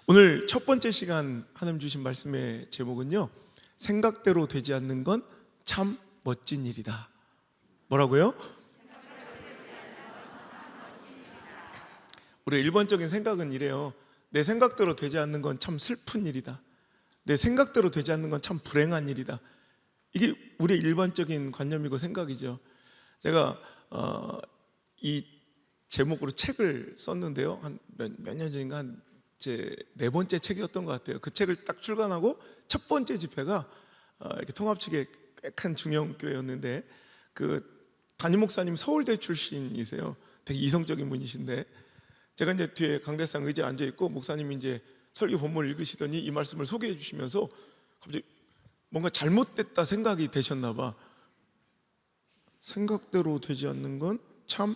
오늘 첫 번째 시간 하나님 주신 말씀의 제목은요, 생각대로 되지 않는 건 참 멋진 일이다. 뭐라고요? 우리 일반적인 생각은 이래요. 내 생각대로 되지 않는 건 참 슬픈 일이다. 내 생각대로 되지 않는 건 참 불행한 일이다. 이게 우리의 일반적인 관념이고 생각이죠. 제가 이 제목으로 책을 썼는데요, 한 몇 년 전인가 제 네 번째 책이었던 것 같아요. 그 책을 딱 출간하고 첫 번째 집회가 이렇게 통합 측의 꽤 큰 중형교회였는데, 그 담임 목사님 서울대 출신이세요. 되게 이성적인 분이신데, 제가 이제 뒤에 강대상 의자에 앉아 있고 목사님이 이제 설교 본문을 읽으시더니 이 말씀을 소개해 주시면서 갑자기 뭔가 잘못됐다 생각이 되셨나 봐. 생각대로 되지 않는 건 참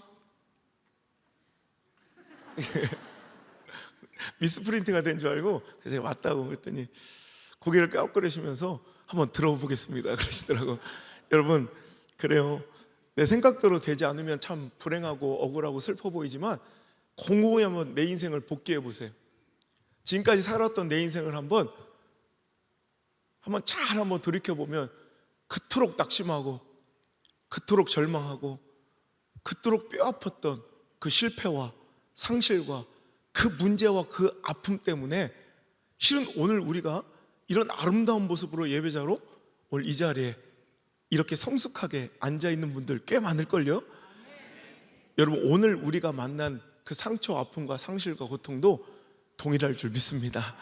미스프린트가 된 줄 알고 제가 왔다고 그랬더니 고개를 끄덕거리시면서 한번 들어보겠습니다 그러시더라고. 여러분, 그래요. 내 생각대로 되지 않으면 참 불행하고 억울하고 슬퍼 보이지만 공고히 한번 내 인생을 복귀해 보세요. 지금까지 살았던 내 인생을 한번 잘 돌이켜보면 그토록 낙심하고 그토록 절망하고 그토록 뼈아팠던 그 실패와 상실과 그 문제와 그 아픔 때문에 실은 오늘 우리가 이런 아름다운 모습으로 예배자로 오늘 이 자리에 이렇게 성숙하게 앉아있는 분들 꽤 많을걸요? 여러분, 오늘 우리가 만난 그 상처, 아픔과 상실과 고통도 동일할 줄 믿습니다.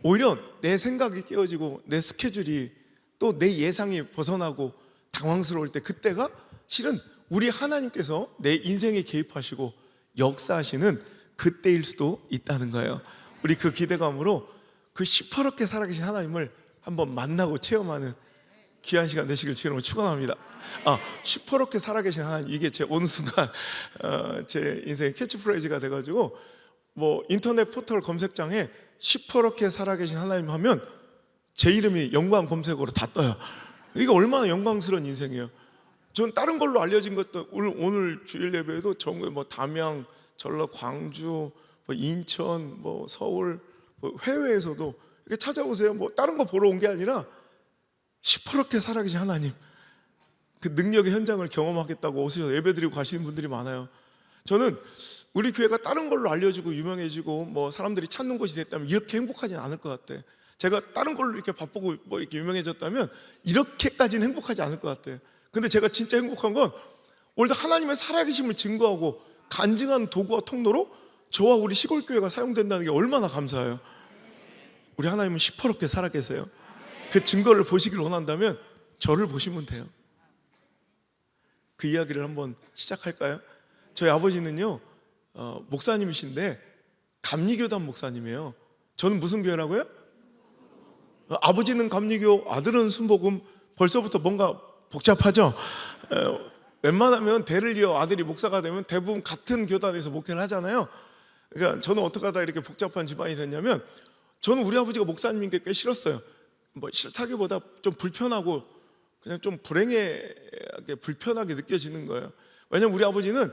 오히려 내 생각이 깨어지고 내 스케줄이 또 내 예상이 벗어나고 당황스러울 때, 그때가 실은 우리 하나님께서 내 인생에 개입하시고 역사하시는 그때일 수도 있다는 거예요. 우리 그 기대감으로 그 시퍼렇게 살아계신 하나님을 한번 만나고 체험하는 귀한 시간 되시길 주님으로 축원합니다. 시퍼렇게 살아계신 하나님, 이게 제 어느 순간 제 인생의 캐치프레이즈가 돼가지고 뭐 인터넷 포털 검색창에 시퍼렇게 살아계신 하나님 하면 제 이름이 영광 검색어로 다 떠요. 이게 얼마나 영광스러운 인생이에요. 전 다른 걸로 알려진 것도 오늘 주일 예배에도 전국에 뭐 담양, 전라, 광주, 뭐 인천, 뭐 서울, 뭐 해외에서도 이렇게 찾아오세요. 뭐 다른 거 보러 온 게 아니라 시퍼렇게 살아계신 하나님, 그 능력의 현장을 경험하겠다고 오셔서 예배드리고 가시는 분들이 많아요. 저는 우리 교회가 다른 걸로 알려지고 유명해지고 뭐 사람들이 찾는 곳이 됐다면 이렇게 행복하진 않을 것 같아. 제가 다른 걸로 이렇게 바쁘고 뭐 이렇게 유명해졌다면 이렇게까지는 행복하지 않을 것 같아요. 근데 제가 진짜 행복한 건 오늘도 하나님의 살아계심을 증거하고 간증하는 도구와 통로로 저와 우리 시골교회가 사용된다는 게 얼마나 감사해요. 우리 하나님은 시퍼렇게 살아계세요. 그 증거를 보시길 원한다면 저를 보시면 돼요. 그 이야기를 한번 시작할까요? 저희 아버지는요, 목사님이신데 감리교단 목사님이에요. 저는 무슨 교회라고요? 아버지는 감리교, 아들은 순복음. 벌써부터 뭔가 복잡하죠? 웬만하면 대를 이어 아들이 목사가 되면 대부분 같은 교단에서 목회를 하잖아요. 그러니까 저는 어떻게 하다 이렇게 복잡한 집안이 됐냐면, 저는 우리 아버지가 목사님인 게 꽤 싫었어요. 뭐 싫다기보다 좀 불편하고 그냥 좀 불편하게 느껴지는 거예요. 왜냐면 우리 아버지는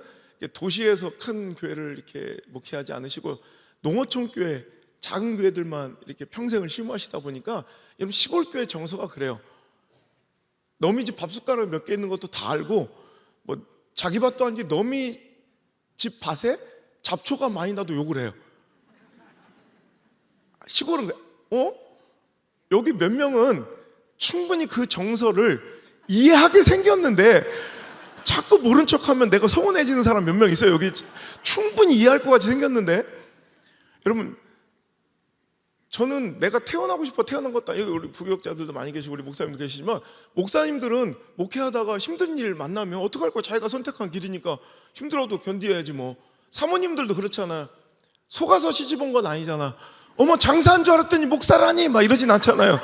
도시에서 큰 교회를 이렇게 목회하지 않으시고 농어촌 교회, 작은 교회들만 이렇게 평생을 심호하시다 보니까 여러분, 시골교회 정서가 그래요. 너미 집 밥숟가락 몇 개 있는 것도 다 알고, 뭐 자기 밭도 아니지 너미 집 밭에 잡초가 많이 나도 욕을 해요. 시골은 여기 몇 명은 충분히 그 정서를 이해하게 생겼는데 자꾸 모른 척하면 내가 서운해지는 사람 몇 명 있어요. 여기 충분히 이해할 것 같이 생겼는데. 여러분, 저는 내가 태어나고 싶어 태어난 것도 아니고, 우리 부교육자들도 많이 계시고 우리 목사님도 계시지만, 목사님들은 목회하다가 힘든 일 만나면 어떡할 거야. 자기가 선택한 길이니까 힘들어도 견뎌야지 뭐. 사모님들도 그렇잖아요. 속아서 시집 온 건 아니잖아. 어머, 장사한 줄 알았더니 목사라니 막 이러진 않잖아요.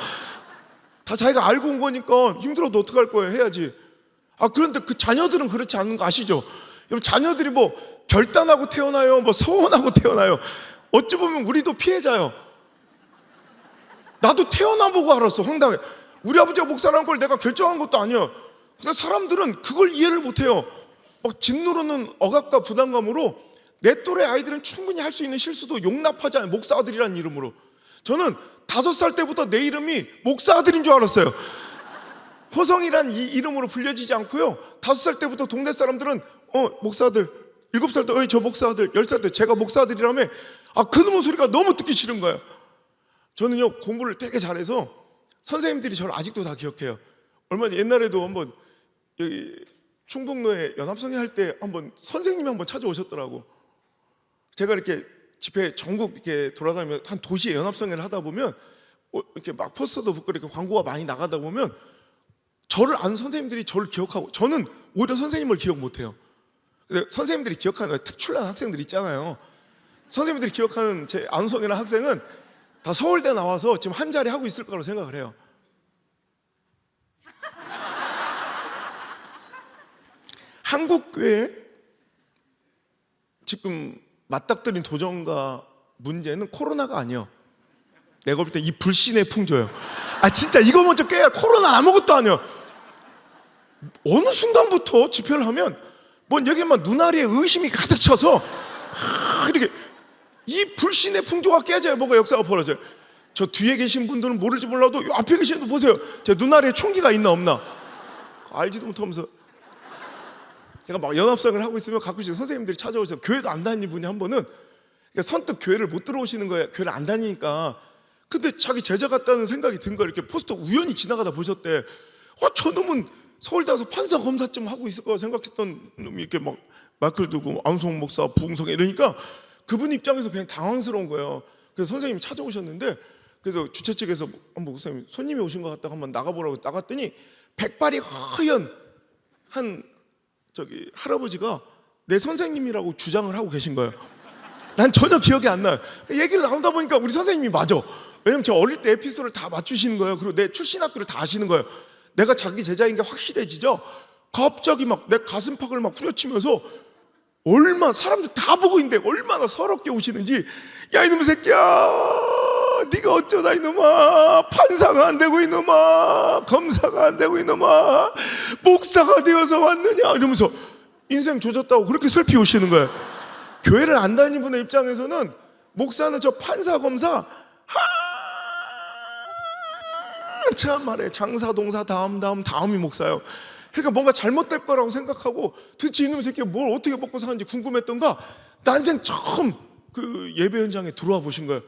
다 자기가 알고 온 거니까 힘들어도 어떡할 거예요. 해야지. 그런데 그 자녀들은 그렇지 않은 거 아시죠? 여러분, 자녀들이 뭐 결단하고 태어나요, 뭐 서운하고 태어나요. 어찌 보면 우리도 피해자요. 나도 태어나보고 알았어. 황당해. 우리 아버지가 목사라는 걸 내가 결정한 것도 아니야. 근데 사람들은 그걸 이해를 못해요. 막 짓누르는 억압과 부담감으로 내 또래 아이들은 충분히 할 수 있는 실수도 용납하지 않아요. 목사 아들이라는 이름으로. 저는 5살 때부터 내 이름이 목사 아들인 줄 알았어요. 호성이란 이 이름으로 불려지지 않고요, 5살 때부터 동네 사람들은 목사 아들, 7살 때 저 목사 아들, 10살 때 제가 목사 아들이라며, 그놈의 소리가 너무 듣기 싫은 거예요. 저는요, 공부를 되게 잘해서 선생님들이 저를 아직도 다 기억해요. 얼마 옛날에도 한번 여기 충북로에 연합성회 할 때 한번 선생님이 한번 찾아오셨더라고. 제가 이렇게 집회 전국 이렇게 돌아다니면 한 도시에 연합성회를 하다 보면 이렇게 막 포스터도 붙고 이렇게 광고가 많이 나가다 보면 저를 아는 선생님들이 저를 기억하고, 저는 오히려 선생님을 기억 못해요. 근데 선생님들이 기억하는 특출난 학생들 있잖아요. 선생님들이 기억하는 제 안성이라는 학생은 다 서울대 나와서 지금 한 자리 하고 있을 거라고 생각을 해요. 한국교회 지금 맞닥뜨린 도전과 문제는 코로나가 아니에요. 내가 볼 때 이 불신의 풍조예요. 진짜 이거 먼저 깨야. 코로나 아무것도 아니에요. 어느 순간부터 집회를 하면 여기만 눈알에 의심이 가득 차서 이렇게 이 불신의 풍조가 깨져야 뭐가 역사가 벌어져요. 저 뒤에 계신 분들은 모를지 몰라도 이 앞에 계신 분 보세요. 제 눈알에 총기가 있나 없나 알지도 못하면서, 제가 막 연합성을 하고 있으면 가끔씩 선생님들이 찾아오셔서, 교회도 안 다니는 분이 한 번은 선뜻 교회를 못 들어오시는 거예요. 교회를 안 다니니까. 근데 자기 제자 같다는 생각이 든 거예요. 이렇게 포스터 우연히 지나가다 보셨대. 저 놈은 서울대 와서 판사 검사쯤 하고 있을 거라 생각했던 놈이 이렇게 막 마이크를 들고 안성 목사 부흥성에 이러니까 그분 입장에서 그냥 당황스러운 거예요. 그래서 선생님이 찾아오셨는데, 그래서 주최 측에서 한번 목사님 손님이 오신 것 같다고 한번 나가보라고 나갔더니 백발이 허연 한 할아버지가 내 선생님이라고 주장을 하고 계신 거예요. 난 전혀 기억이 안 나요. 얘기를 나누다 보니까 우리 선생님이 맞아. 왜냐면 제가 어릴 때 에피소드를 다 맞추시는 거예요. 그리고 내 출신 학교를 다 아시는 거예요. 내가 자기 제자인 게 확실해지죠. 갑자기 막 내 가슴팍을 막 후려치면서 얼마나 사람들 다 보고 있는데 얼마나 서럽게 우시는지, 야 이놈의 새끼야, 네가 어쩌다 이놈아, 판사가 안 되고 이놈아, 검사가 안 되고 이놈아, 목사가 되어서 왔느냐 이러면서 인생 조졌다고 그렇게 슬피 우시는 거예요. 교회를 안 다니는 분의 입장에서는 목사는 저 판사 검사 참 말해, 장사 동사 다음이 목사예요. 그러니까 뭔가 잘못될 거라고 생각하고, 도대체 이놈의 새끼가 뭘 어떻게 먹고 사는지 궁금했던가 난생 처음 그 예배 현장에 들어와 보신 거예요.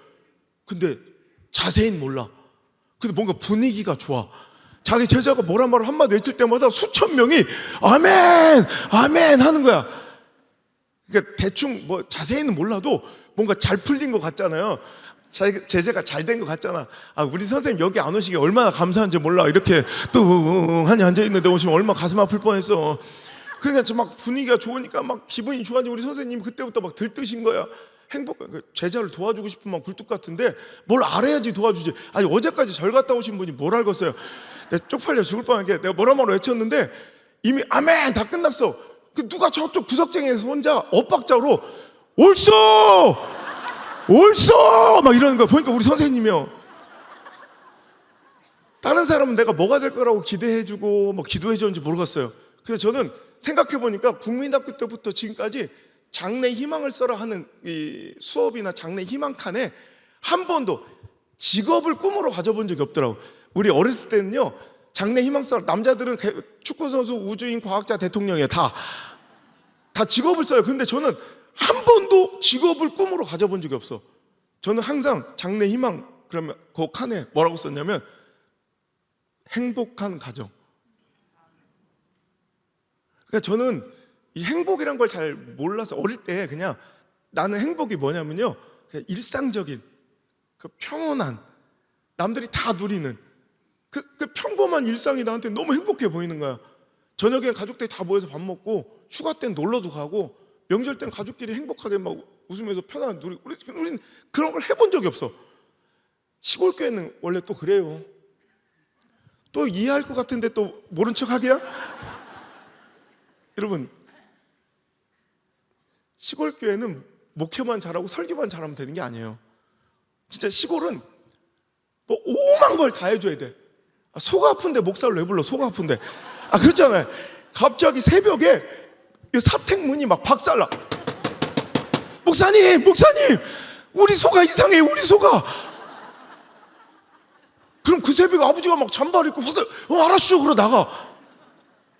근데 자세히는 몰라. 근데 뭔가 분위기가 좋아. 자기 제자가 뭐라 말을 한마디 외칠 때마다 수천 명이 아멘 아멘 하는 거야. 그러니까 대충 뭐 자세히는 몰라도 뭔가 잘 풀린 것 같잖아요. 제자가 잘 된 것 같잖아. 우리 선생님 여기 안 오시기 얼마나 감사한지 몰라. 이렇게 뚱하니 앉아있는데 오시면 얼마나 가슴 아플 뻔했어. 그러니까 막 분위기가 좋으니까 막 기분이 좋아지고, 우리 선생님 그때부터 막 들뜨신 거야. 제자를 도와주고 싶은 막 굴뚝 같은데 뭘 알아야지 도와주지. 어제까지 절 갔다 오신 분이 뭘 알겠어요. 내가 쪽팔려 죽을 뻔한 게, 내가 뭐라 외쳤는데 이미 아멘 다 끝났어. 누가 저쪽 구석쟁이에서 혼자 엇박자로 옳소 막 이러는 거야. 보니까 우리 선생님이요. 다른 사람은 내가 뭐가 될 거라고 기대해주고 뭐 기도해줬는지 모르겠어요. 그래서 저는 생각해보니까 국민학교 때부터 지금까지 장래 희망을 써라 하는 이 수업이나 장래 희망 칸에 한 번도 직업을 꿈으로 가져본 적이 없더라고. 우리 어렸을 때는요, 장래 희망 써라, 남자들은 축구선수, 우주인, 과학자, 대통령이에요. 다 직업을 써요. 근데 저는 한 번도 직업을 꿈으로 가져본 적이 없어. 저는 항상 장래 희망 그러면 그 칸에 뭐라고 썼냐면 행복한 가정. 그러니까 저는 이 행복이란 걸 잘 몰라서 어릴 때 그냥 나는 행복이 뭐냐면요, 그냥 일상적인 그 평온한, 남들이 다 누리는 그 평범한 일상이 나한테 너무 행복해 보이는 거야. 저녁에 가족들이 다 모여서 밥 먹고, 휴가 때는 놀러도 가고, 명절 때는 가족끼리 행복하게 막 웃으면서 편안한 누리고, 우리는 그런 걸 해본 적이 없어. 시골 교회는 원래 또 그래요. 또 이해할 것 같은데 또 모른 척 하기야? 여러분, 시골 교회는 목회만 잘하고 설교만 잘하면 되는 게 아니에요. 진짜 시골은 뭐 오만 걸 다 해줘야 돼. 속 아픈데 목사를 왜 불러? 속 아픈데. 그렇잖아요. 갑자기 새벽에 이 사택문이 막 박살나. 목사님 우리 소가 이상해, 우리 소가. 그럼 그 새벽에 아버지가 막 잠바 입고 알았슈 그러 나가.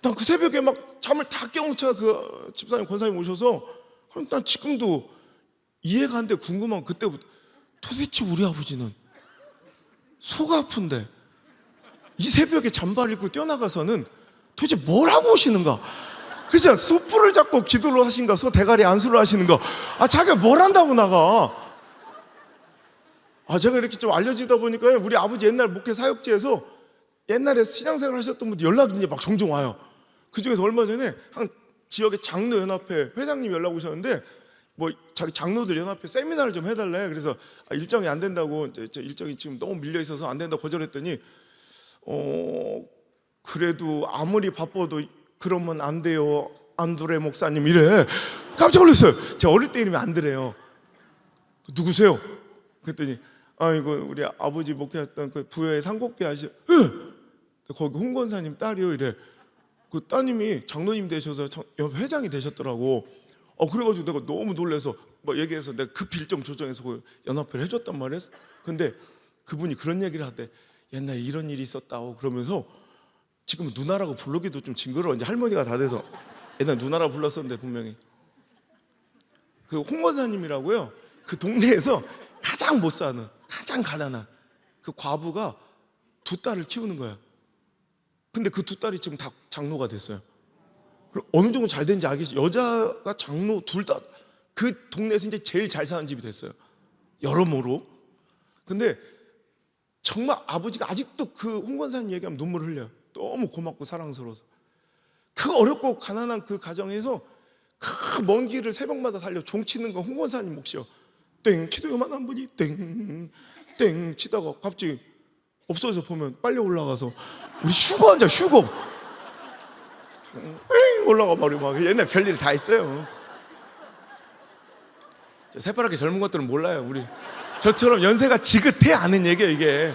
난 그 새벽에 막 잠을 다 깨우쳐 그 집사님 권사님 오셔서, 그럼 난 지금도 이해가 안 돼. 궁금한 그때부터 도대체 우리 아버지는 소가 아픈데 이 새벽에 잠바를 입고 뛰어나가서는 도대체 뭘 하고 오시는가? 그죠? 소뿔을 잡고 기도를 하신가? 소 대가리 안수를 하시는가? 자기가 뭘 한다고 나가? 제가 이렇게 좀 알려지다 보니까 우리 아버지 옛날 목회 사역지에서 옛날에 신앙생활 하셨던 분들 연락이 이제 막 종종 와요. 그 중에서 얼마 전에 한 지역의 장로연합회 회장님이 연락 오셨는데, 뭐 자기 장로들 연합회 세미나를 좀 해달래. 그래서 일정이 안 된다고, 이제 일정이 지금 너무 밀려 있어서 안 된다고 거절했더니, 그래도 아무리 바빠도 그러면 안 돼요, 안드레 목사님 이래. 깜짝 놀랐어요. 제 어릴 때 이름이 안드레요. 누구세요? 그랬더니 이거 우리 아버지 목회했던 그 부여의 상곡교 아시죠? 거기 홍권사님 딸이요 이래. 그 따님이 장로님 되셔서 회장이 되셨더라고. 그래가지고 내가 너무 놀라서 뭐 얘기해서 내가 급히 일정 조정해서 그 연합회를 해줬단 말이야. 근데 그분이 그런 얘기를 하대. 옛날에 이런 일이 있었다고. 그러면서 지금 누나라고 부르기도 좀 징그러워. 이제 할머니가 다 돼서. 옛날 누나라 불렀었는데 분명히. 그 홍권사님이라고요. 그 동네에서 가장 못 사는, 가장 가난한 그 과부가 두 딸을 키우는 거야. 근데 그 두 딸이 지금 다 장로가 됐어요. 어느 정도 잘 된지 알겠지? 여자가 장로 둘 다 그 동네에서 이제 제일 잘 사는 집이 됐어요. 여러모로. 근데 정말 아버지가 아직도 그 홍권사님 얘기하면 눈물 흘려요. 너무 고맙고 사랑스러워서. 그 어렵고 가난한 그 가정에서 그 먼 길을 새벽마다 달려 종치는 건 홍권사님 몫이요. 땡 키도 요만한 분이 땡 치다가 갑자기 없어져 보면 빨리 올라가서 우리 휴거 앉아, 휴거 올라가 버리고 막 옛날 별일 다 있어요. 새파랗게 젊은 것들은 몰라요. 우리 저처럼 연세가 지긋해 아는 얘기예요 이게.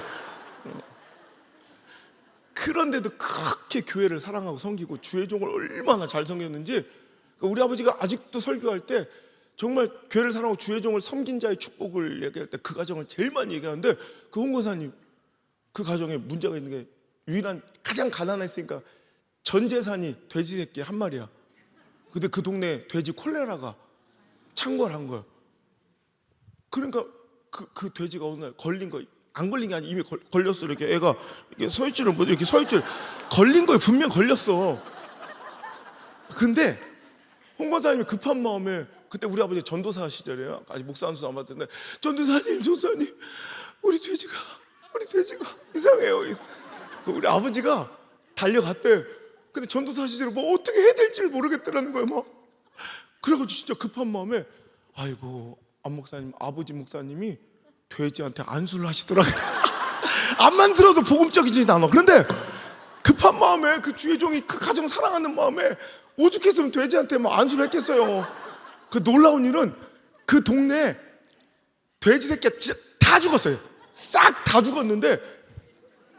그런데도 그렇게 교회를 사랑하고 섬기고 주의 종을 얼마나 잘 섬겼는지, 우리 아버지가 아직도 설교할 때 정말 교회를 사랑하고 주의 종을 섬긴 자의 축복을 얘기할 때 그 가정을 제일 많이 얘기하는데, 그 홍권사님 그 가정에 문제가 있는 게 유일한 가장 가난했으니까 전 재산이 돼지 새끼 한 마리야. 근데 그 동네에 돼지 콜레라가 창궐한 거야. 그러니까 그 돼지가 어느 날 걸린 거, 안 걸린 게 아니라 이미 걸렸어. 이렇게 애가 이렇게 서있지를 못, 이렇게 서있지, 걸린 거에 분명 걸렸어. 근데 홍권사님이 급한 마음에, 그때 우리 아버지 전도사 시절이에요. 아직 목사 안수 안 받았는데, 전도사님 우리 돼지가 이상해요. 우리 아버지가 달려갔대. 근데 전도사 시절에 뭐 어떻게 해야 될지를 모르겠더라는 거예요. 막 그래가지고 진짜 급한 마음에, 아이고 안 목사님, 아버지 목사님이 돼지한테 안수를 하시더라고요. 안만 들어도 복음적이지 않아. 그런데 급한 마음에 그 주의 종이 그 가정 사랑하는 마음에 오죽했으면 돼지한테 막 안수를 했겠어요. 그 놀라운 일은 그 동네에 돼지 새끼가 진짜 다 죽었어요. 싹 다 죽었는데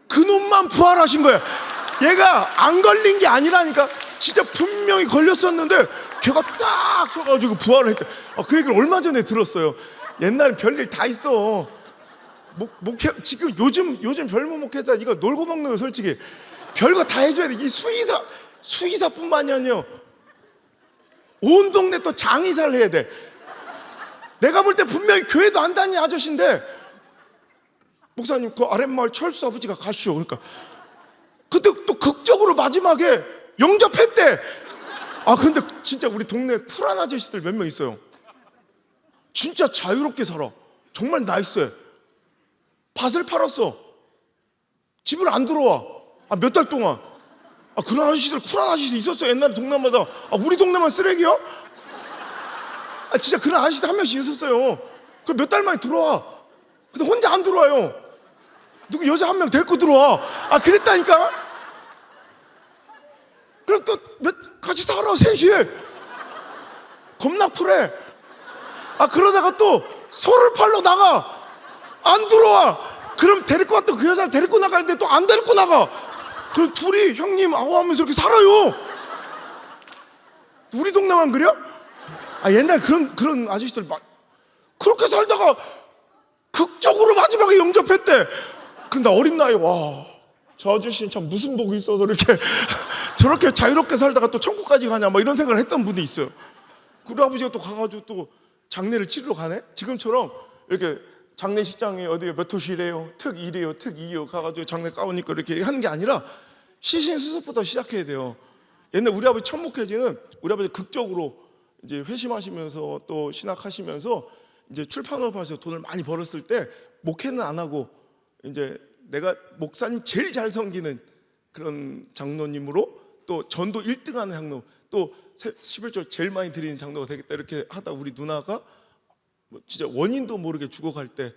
그놈만 부활하신 거예요. 얘가 안 걸린 게 아니라니까. 진짜 분명히 걸렸었는데 걔가 딱 서가지고 부활을 했대. 그 얘기를 얼마 전에 들었어요. 옛날에 별일 다 있어. 목회 지금 요즘 별무 목회자 이거 놀고 먹는 거 솔직히 별거 다 해줘야 돼. 이 수의사뿐만이 아니에요. 온 동네 또 장의사를 해야 돼. 내가 볼 때 분명히 교회도 안 다니는 아저씨인데, 목사님 그 아랫마을 철수 아버지가 가시오. 그러니까 그때 또 극적으로 마지막에 영접했대. 근데 진짜 우리 동네에 쿨한 아저씨들 몇 명 있어요. 진짜 자유롭게 살아. 정말 나이스해. 밭을 팔았어. 집을 안 들어와. 몇 달 동안. 그런 아저씨들, 쿨한 아저씨들 있었어요. 옛날에 동네마다. 우리 동네만 쓰레기야? 진짜 그런 아저씨들 한 명씩 있었어요. 그 몇 달 만에 들어와. 근데 혼자 안 들어와요. 누구 여자 한 명 데리고 들어와. 그랬다니까. 그럼 또 같이 살아 셋이. 겁나 쿨해. 그러다가 또 소를 팔러 나가. 안 들어와. 그럼 데리고 왔던 그 여자를 데리고 나가는데 또 안 데리고 나가. 그럼 둘이 형님 아우 하면서 이렇게 살아요. 우리 동네만 그래요? 옛날 그런 아저씨들 막 그렇게 살다가 극적으로 마지막에 영접했대. 근데 어린 나이에 저 아저씨는 참 무슨 복이 있어서 이렇게 저렇게 자유롭게 살다가 또 천국까지 가냐 막 이런 생각을 했던 분이 있어요. 우리 아버지가 또 가가지고 또 장례를 치르러 가네. 지금처럼 이렇게 장례식장에 어디에 몇 호실이에요, 특 1이에요, 특 2이요 가가지고 장례 까오니까 이렇게 하는 게 아니라 시신 수습부터 시작해야 돼요. 옛날 우리 아버지 첫 목회지는 우리 아버지 극적으로 이제 회심하시면서 또 신학하시면서 이제 출판업 하셔서 돈을 많이 벌었을 때 목회는 안 하고 이제 내가 목사님 제일 잘 섬기는 그런 장로님으로 또 전도 1등하는 장로, 또 11조 제일 많이 드리는 장로가 되겠다 이렇게 하다 우리 누나가 진짜 원인도 모르게 죽어갈 때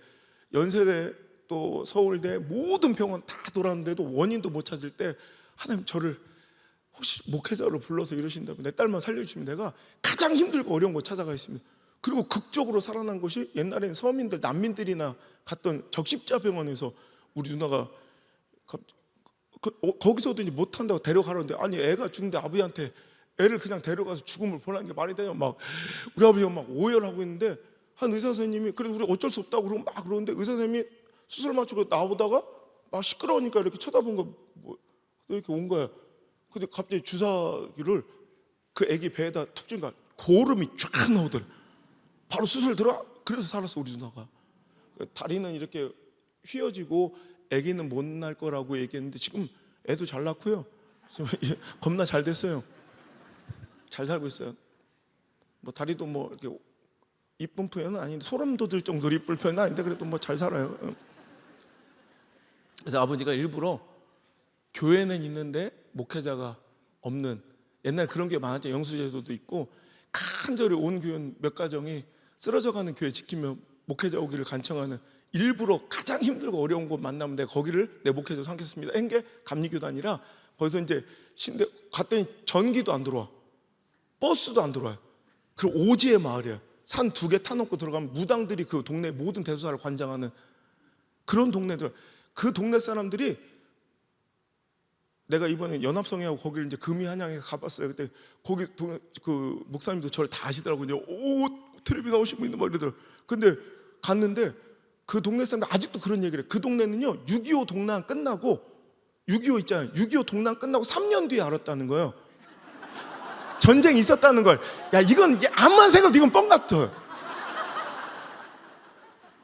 연세대 또 서울대 모든 병원 다 돌았는데도 원인도 못 찾을 때 하나님 저를 혹시 목회자로 불러서 이러신다면 내 딸만 살려주시면 내가 가장 힘들고 어려운 거 찾아가 있습니다. 그리고 극적으로 살아난 것이 옛날에는 서민들 난민들이나 갔던 적십자병원에서 우리 누나가 거기서도 이제 못한다고 데려가라는데 아니 애가 죽는데 아버지한테 애를 그냥 데려가서 죽음을 보내는 게 말이 되냐 막 우리 아버지가 막 오열하고 있는데 한 의사 선생님이 그래도 우리 어쩔 수 없다고 그러고 막 그러는데 의사 선생님이 수술 마치고 나오다가 막 시끄러우니까 이렇게 쳐다본 거 뭐 이렇게 온 거야. 근데 갑자기 주사기를 그 애기 배에다 툭 준 거야. 고름이 쫙 나오더래. 바로 수술 들어와. 그래서 살았어 우리 누나가. 다리는 이렇게 휘어지고 애기는 못 날 거라고 얘기했는데 지금 애도 잘 낳고요. 겁나 잘 됐어요. 잘 살고 있어요. 뭐 다리도 뭐 이렇게 이쁜 편은 아닌데 소름 돋을 정도로 이쁠 편은 아닌데 그래도 뭐 잘 살아요. 그래서 아버지가 일부러 교회는 있는데 목회자가 없는 옛날 그런 게 많았죠. 영수제도도 있고 간절히 온 교회 몇 가정이 쓰러져가는 교회 지키며 목회자 오기를 간청하는 일부러 가장 힘들고 어려운 곳 만나면 내가 거기를 내 목회자로 삼겠습니다. 한 게 감리교단이라 거기서 이제 신대 갔더니 전기도 안 들어와, 버스도 안 들어와요. 그리고 오지의 마을이에요. 산 2개 타놓고 들어가면 무당들이 그 동네 모든 대소사를 관장하는 그런 동네들. 그 동네 사람들이 내가 이번에 연합성회하고 거기를 이제 금이 한양에 가봤어요. 그때 거기 그 목사님도 저를 다 아시더라고요. 오 텔레비 나오신 분 있는 막 이러더라고요. 근데 갔는데 그 동네 사람들 아직도 그런 얘기를 해요. 그 동네는요 6.25 동란 끝나고 6.25 있잖아요. 6.25 동란 끝나고 3년 뒤에 알았다는 거예요. 전쟁이 있었다는 걸. 야 이건 암만 생각해도 이건 뻥 같아.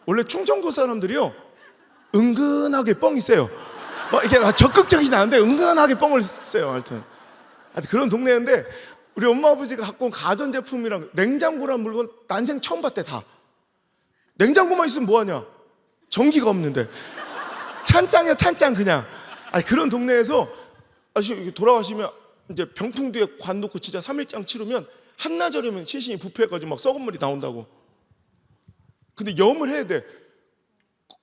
원래 충청도 사람들이요 은근하게 뻥이 세요. 뭐 이렇게 적극적이진 않은데 은근하게 뻥을 써요. 하여튼 그런 동네인데 우리 엄마 아버지가 갖고 온 가전제품이랑 냉장고란 물건 난생 처음 봤대. 다 냉장고만 있으면 뭐하냐, 전기가 없는데 찬장이야 찬장. 그냥 그런 동네에서 아저씨 돌아가시면 이제 병풍 뒤에 관 놓고 진짜 3일장 치르면 한나절이면 시신이 부패해가지고 막 썩은 물이 나온다고. 근데 염을 해야 돼.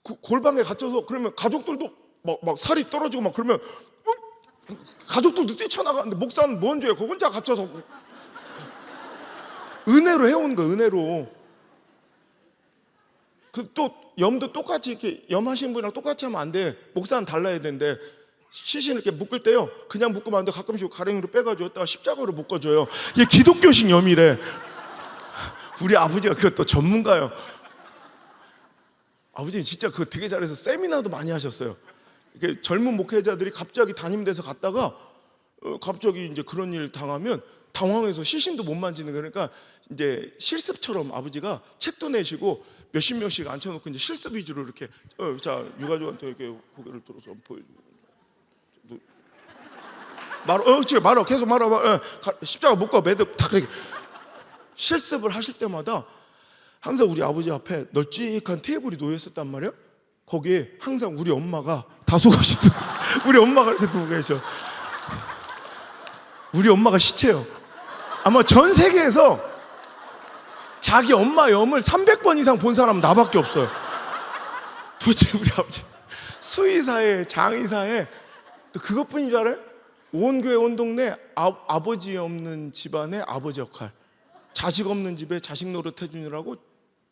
골방에 갇혀서 그러면 가족들도 막 살이 떨어지고 막 그러면 가족들도 뛰쳐나가는데 목사는 뭔 죄야? 그 혼자 갇혀서 은혜로 해온 거야. 은혜로. 또 염도 똑같이 이렇게 염하신 분이랑 똑같이 하면 안 돼. 목사는 달라야 되는데 시신을 이렇게 묶을 때요 그냥 묶으면 안 돼. 가끔씩 가랭이로 빼가지고 여기다가 십자가로 묶어줘요. 이게 기독교식 염이래. 우리 아버지가 그것도 전문가요. 아버지 진짜 그거 되게 잘해서 세미나도 많이 하셨어요. 이렇게 젊은 목회자들이 갑자기 담임돼서 갔다가 갑자기 이제 그런 일 당하면 당황해서 시신도 못 만지는 거니까 그러니까 이제 실습처럼 아버지가 책도 내시고 몇십 명씩 앉혀놓고 이제 실습 위주로 이렇게 자 유가족한테 이렇게 고개를 들어서 보여주고 말어 계속 말어. 십자가 묶어 매듭 다 그렇게 실습을 하실 때마다 항상 우리 아버지 앞에 널찍한 테이블이 놓여 있었단 말이에요. 거기에 항상 우리 엄마가 다소가시도 우리 엄마가 이렇게 두고 계셔. 우리 엄마가 시체요. 아마 전 세계에서 자기 엄마 염을 300번 이상 본 사람은 나밖에 없어요. 도대체 우리 아버지 수의사에 장의사에 또 그것뿐인 줄 알아요? 온 교회 온 동네 아버지 없는 집안의 아버지 역할, 자식 없는 집에 자식 노릇 해주느라고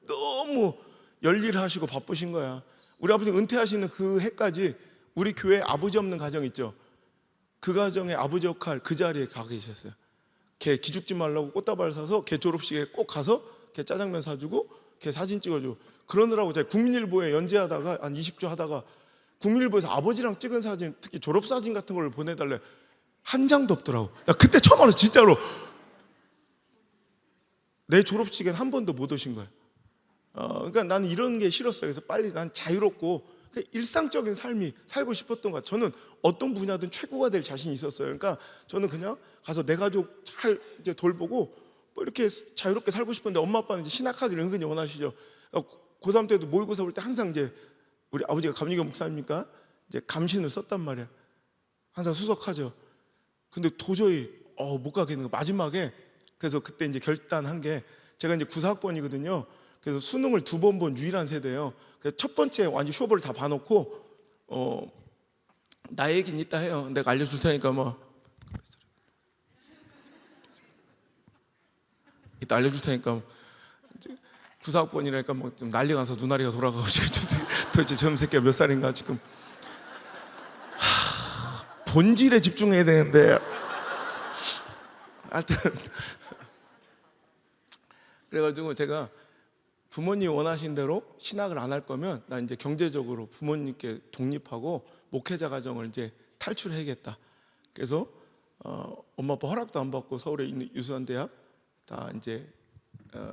너무 열일하시고 바쁘신 거야. 우리 아버지 은퇴하시는 그 해까지 우리 교회 아버지 없는 가정 있죠. 그 가정의 아버지 역할 그 자리에 가 계셨어요. 걔 기죽지 말라고 꽃다발 사서 걔 졸업식에 꼭 가서 걔 짜장면 사주고 걔 사진 찍어주고 그러느라고 제가 국민일보에 연재하다가 한 20주 하다가 국민일보에서 아버지랑 찍은 사진, 특히 졸업사진 같은 걸 보내달래. 한 장도 없더라고. 나 그때 처음 알았어. 진짜로 내 졸업식엔 한 번도 못 오신 거야. 그러니까 나는 이런 게 싫었어요. 그래서 빨리 난 자유롭고 일상적인 삶이 살고 싶었던 거야. 저는 어떤 분야든 최고가 될 자신이 있었어요. 그러니까 저는 그냥 가서 내 가족 잘 이제 돌보고 뭐 이렇게 자유롭게 살고 싶은데 엄마 아빠는 이제 신학하기를 은근히 원하시죠. 고3 때도 모의고사 볼 때 항상 이제 우리 아버지가 감리교 목사님이니까 이제 감신을 썼단 말이야. 항상 수석하죠. 근데 도저히 못 가겠는 거. 마지막에 그래서 그때 이제 결단한 게 제가 이제 94학번이거든요. 그래서 수능을 2번 본 유일한 세대예요. 그래서 첫 번째 완전 쇼부를 다 봐놓고 나 얘기는 이따 해요. 내가 알려줄 테니까 뭐 이따 알려줄 테니까 94학번이라니까 뭐 좀 난리가 나서 눈알이가 돌아가고 지금 도대체 저놈 새끼가 몇 살인가 지금. 본질에 집중해야 되는데 하여튼 그래가지고 제가 부모님 원하신 대로 신학을 안 할 거면 나 이제 경제적으로 부모님께 독립하고 목회자 가정을 이제 탈출해야겠다. 그래서 엄마 아빠 허락도 안 받고 서울에 있는 유수한 대학 다 이제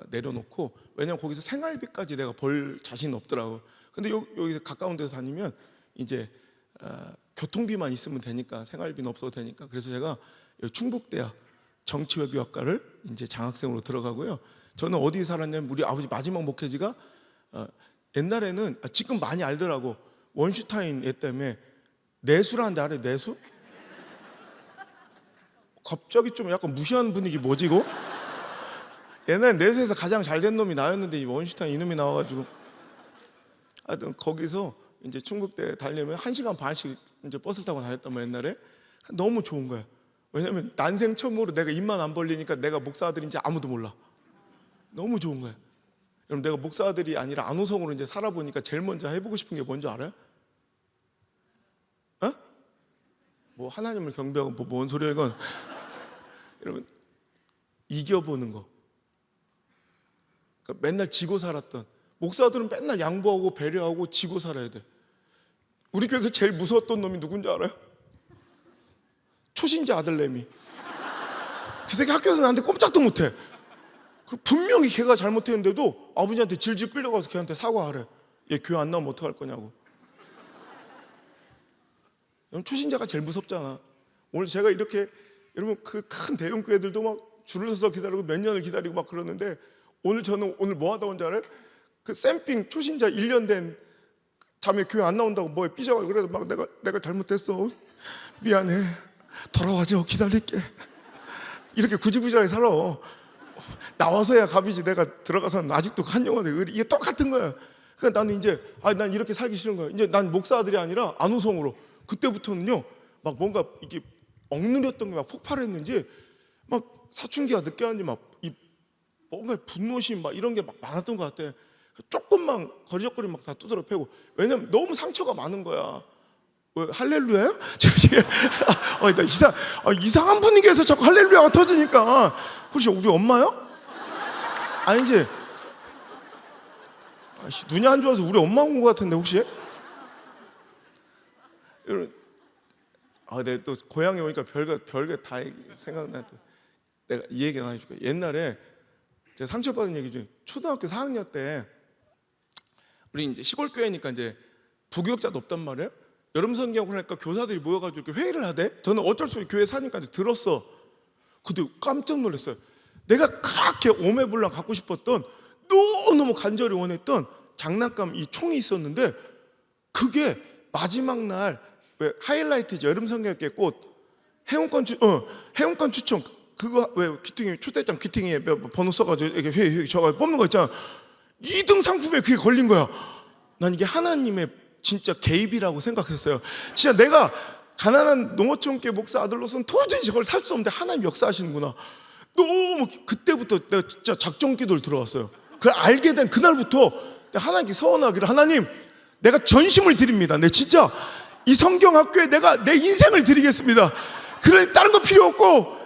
내려놓고, 왜냐면 거기서 생활비까지 내가 벌 자신 없더라고. 근데 여기 가까운 데서 다니면 이제 교통비만 있으면 되니까 생활비는 없어도 되니까. 그래서 제가 충북대학 정치외교학과를 이제 장학생으로 들어가고요. 저는 어디 살았냐면 우리 아버지 마지막 목회지가 옛날에는 지금 많이 알더라고. 원슈타인 얘 때문에 내수라는데 알아요? 내수? 갑자기 좀 약간 무시하는 분위기 뭐지 이거? 옛날에 내수에서 가장 잘된 놈이 나였는데 이 원슈타인 이놈이 나와가지고 하여튼 거기서 이제 충북대 다니려면 1시간 반씩 이제 버스 타고 다녔단 말이야. 옛날에 너무 좋은 거야. 왜냐면 난생 처음으로 내가 입만 안 벌리니까 내가 목사 아들인지 아무도 몰라. 너무 좋은 거야. 여러분, 내가 목사 아들이 아니라 안호성으로 이제 살아보니까 제일 먼저 해보고 싶은 게 뭔지 알아요? 뭐 하나님을 경배하고 뭐 뭔 소리야 이건. 여러분, 이겨보는 거. 그러니까 맨날 지고 살았던 목사들은 맨날 양보하고 배려하고 지고 살아야 돼. 우리 교회에서 제일 무서웠던 놈이 누군지 알아요? 초신자 아들내미. 그 새끼 학교에서 나한테 꼼짝도 못해. 분명히 걔가 잘못했는데도 아버지한테 질질 끌려가서 걔한테 사과하래. 얘 교회 안 나오면 어떡할 거냐고. 초신자가 제일 무섭잖아. 오늘 제가 이렇게 여러분 그 큰 대형 교회들도 막 줄을 서서 기다리고 몇 년을 기다리고 막 그러는데 저는 오늘 뭐 하다 온 줄 알아요? 그 샘핑 초신자 1년 된 자매 교회 안 나온다고 뭐에 삐져가지고 그래서 막 내가 잘못했어. 미안해. 돌아와줘. 기다릴게. 이렇게 구지부지하게 살아. 나와서야 갑이지. 내가 들어가서는 아직도 한영화돼. 이게 똑같은 거야. 그러니까 나는 이제 난 이렇게 살기 싫은 거야. 이제 난 목사 아들이 아니라 안우성으로. 그때부터는요 막 뭔가 이게 억누렸던 게 막 폭발했는지 막 사춘기가 늦게 왔는지 막 이 뭔가 분노심 막 이런 게 막 많았던 것 같아. 조금만 거리적거리면 막 다 두드려 패고. 왜냐면 너무 상처가 많은 거야. 왜 할렐루야요? 나 이상한 분위기에서 자꾸 할렐루야가 터지니까. 혹시 우리 엄마요? 아니지? 눈이 안 좋아서 우리 엄마 온 것 같은데 혹시? 내가 또 고향에 오니까 별게 다 생각나. 또 내가 이 얘기 하나 해줄게. 옛날에 제가 상처받은 얘기 중에 초등학교 4학년 때 우리 이제 시골 교회니까 이제 부교육자도 없단 말이에요. 여름 성경을 하니까 교사들이 모여가지고 이렇게 회의를 하대. 저는 어쩔 수 없이 교회 사니까 이제 들었어. 근데 깜짝 놀랐어요. 내가 그렇게 오매불랑 갖고 싶었던 너무너무 간절히 원했던 장난감 이 총이 있었는데 그게 마지막 날 왜 하이라이트죠. 여름 성경의 꽃 해운권 추천 그거 왜 귀퉁이 초대장 귀퉁이에 번호 써가지고 이렇게 회의 저가 뽑는 거 있잖아. 2등 상품에 그게 걸린 거야. 난 이게 하나님의 진짜 개입이라고 생각했어요. 진짜 내가 가난한 농어촌계 목사 아들로서는 도저히 저걸 살 수 없는데 하나님 역사하시는구나. 너무 그때부터 내가 진짜 작정기도를 들어왔어요. 그걸 알게 된 그날부터 하나님께 서원하기를, 하나님 내가 전심을 드립니다. 내 진짜 이 성경학교에 내가 내 인생을 드리겠습니다. 그래 다른 거 필요 없고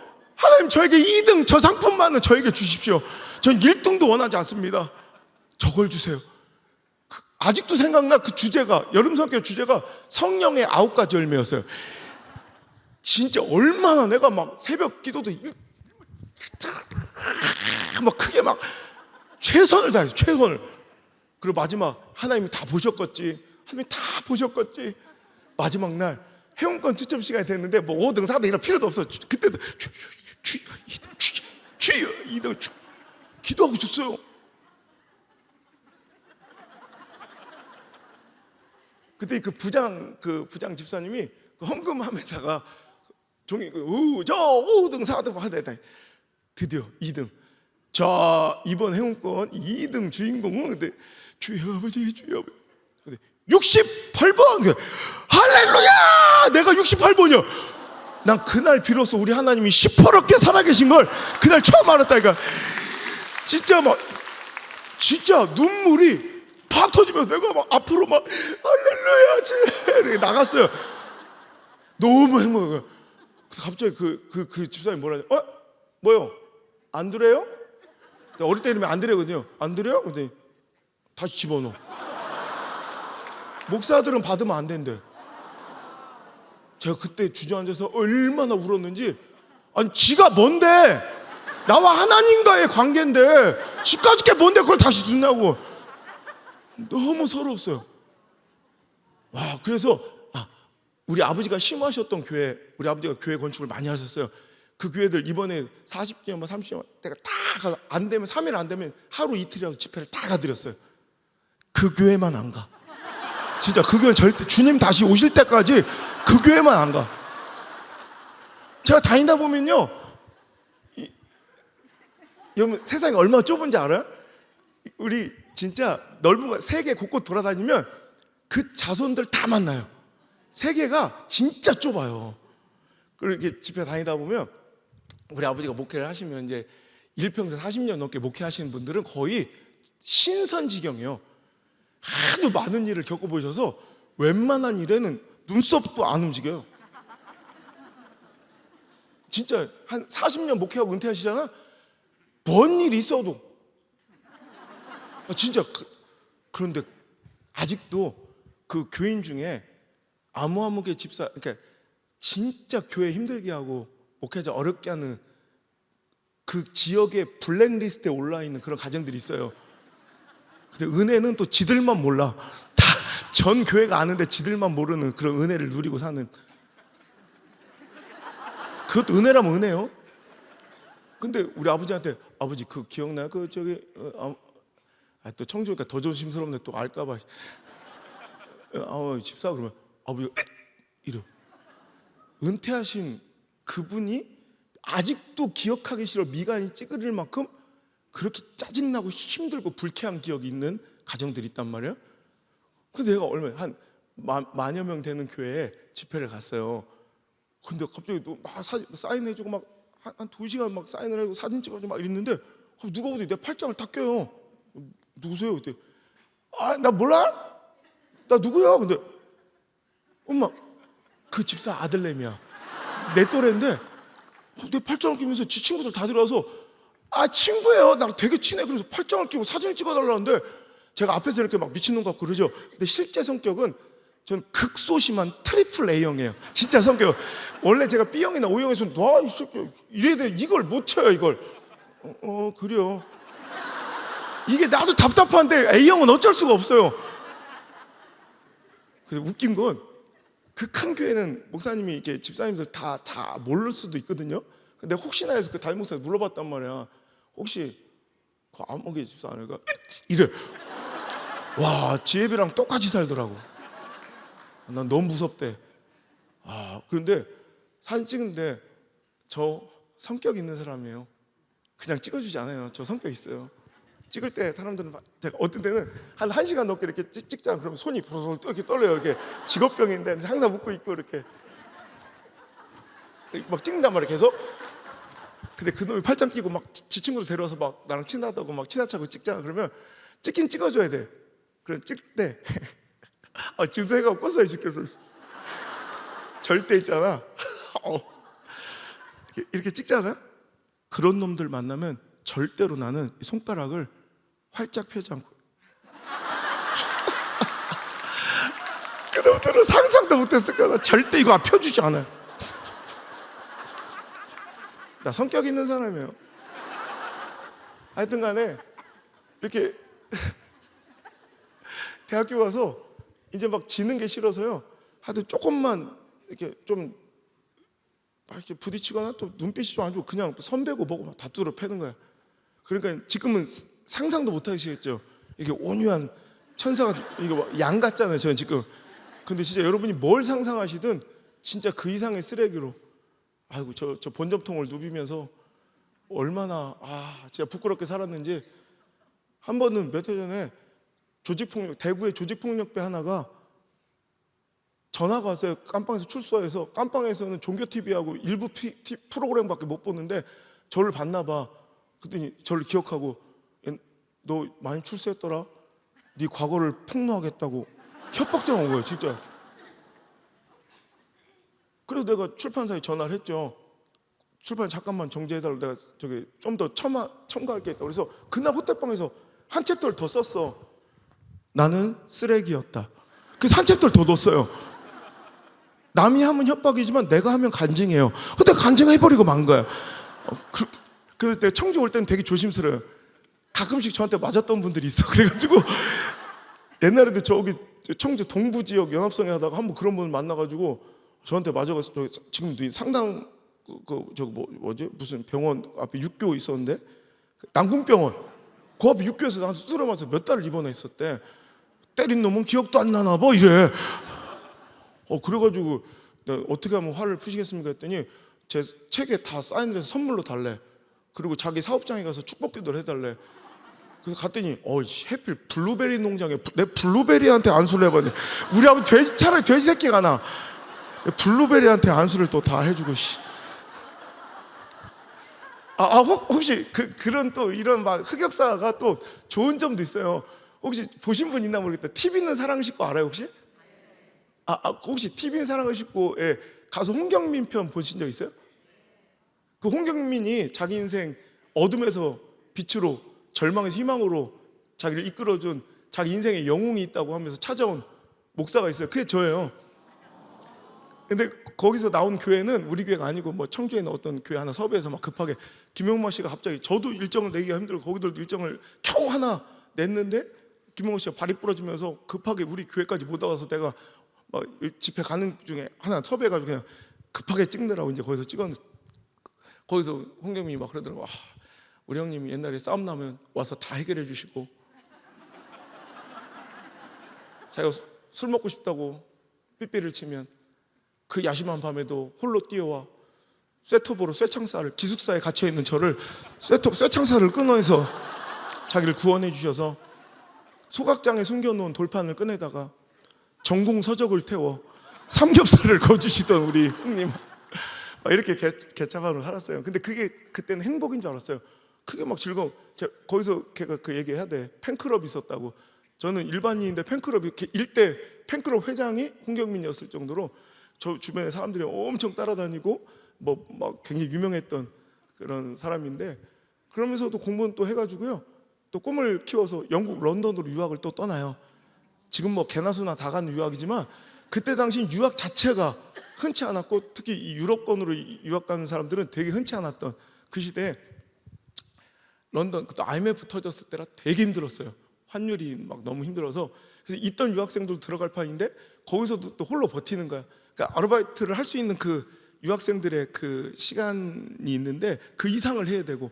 하나님 저에게 2등 저 상품만은 저에게 주십시오. 전 1등도 원하지 않습니다. 저걸 주세요. 아직도 생각나. 그 주제가, 여름 성격 주제가 성령의 9가지 열매였어요. 진짜 얼마나 내가 막 새벽 기도도 막 크게 막 최선을 다했어. 최선을. 그리고 마지막 하나님이 다 보셨겠지. 하나님이 다 보셨겠지. 마지막 날 회원권 추첨 시간이 됐는데 뭐 5등 4등 이런 필요도 없어. 그때도 주여 2등 기도하고 있었어요. 그때 그 부장 집사님이 그 헌금함에다가 종이 저 5등 4등 하다 드디어 2등. 자, 이번 행운권 2등 주인공은 근데 주여 아버지 주여 아버지. 근데 68번. 할렐루야! 내가 68번이야. 난 그날 비로소 우리 하나님이 시퍼렇게 살아계신 걸 그날 처음 알았다니까. 진짜 눈물이 팍 터지면서 내가 막 앞으로 막 할렐루야 이렇게 나갔어요. 너무 행복해요. 그래서 갑자기 그 집사님 뭐라 하냐? 뭐요? 안 드려요? 어릴 때 이러면 안 드려거든요. 안 드려요? 근데 다시 집어넣어. 목사들은 받으면 안 된대. 제가 그때 주저앉아서 얼마나 울었는지. 아니 지가 뭔데? 나와 하나님과의 관계인데 지까짓 게 뭔데 그걸 다시 준다고. 너무 서러웠어요. 와, 그래서 우리 아버지가 심하셨던 교회, 우리 아버지가 교회 건축을 많이 하셨어요. 그 교회들 이번에 40년, 30년 내가 다 가서 안 되면 3일 안 되면 하루 이틀이라도 집회를 다 가드렸어요. 그 교회만 안 가. 진짜 그 교회 절대 주님 다시 오실 때까지 그 교회만 안 가. 제가 다니다 보면요, 여러분 세상이 얼마나 좁은지 알아요? 우리 진짜 넓은 세계 곳곳 돌아다니면 그 자손들 다 만나요. 세계가 진짜 좁아요. 그리고 이렇게 집회 다니다 보면 우리 아버지가 목회를 하시면 이제 일평생 40년 넘게 목회하시는 분들은 거의 신선지경이에요. 하도 많은 일을 겪어보셔서 웬만한 일에는 눈썹도 안 움직여요. 진짜 한 40년 목회하고 은퇴하시잖아. 뭔 일이 있어도 진짜 그런데 아직도 그 교인 중에 아무개 집사, 그러니까 진짜 교회 힘들게 하고 목회자 어렵게 하는 그 지역의 블랙리스트에 올라 있는 그런 가정들이 있어요. 근데 은혜는 또 지들만 몰라. 다 전 교회가 아는데 지들만 모르는 그런 은혜를 누리고 사는. 그것도 은혜라면 은혜요. 근데 우리 아버지한테 아버지 그 기억나요? 그 저기 또 청주니까 더 조심스럽네. 또 알까봐. 집사 그러면 아버지 이래. 은퇴하신 그분이 아직도 기억하기 싫어 미간이 찌그릴 만큼 그렇게 짜증나고 힘들고 불쾌한 기억이 있는 가정들이 있단 말이에요. 근데 내가 얼마 한 만여 명 되는 교회에 집회를 갔어요. 근데 갑자기 또 막 사인해주고 막 한 2시간 막 사인을 하고 사진 찍어주고 막 이랬는데 누가 보더니 내 팔짱을 딱 껴요. 누구세요? 그때 나 몰라? 나 누구야? 근데 엄마 그 집사 아들내미야. 내 또래인데 내 팔짱을 끼면서 지 친구들 다 들어와서 친구예요. 나랑 되게 친해. 그래서 팔짱을 끼고 사진을 찍어달라는데 제가 앞에서 이렇게 막 미친놈 같고 그러죠. 근데 실제 성격은 전 극소심한 트리플 A형이에요. 진짜 성격. 원래 제가 B형이나 O형에서 이 새끼 이래야 돼. 이걸 못 쳐요 이걸. 그래요. 이게 나도 답답한데 A형은 어쩔 수가 없어요. 근데 웃긴 건 그 큰 교회는 목사님이 이렇게 집사님들 다 모를 수도 있거든요. 근데 혹시나 해서 그 담임 목사님 물어봤단 말이야. 혹시 그 아무개 집사 아닐까? 이래. 와, 지혜비랑 똑같이 살더라고. 난 너무 무섭대. 그런데 사진 찍는데 저 성격 있는 사람이에요. 그냥 찍어주지 않아요. 저 성격 있어요. 찍을 때 사람들은 제가 어떤 때는 한 1시간 넘게 이렇게 찍자 그러면 손이 벌써 이렇게 떨려요. 이렇게 직업병인데 항상 웃고 있고 이렇게 막 찍는단 말이에요. 계속. 근데 그놈이 팔짱 끼고 막 지 친구들 데려와서 막 나랑 친하다고 막 친한 척하고 찍잖아. 그러면 찍긴 찍어줘야 돼. 그럼 찍을 때 지금도 해가 꽂아야 죽겠어. 절대 있잖아. 이렇게 찍잖아. 그런 놈들 만나면 절대로 나는 이 손가락을 활짝 펴지 않고 그 놈들은 상상도 못했을 거야. 절대 이거 펴주지 않아요. 나 성격 있는 사람이에요. 하여튼 간에 이렇게 대학교 와서 이제 막 지는 게 싫어서요. 하여튼 조금만 이렇게 좀 이렇게 부딪히거나 또 눈빛이 좀 안 좋고 그냥 선배고 뭐고 막 다투러 패는 거야. 그러니까 지금은 상상도 못 하시겠죠. 이게 온유한 천사가 이거 양 같잖아요. 저는 지금. 근데 진짜 여러분이 뭘 상상하시든 진짜 그 이상의 쓰레기로 아이고 저 본점통을 누비면서 얼마나 진짜 부끄럽게 살았는지. 한 번은 몇 해 전에 조직폭력, 대구의 조직폭력배 하나가 전화가 왔어요. 깜빵에서 출소해서. 깜빵에서는 종교 TV하고 일부 프로그램밖에 못 보는데 저를 봤나 봐. 그랬더니 저를 기억하고 너 많이 출소했더라? 네 과거를 폭로하겠다고 협박장 온 거예요. 진짜. 그래서 내가 출판사에 전화를 했죠. 출판 잠깐만 정지해달라고. 내가 저기 좀 더 첨가할 게 있다고. 그래서 그날 호텔방에서 한 챕터를 더 썼어. 나는 쓰레기였다. 그래서 한 챕터를 더 넣었어요. 남이 하면 협박이지만 내가 하면 간증이에요. 근데 간증해버리고 만 거야. 그때 청주 올 때는 되게 조심스러워요. 가끔씩 저한테 맞았던 분들이 있어. 그래가지고 옛날에도 저기 청주 동부 지역 연합성에 하다가 한번 그런 분을 만나가지고 저한테 맞아가지고 지금 상당 뭐지 무슨 병원 앞에 육교 있었는데 남궁병원 그 앞에 육교에서 나한테 수술을 맞아서 몇 달을 입원해 있었대. 때린 놈은 기억도 안 나나 봐 이래. 그래가지고 내가 어떻게 하면 화를 푸시겠습니까 했더니 제 책에 다 사인을 해서 선물로 달래. 그리고 자기 사업장에 가서 축복기도를 해달래. 그래서 갔더니 해필 블루베리 농장에 내 블루베리한테 안수를 해봤네. 우리 아버지 차라리 돼지 새끼가 나. 블루베리한테 안수를 또 다 해주고 혹시 그런 또 이런 막 흑역사가 또 좋은 점도 있어요. 혹시 보신 분 있나 모르겠다. TV는 사랑을 싣고 알아요 혹시? 혹시 TV는 사랑을 싣고에 가수 홍경민 편 보신 적 있어요? 그 홍경민이 자기 인생 어둠에서 빛으로 절망에서 희망으로 자기를 이끌어준 자기 인생에 영웅이 있다고 하면서 찾아온 목사가 있어요. 그게 저예요. 근데 거기서 나온 교회는 우리 교회가 아니고 뭐 청주에 있는 어떤 교회 하나 섭외해서 막 급하게 김용만 씨가 갑자기 저도 일정을 내기가 힘들고 거기들도 일정을 겨우 하나 냈는데 김용만 씨가 발이 부러지면서 급하게 우리 교회까지 못 와서 내가 막 집회 가는 중에 하나 섭외해가지고 그냥 급하게 찍느라고 이제 거기서 찍었는데 거기서 홍경민이 막 그러더라고. 우리 형님이 옛날에 싸움 나면 와서 다 해결해 주시고 자기가 술 먹고 싶다고 삐삐를 치면 그 야심한 밤에도 홀로 뛰어와 쇠톱으로 쇠창살을 기숙사에 갇혀있는 저를 쇠창살을 끊어내서 자기를 구원해 주셔서 소각장에 숨겨놓은 돌판을 꺼내다가 전공 서적을 태워 삼겹살을 거주시던 우리 형님 이렇게 개차반으로 살았어요. 근데 그게 그때는 행복인 줄 알았어요. 그게 막 즐거워. 제가 거기서 걔가 그 얘기해야 돼. 팬클럽이 있었다고. 저는 일반인인데 팬클럽이 일대 팬클럽 회장이 홍경민이었을 정도로 저 주변에 사람들이 엄청 따라다니고 뭐 막 굉장히 유명했던 그런 사람인데 그러면서도 공부는 또 해가지고요. 또 꿈을 키워서 영국 런던으로 유학을 또 떠나요. 지금 뭐 개나소나 다 가는 유학이지만 그때 당시 유학 자체가 흔치 않았고 특히 이 유럽권으로 유학 가는 사람들은 되게 흔치 않았던 그 시대에 런던 그때 IMF 터졌을 때라 되게 힘들었어요. 환율이 막 너무 힘들어서 그래서 있던 유학생들도 들어갈 판인데 거기서도 또 홀로 버티는 거야. 그러니까 아르바이트를 할 수 있는 그 유학생들의 그 시간이 있는데 그 이상을 해야 되고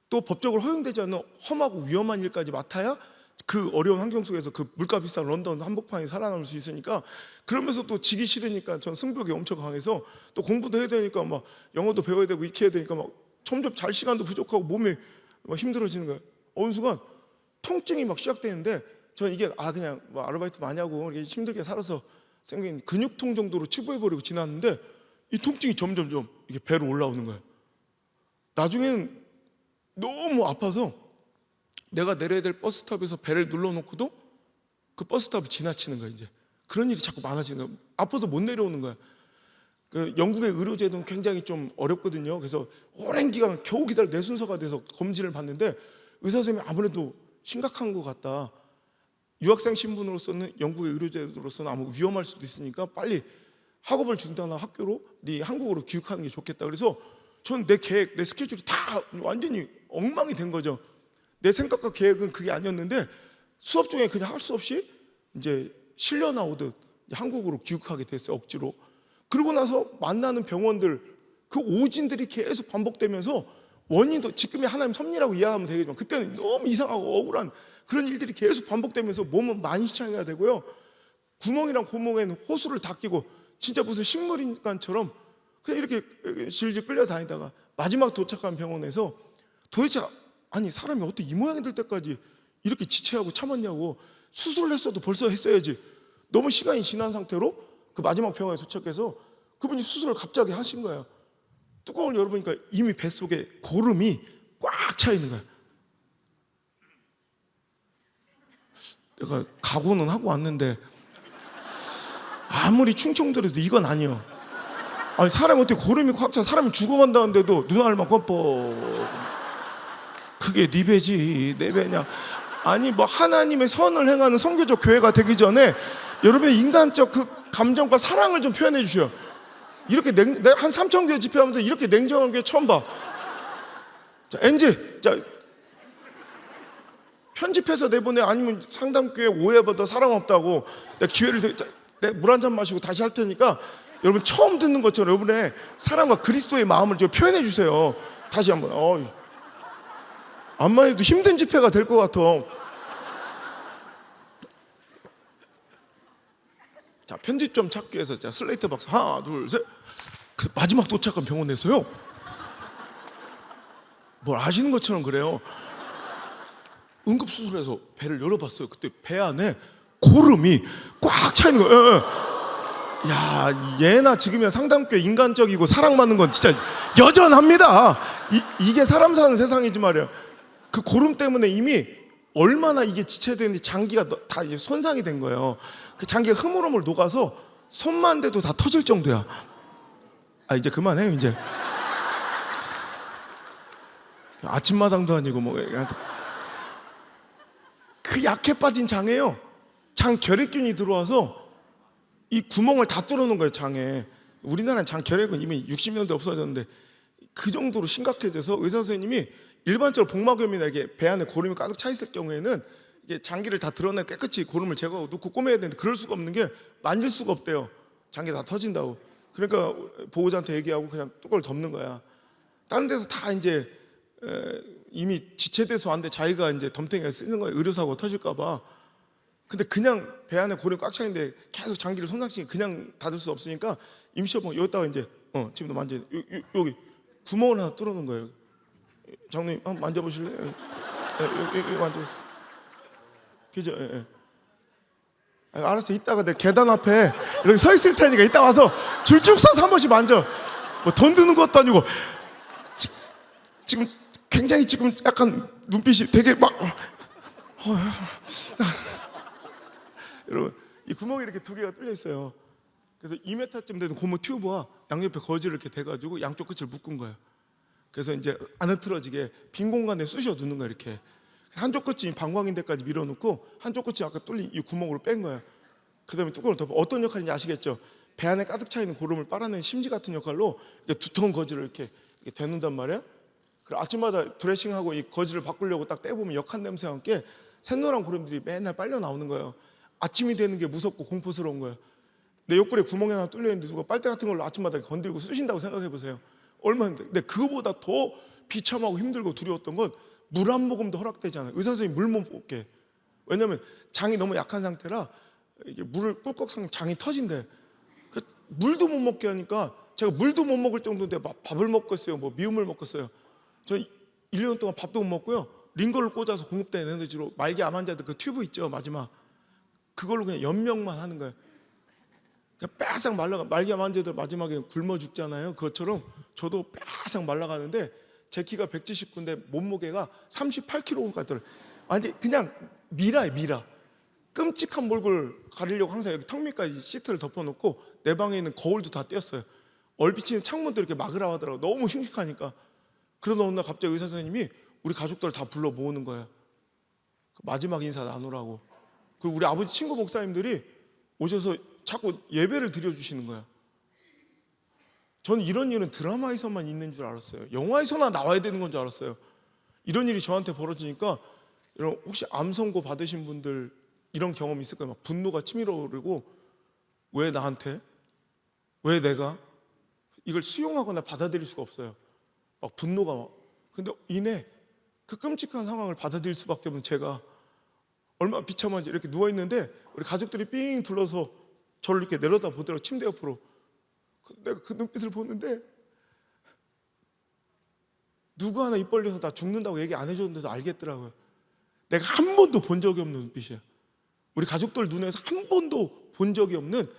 또 법적으로 허용되지 않는 험하고 위험한 일까지 맡아야 그 어려운 환경 속에서 그 물가 비싼 런던 한복판에 살아남을 수 있으니까 그러면서 또 지기 싫으니까 전 승부욕이 엄청 강해서 또 공부도 해야 되니까 막 영어도 배워야 되고 익혀야 되니까 막 점점 잘 시간도 부족하고 몸이 막 힘들어지는 거예요. 어느 순간 통증이 막 시작되는데 전 이게 그냥 뭐 아르바이트 많이 하고 이렇게 힘들게 살아서 생긴 근육통 정도로 치부해버리고 지났는데 이 통증이 점점점 이게 배로 올라오는 거예요. 나중에는 너무 아파서 내가 내려야 될 버스탑에서 배를 눌러놓고도 그 버스탑을 지나치는 거야. 이제 그런 일이 자꾸 많아지는 거야. 아파서 못 내려오는 거야. 그 영국의 의료제도는 굉장히 좀 어렵거든요. 그래서 오랜 기간 겨우 기다려 내 순서가 돼서 검진을 받는데 의사 선생님이 아무래도 심각한 것 같다. 유학생 신분으로서는 영국의 의료제도로서는 아무 위험할 수도 있으니까 빨리 학업을 중단한 학교로 네 한국으로 귀국하는 게 좋겠다. 그래서 전 내 계획, 내 스케줄이 다 완전히 엉망이 된 거죠. 내 생각과 계획은 그게 아니었는데 수업 중에 그냥 할 수 없이 이제 실려 나오듯 한국으로 귀국하게 됐어요. 억지로. 그러고 나서 만나는 병원들 그 오진들이 계속 반복되면서 원인도 지금의 하나님 섭리라고 이해하면 되겠지만 그때는 너무 이상하고 억울한 그런 일들이 계속 반복되면서 몸은 많이 시창해야 되고요. 구멍이랑 고멍에는 호수를 다 끼고 진짜 무슨 식물인간처럼 그냥 이렇게 질질 끌려다니다가 마지막 도착한 병원에서 도대체 아니 사람이 어떻게 이 모양이 될 때까지 이렇게 지체하고 참았냐고. 수술을 했어도 벌써 했어야지. 너무 시간이 지난 상태로 그 마지막 병원에 도착해서 그분이 수술을 갑자기 하신 거예요. 뚜껑을 열어보니까 이미 뱃속에 고름이 꽉 차 있는 거야. 내가 각오는 하고 왔는데 아무리 충청들어도 이건 아니요. 아니 사람이 어떻게 고름이 꽉 차, 사람이 죽어간다는데도 눈알만 껌뻑. 그게 네 배지 내 배냐. 아니 뭐 하나님의 선을 행하는 선교적 교회가 되기 전에 여러분의 인간적 그 감정과 사랑을 좀 표현해 주셔. 이렇게 내가 한 3,000교회 집회하면서 이렇게 냉정한 게 처음 봐. 자, NG, 자 편집해서 내보내. 아니면 상담교회 오해받아 사랑 없다고 내가 기회를 드리. 내가 물 한 잔 마시고 다시 할 테니까 여러분 처음 듣는 것처럼 여러분의 사랑과 그리스도의 마음을 좀 표현해 주세요. 다시 한번. 암만 해도 힘든 집회가 될 것 같아. 자, 편집점 찾기 위해서 자, 슬레이트 박스 하나 둘 셋. 그 마지막 도착한 병원에서요. 뭘 아시는 것처럼 그래요. 응급수술해서 배를 열어봤어요. 그때 배 안에 고름이 꽉 차 있는 거예요. 야, 얘나 지금이야 상담교회 인간적이고 사랑받는 건 진짜 여전합니다. 이게 사람 사는 세상이지 말이야. 그 고름 때문에 이미 얼마나 이게 지체되는지 장기가 다 이제 손상이 된 거예요. 그 장기가 흐물흐물 녹아서 손만 대도 다 터질 정도야. 아 이제 그만해요 이제. 아침마당도 아니고 뭐. 그 약해 빠진 장에요. 장 결핵균이 들어와서 이 구멍을 다 뚫어놓은 거예요 장에. 우리나라는 장 결핵은 이미 60년대 없어졌는데 그 정도로 심각해져서 의사 선생님이 일반적으로 복막염이나 이렇게 배 안에 고름이 가득 차 있을 경우에는 이게 장기를 다 드러내고 깨끗이 고름을 제거하고 넣고 꼬매야 되는데 그럴 수가 없는 게 만질 수가 없대요. 장기 다 터진다고. 그러니까 보호자한테 얘기하고 그냥 뚜껑을 덮는 거야. 다른 데서 다 이제 이미 지체돼서 왔는데 자기가 이제 덤탱이를 쓰는 거야. 의료사고 터질까 봐. 근데 그냥 배 안에 고름이 꽉 차 있는데 계속 장기를 손상시키고 그냥 닫을 수 없으니까 임시여보 여기다가 이제 지금도 만져. 여기 구멍을 하나 뚫어놓은 거예요. 장로님 한번 만져보실래요? 여기 만져. 그죠? 예. 알았어. 이따가 내 계단 앞에 이렇게 서 있을 테니까 이따 와서 줄 쭉 서서 한 번씩 만져. 뭐 돈 드는 것도 아니고. 지금 굉장히 지금 약간 눈빛이 되게 막. 여러분 이 구멍이 이렇게 두 개가 뚫려 있어요. 그래서 2m쯤 되는 고무 튜브와 양옆에 거즈를 이렇게 대가지고 양쪽 끝을 묶은 거예요. 그래서 이제 안 흐트러지게 빈 공간에 쑤셔 두는 거야. 이렇게 한쪽 끝이 방광인대까지 밀어놓고 한쪽 끝이 아까 뚫린 이 구멍으로 뺀 거야. 그 다음에 뚜껑을 덮어. 어떤 역할인지 아시겠죠? 배 안에 가득 차 있는 고름을 빨아내는 심지 같은 역할로 두터운 거즈를 이렇게 대놓는단 말이야. 그리고 아침마다 드레싱하고 이 거즈를 바꾸려고 딱 떼보면 역한 냄새와 함께 샛노란 고름들이 맨날 빨려 나오는 거예요. 아침이 되는 게 무섭고 공포스러운 거예요. 내 옆구리에 구멍이 하나 뚫려 있는데 누가 빨대 같은 걸로 아침마다 건드리고 쑤신다고 생각해 보세요. 얼마나 힘들어. 근데 그거보다 더 비참하고 힘들고 두려웠던 건 물 한 모금도 허락되지 않아요. 의사 선생님이 물 못 먹게. 왜냐하면 장이 너무 약한 상태라 이게 물을 꿀꺽 상 장이 터진대. 그 물도 못 먹게 하니까 제가 물도 못 먹을 정도인데 막 밥을 먹겠어요. 뭐 미음을 먹겠어요. 저 1년 동안 밥도 못 먹고요. 링거를 꽂아서 공급된 에너지로 말기 암 환자들 그 튜브 있죠 마지막 그걸로 그냥 연명만 하는 거예요. 그냥 빼싹 말라가. 말기 암 환자들 마지막에 굶어 죽잖아요. 그것처럼 저도 빼싹 말라가는데 제 키가 179인데 몸무게가 38kg까지 떨어요. 아니 그냥 미라예요 미라. 끔찍한 몰골 가리려고 항상 여기 턱 밑까지 시트를 덮어놓고 내 방에 있는 거울도 다 떼었어요. 얼비치는 창문도 이렇게 막으라고 하더라고. 너무 흉측하니까. 그러다 어느 날 갑자기 의사 선생님이 우리 가족들 다 불러 모으는 거야. 마지막 인사 나누라고. 그리고 우리 아버지 친구 목사님들이 오셔서 자꾸 예배를 드려주시는 거야. 저는 이런 일은 드라마에서만 있는 줄 알았어요. 영화에서나 나와야 되는 건 줄 알았어요. 이런 일이 저한테 벌어지니까, 여러분 혹시 암 선고 받으신 분들 이런 경험 있을 거예요. 막 분노가 치밀어 오르고, 왜 나한테? 왜 내가? 이걸 수용하거나 받아들일 수가 없어요. 막 분노가 막. 근데 이내 그 끔찍한 상황을 받아들일 수밖에 없는 제가 얼마나 비참한지, 이렇게 누워있는데 우리 가족들이 삥 둘러서 저를 이렇게 내려다 보더라고. 침대 옆으로. 내가 그 눈빛을 보는데 누구 하나 입 벌려서 나 죽는다고 얘기 안 해줬는데도 알겠더라고요. 내가 한 번도 본 적이 없는 눈빛이야. 우리 가족들 눈에서 한 번도 본 적이 없는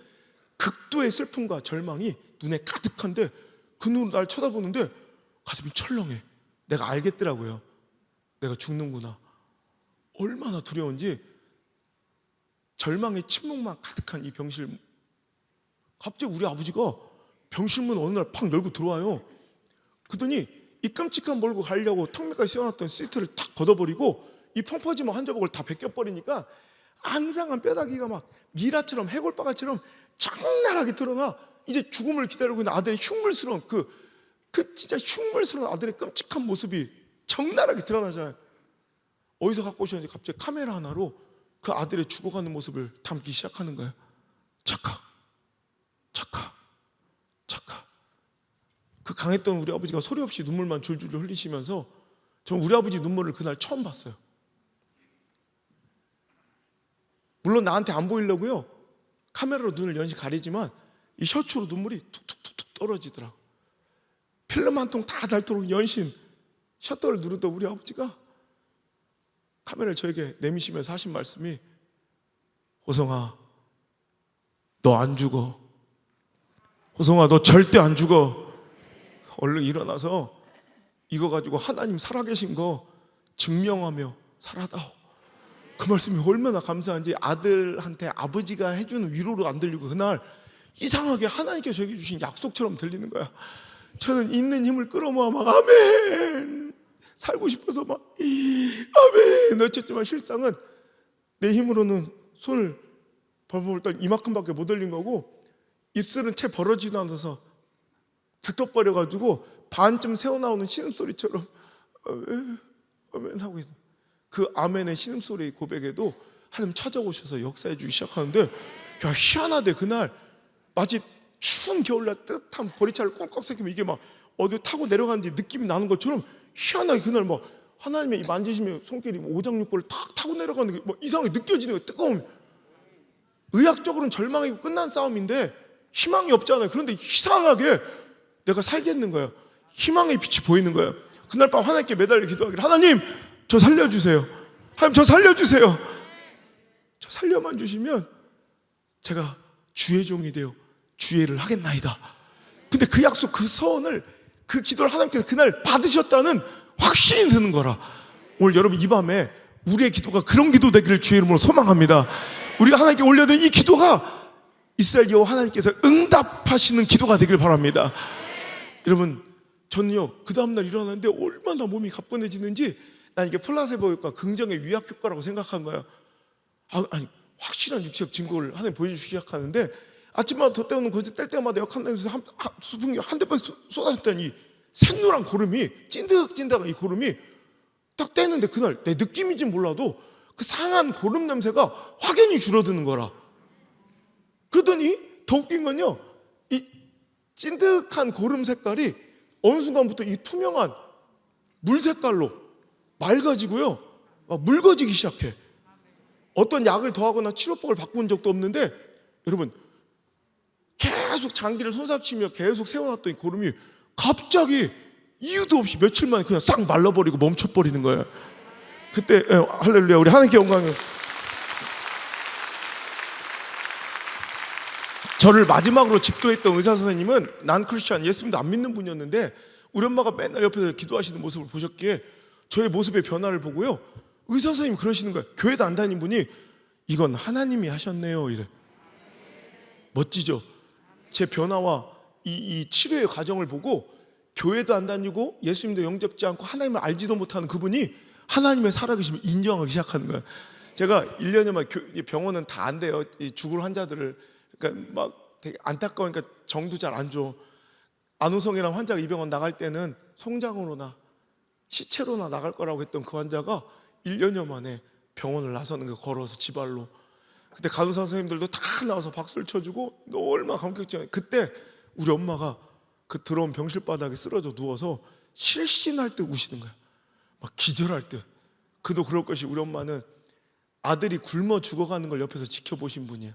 극도의 슬픔과 절망이 눈에 가득한데, 그 눈으로 날 쳐다보는데 가슴이 철렁해. 내가 알겠더라고요. 내가 죽는구나. 얼마나 두려운지. 절망의 침묵만 가득한 이 병실. 갑자기 우리 아버지가 병실문 어느 날 팍 열고 들어와요. 그러더니 이 끔찍한 몰고 가려고 턱밑까지 씌워놨던 시트를 탁 걷어버리고 이 펑퍼짐한 한 조각을 다 벗겨버리니까 앙상한 뼈다귀가 막 미라처럼 해골바가처럼 장난하게 드러나. 이제 죽음을 기다리고 있는 아들의 흉물스러운 그 진짜 흉물스러운 아들의 끔찍한 모습이 적나라하게 드러나잖아요. 어디서 갖고 오셨는지 갑자기 카메라 하나로 그 아들의 죽어가는 모습을 담기 시작하는 거예요. 착각, 착각, 착각. 그 강했던 우리 아버지가 소리 없이 눈물만 줄줄 흘리시면서, 저는 우리 아버지 눈물을 그날 처음 봤어요. 물론 나한테 안 보이려고요, 카메라로 눈을 연시 가리지만 이 셔츠로 눈물이 툭툭툭툭 떨어지더라고. 필름 한 통 다 닳도록 연신 셔터를 누르던 우리 아버지가 카메라를 저에게 내미시면서 하신 말씀이, 호성아, 너 안 죽어. 호성아, 너 절대 안 죽어. 얼른 일어나서 이거 가지고 하나님 살아계신 거 증명하며 살아다오. 그 말씀이 얼마나 감사한지, 아들한테 아버지가 해주는 위로로 안 들리고 그날 이상하게 하나님께 저에게 주신 약속처럼 들리는 거야. 저는 있는 힘을 끌어모아 막 아멘 살고 싶어서 막 아멘 외쳤지만, 실상은 내 힘으로는 손을 벌벌 떨 이만큼밖에 못 올린 거고, 입술은 채 벌어지도 않아서 득덕거려가지고 반쯤 새어나오는 신음소리처럼 아멘 아멘 하고 있어. 그 아멘의 신음소리 고백에도 하나님 찾아오셔서 역사해 주기 시작하는데, 야 희한하대. 그날 마치 추운 겨울날 뜨뜻한 보리차를 꿀꺽 새기면 이게 막 어디 타고 내려가는지 느낌이 나는 것처럼 희한하게 그날 막 하나님의 만지시면 손길이 오장육부를 탁 타고 내려가는 게 막 이상하게 느껴지는 거예요. 뜨거움. 의학적으로는 절망이고 끝난 싸움인데 희망이 없잖아요. 그런데 이상하게 내가 살겠는 거예요. 희망의 빛이 보이는 거예요. 그날 밤 하나님께 매달려 기도하기를, 하나님 저 살려주세요. 하나님 저 살려주세요. 저 살려만 주시면 제가 주의 종이 되어 주의를 하겠나이다. 근데 그 약속, 그 서원을, 그 기도를 하나님께서 그날 받으셨다는 확신이 드는 거라. 오늘 여러분 이 밤에 우리의 기도가 그런 기도 되기를 주의 이름으로 소망합니다. 우리가 하나님께 올려드린 이 기도가 이스라엘 여호와 하나님께서 응답하시는 기도가 되길 바랍니다. 여러분 저는요 그 다음날 일어났는데 얼마나 몸이 가뿐해지는지, 난 이게 플라세보 효과, 긍정의 위약 효과라고 생각한 거야. 아니 확실한 육체적 증거를 하나님 보여주시기 시작하는데, 아침마다 덧대우는 거지 뗄 때마다 역한다면서 수풍기 한 대만 쏟아졌더니 샛노란 고름이 찐득찐득한 이 고름이 딱 떼는데, 그날 내 느낌인지 몰라도 그 상한 고름 냄새가 확연히 줄어드는 거라. 그러더니 더 웃긴 건요, 이 찐득한 고름 색깔이 어느 순간부터 이 투명한 물 색깔로 맑아지고요, 막 묽어지기 시작해. 어떤 약을 더하거나 치료법을 바꾼 적도 없는데, 여러분 계속 장기를 손삭치며 계속 세워놨던 이 고름이 갑자기 이유도 없이 며칠 만에 그냥 싹 말라버리고 멈춰버리는 거예요. 그때 할렐루야, 우리 하나님께 영광을. 저를 마지막으로 집도했던 의사 선생님은 난 크리스찬, 예수님도 안 믿는 분이었는데, 우리 엄마가 맨날 옆에서 기도하시는 모습을 보셨기에 저의 모습의 변화를 보고요, 의사 선생님이 그러시는 거예요. 교회도 안 다닌 분이 이건 하나님이 하셨네요 이래. 멋지죠? 제 변화와 이 치료의 과정을 보고 교회도 안 다니고 예수님도 영접지 않고 하나님을 알지도 못하는 그분이 하나님의 살아계심을 인정하기 시작하는 거예요. 제가 1년에만 병원은 다 안 돼요. 이 죽을 환자들을, 그러니까 막 되게 안타까우니까 정도 잘 안 줘. 안우성이랑 환자가 이 병원 나갈 때는 송장으로나 시체로나 나갈 거라고 했던 그 환자가 1년여 만에 병원을 나서는 거, 걸어서 지발로. 그때 간호사 선생님들도 다 나와서 박수를 쳐주고 얼마나 감격적이야. 그때 우리 엄마가 그 더러운 병실 바닥에 쓰러져 누워서 실신할 때 우시는 거야. 막 기절할 때. 그도 그럴 것이 우리 엄마는 아들이 굶어 죽어가는 걸 옆에서 지켜보신 분이에요.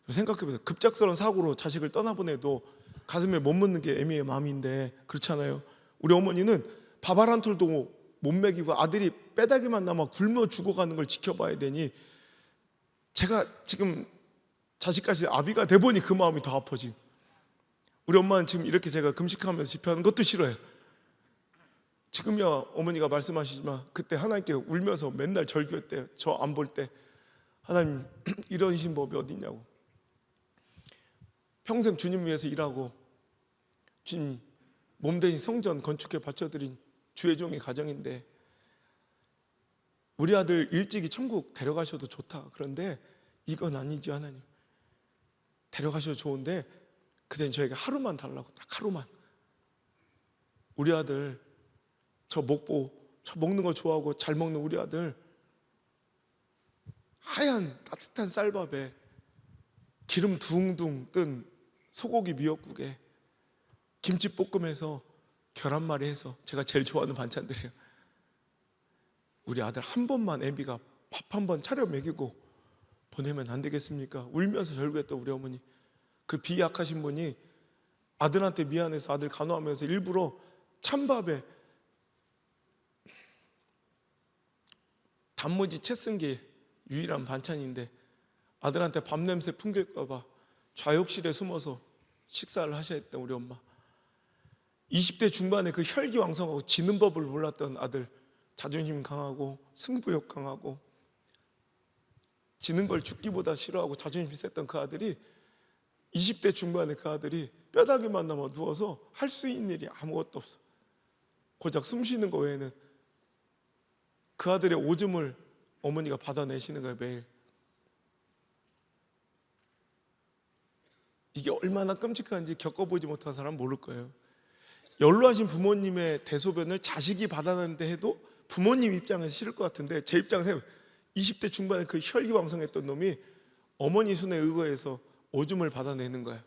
생각해보세요. 급작스러운 사고로 자식을 떠나보내도 가슴에 못 묻는 게 애미의 마음인데 그렇잖아요. 우리 어머니는 밥 한 톨도 못 먹이고 아들이 빼다기만 남아 굶어 죽어가는 걸 지켜봐야 되니, 제가 지금 자식까지 아비가 돼보니 그 마음이 더 아파진. 우리 엄마는 지금 이렇게 제가 금식하면서 집회하는 것도 싫어요. 지금이야 어머니가 말씀하시지만 그때 하나님께 울면서 맨날 절규했대요. 저 안 볼 때 하나님 이러신 법이 어디 있냐고. 평생 주님 위해서 일하고 주님 몸 대신 성전 건축해 바쳐드린 주의 종의 가정인데 우리 아들 일찍이 천국 데려가셔도 좋다. 그런데 이건 아니지 하나님. 데려가셔도 좋은데 그땐 저에게 하루만 달라고. 딱 하루만. 우리 아들 저 먹는 거 좋아하고 잘 먹는 우리 아들 하얀 따뜻한 쌀밥에 기름 둥둥 뜬 소고기 미역국에 김치볶음해서 계란말이 해서 제가 제일 좋아하는 반찬들이에요. 우리 아들 한 번만 애비가 밥 한 번 차려 먹이고 보내면 안 되겠습니까? 울면서 절규했던 우리 어머니. 그 비약하신 분이 아들한테 미안해서 아들 간호하면서 일부러 찬밥에 단무지 채 쓴 게 유일한 반찬인데 아들한테 밥 냄새 풍길까 봐 좌욕실에 숨어서 식사를 하셔야 했던 우리 엄마. 20대 중반에 그 혈기왕성하고 지는 법을 몰랐던 아들, 자존심 강하고 승부욕 강하고 지는 걸 죽기보다 싫어하고 자존심 셌던 그 아들이 20대 중반에 그 아들이 뼈다귀만 남아 누워서 할 수 있는 일이 아무것도 없어. 고작 숨 쉬는 거 외에는. 그 아들의 오줌을 어머니가 받아내시는 거예요, 매일. 이게 얼마나 끔찍한지 겪어보지 못한 사람은 모를 거예요. 연로하신 부모님의 대소변을 자식이 받아내는데 해도 부모님 입장에서 싫을 것 같은데 제 입장에서 20대 중반에 그 혈기왕성했던 놈이 어머니 손에 의거해서 오줌을 받아내는 거야.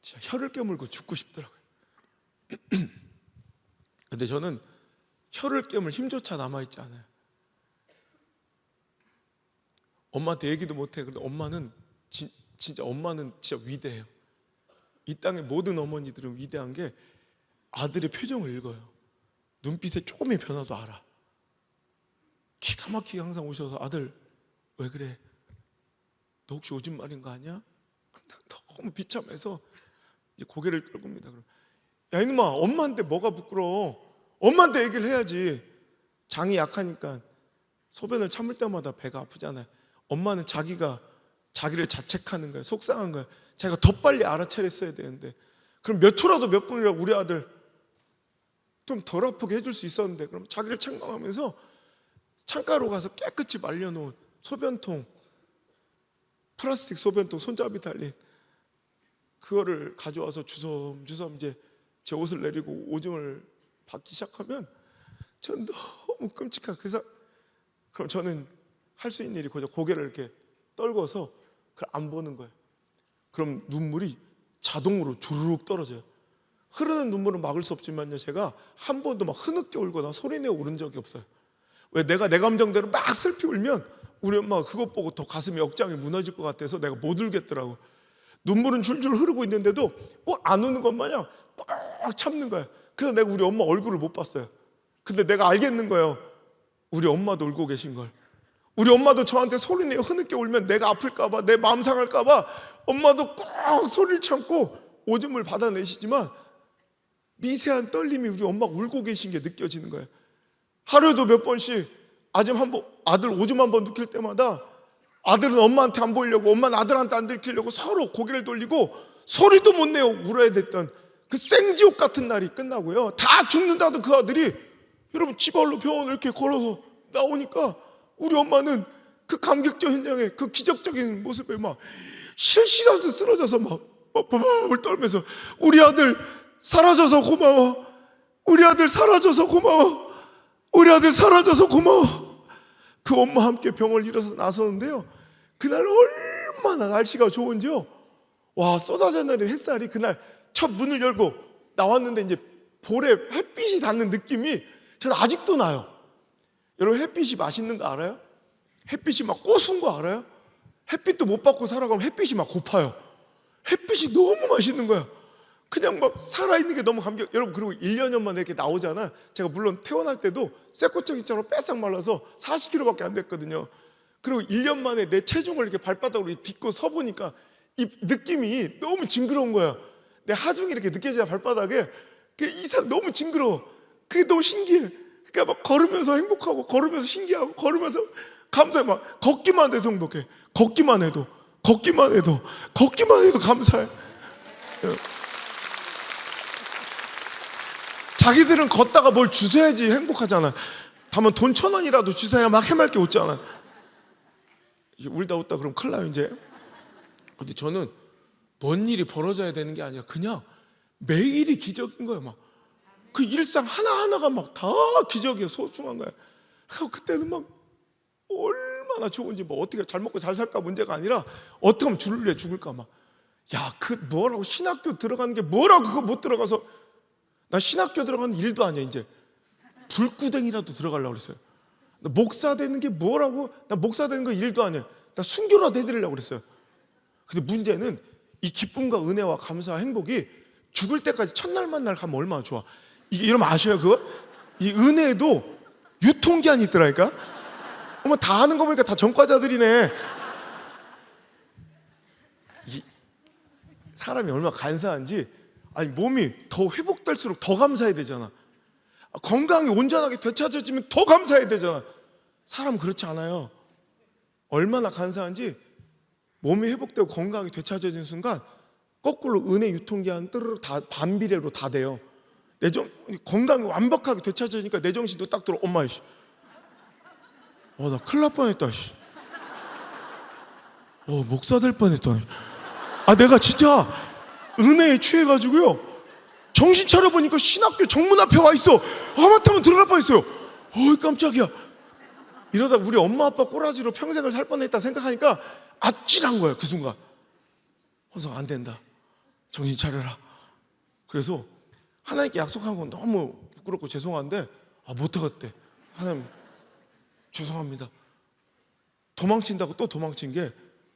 진짜 혀를 깨물고 죽고 싶더라고요. 근데 저는 혀를 깨물 힘조차 남아있지 않아요. 엄마한테 얘기도 못해. 그런데 엄마는 진짜 위대해요. 이 땅의 모든 어머니들은 위대한 게 아들의 표정을 읽어요. 눈빛에 조금의 변화도 알아. 기가 막히게 항상 오셔서 아들 왜 그래? 너 혹시 오줌 마린 거 아니야? 너무 비참해서 이제 고개를 떨굽니다. 야 이놈아, 엄마한테 뭐가 부끄러워? 엄마한테 얘기를 해야지. 장이 약하니까 소변을 참을 때마다 배가 아프잖아요. 엄마는 자기를 자책하는 거예요. 속상한 거예요. 자기가 더 빨리 알아차렸어야 되는데 그럼 몇 초라도 몇 분이라도 우리 아들 좀 덜 아프게 해줄 수 있었는데 그럼 자기를 책망하면서 창가로 가서 깨끗이 말려놓은 소변통, 플라스틱 소변통 손잡이 달린 그거를 가져와서 주섬주섬 이제 제 옷을 내리고 오줌을 받기 시작하면 전 너무 끔찍하고 그럼 저는 할 수 있는 일이 고작 고개를 이렇게 떨궈서 그걸 안 보는 거예요. 그럼 눈물이 자동으로 주르륵 떨어져요. 흐르는 눈물은 막을 수 없지만요, 제가 한 번도 막 흐느껴 울거나 소리내어 울은 적이 없어요. 왜? 내가 내 감정대로 막 슬피 울면 우리 엄마가 그것 보고 더 가슴이 억장이 무너질 것 같아서 내가 못 울겠더라고. 눈물은 줄줄 흐르고 있는데도 꼭 안 우는 것 마냥 꽉 참는 거예요. 그래서 내가 우리 엄마 얼굴을 못 봤어요. 근데 내가 알겠는 거예요. 우리 엄마도 울고 계신 걸. 우리 엄마도 저한테 소리내어 흐느껴 울면 내가 아플까 봐, 내 마음 상할까 봐 엄마도 꼭 소리를 참고 오줌을 받아내시지만 미세한 떨림이 우리 엄마가 울고 계신 게 느껴지는 거예요. 하루에도 몇 번씩 아들 오줌 한 번 느낄 때마다 아들은 엄마한테 안 보이려고, 엄마는 아들한테 안 들키려고 서로 고개를 돌리고 소리도 못 내어 울어야 됐던 그 생지옥 같은 날이 끝나고요, 다 죽는다던 그 아들이 여러분 지발로 병원을 이렇게 걸어서 나오니까 우리 엄마는 그 감격적 현장에 그 기적적인 모습에 막 실실하듯 쓰러져서 막 벌벌 떨면서 우리 아들 사라져서 고마워, 우리 아들 사라져서 고마워, 우리 아들 사라져서 고마워. 그 엄마와 함께 병을 일어서 나서는데요, 그날 얼마나 날씨가 좋은지요. 와, 쏟아져 내린 햇살이 그날 첫 문을 열고 나왔는데 이제 볼에 햇빛이 닿는 느낌이 저는 아직도 나요. 여러분, 햇빛이 맛있는 거 알아요? 햇빛이 막 고순 거 알아요? 햇빛도 못 받고 살아가면 햇빛이 막 고파요. 햇빛이 너무 맛있는 거야. 그냥 막 살아있는 게 너무 감격. 여러분, 그리고 1, 2년 만에 이렇게 나오잖아. 제가 물론 태어날 때도 쇠꼬챙이처럼 빼싹 말라서 40kg밖에 안 됐거든요. 그리고 1년 만에 내 체중을 이렇게 발바닥으로 딛고 서보니까 이 느낌이 너무 징그러운 거야. 내 하중이 이렇게 느껴져야 발바닥에 그 이상 너무 징그러워. 그게 너무 신기해. 그러니까 막 걸으면서 행복하고, 걸으면서 신기하고, 걸으면서 감사해. 막 걷기만 해도 행복해. 걷기만 해도 감사해. 자기들은 걷다가 뭘 주워야지 행복하잖아. 다만 돈 1,000원이라도 주워야 막 해맑게 웃잖아. 울다 웃다 그럼 큰일 나요 이제. 근데 저는 뭔 일이 벌어져야 되는 게 아니라 그냥 매일이 기적인 거예요. 막 그 일상 하나하나가 막 다 기적이에요. 소중한 거예요. 그때는 막 얼마나 좋은지, 뭐 어떻게 잘 먹고 잘 살까 문제가 아니라 어떻게 하면 줄래 죽을까 막. 야, 그 뭐라고 신학교 들어가는 게 뭐라고, 그거 못 들어가서 나 신학교 들어가는 일도 아니야. 이제 불구덩이라도 들어가려고 그랬어요. 나 목사 되는 게 뭐라고, 나 목사 되는 거 일도 아니야. 나 순교라도 해드리려고 그랬어요. 근데 문제는 이 기쁨과 은혜와 감사와 행복이 죽을 때까지 첫날 만날 가면 얼마나 좋아. 이게 이러면 아셔요 그거? 이 은혜에도 유통기한이 있더라니까. 어머, 다 아는 거 보니까 다 전과자들이네. 사람이 얼마나 간사한지. 아니, 몸이 더 회복될수록 더 감사해야 되잖아. 건강이 온전하게 되찾아지면 더 감사해야 되잖아. 사람은 그렇지 않아요. 얼마나 간사한지 몸이 회복되고 건강이 되찾아지는 순간 거꾸로 은혜 유통기한 뜨르르 다 반비례로 다 돼요. 건강이 완벽하게 되찾아지니까 내 정신도 딱 들어. 엄마 씨, 나 큰일 날 뻔했다 씨. 목사 될 뻔했다. 내가 진짜 은혜에 취해가지고요, 정신 차려보니까 신학교 정문 앞에 와 있어. 하마터면 들어갈 뻔했어요. 깜짝이야. 이러다 우리 엄마 아빠 꼬라지로 평생을 살 뻔했다 생각하니까 아찔한 거예요 그 순간. 그래서 안 된다, 정신 차려라. 그래서 하나님께 약속한 건 너무 부끄럽고 죄송한데 못하겠대. 하나님 죄송합니다. 도망친다고 또 도망친 게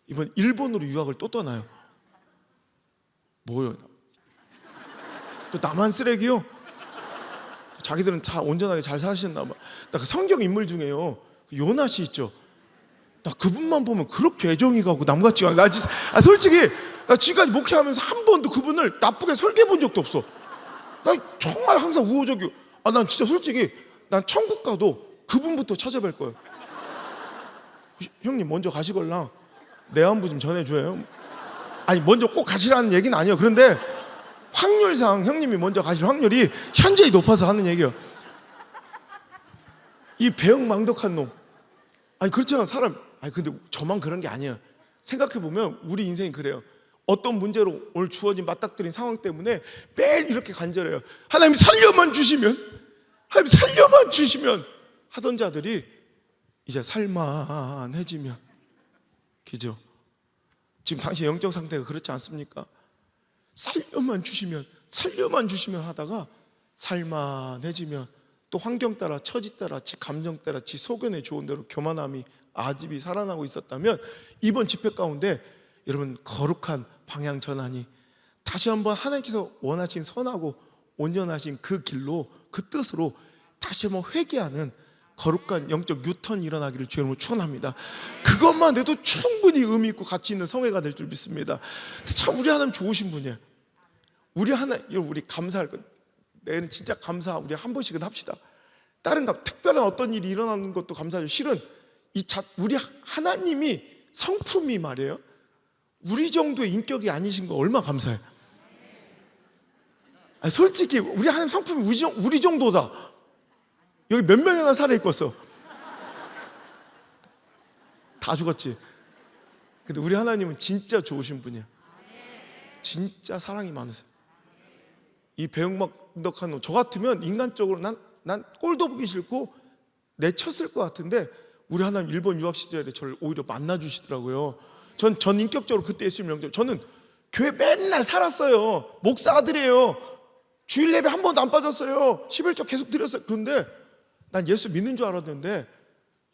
이번 일본으로 유학을 또 떠나요. 뭐요? 또 나만 쓰레기요? 자기들은 다 온전하게 잘 사셨나 봐. 나 그 성경 인물 중에요, 요나 씨 있죠. 나 그분만 보면 그렇게 애정이 가고 남같지가 않아. 나 진짜, 솔직히 나 지금까지 목회하면서 한 번도 그분을 나쁘게 설계해 본 적도 없어. 나 정말 항상 우호적이고. 난 진짜 솔직히 난 천국 가도 그분부터 찾아뵐 거예요. 형님 먼저 가시걸랑 내 안부 좀 전해줘요. 아니, 먼저 꼭 가시라는 얘기는 아니에요. 그런데 확률상 형님이 먼저 가실 확률이 현저히 높아서 하는 얘기예요. 이 배은망덕한 놈. 그렇잖아 사람. 근데 저만 그런 게 아니에요. 생각해보면 우리 인생이 그래요. 어떤 문제로 오늘 주어진 맞닥뜨린 상황 때문에 매일 이렇게 간절해요. 하나님 살려만 주시면, 하나님 살려만 주시면 하던 자들이 이제 살만해지면, 그죠? 지금 당신 영적 상태가 그렇지 않습니까? 살려만 주시면 하다가 살만해지면 또 환경 따라, 처지 따라, 지 감정 따라, 지 소견에 좋은 대로 교만함이, 아집이 살아나고 있었다면 이번 집회 가운데 여러분 거룩한 방향 전환이 다시 한번 하나님께서 원하신 선하고 온전하신 그 길로, 그 뜻으로 다시 한번 회개하는 거룩한 영적 유턴이 일어나기를 주님으로 축원합니다. 그것만 해도 충분히 의미 있고 가치 있는 성회가 될 줄 믿습니다. 참 우리 하나님 좋으신 분이에요. 우리 감사할 것, 내일은 진짜 감사 우리 한 번씩은 합시다. 다른 특별한 어떤 일이 일어나는 것도 감사하죠. 실은 우리 하나님이 성품이 말이에요, 우리 정도의 인격이 아니신 거 얼마나 감사해요. 아니, 솔직히 우리 하나님 성품이 우리 정도다. 여기 몇 명이나 살아있겠어. 다 죽었지. 근데 우리 하나님은 진짜 좋으신 분이야. 진짜 사랑이 많으세요. 이 배은박덕한 놈, 저 같으면 인간적으로 난 꼴도 보기 싫고 내쳤을 것 같은데, 우리 하나님 일본 유학 시절에 저를 오히려 만나주시더라고요. 전 인격적으로 그때 예수님 영접, 저는 교회 맨날 살았어요. 목사 아들이에요. 주일 예배 한 번도 안 빠졌어요. 11조 계속 드렸어요. 그런데 난 예수 믿는 줄 알았는데,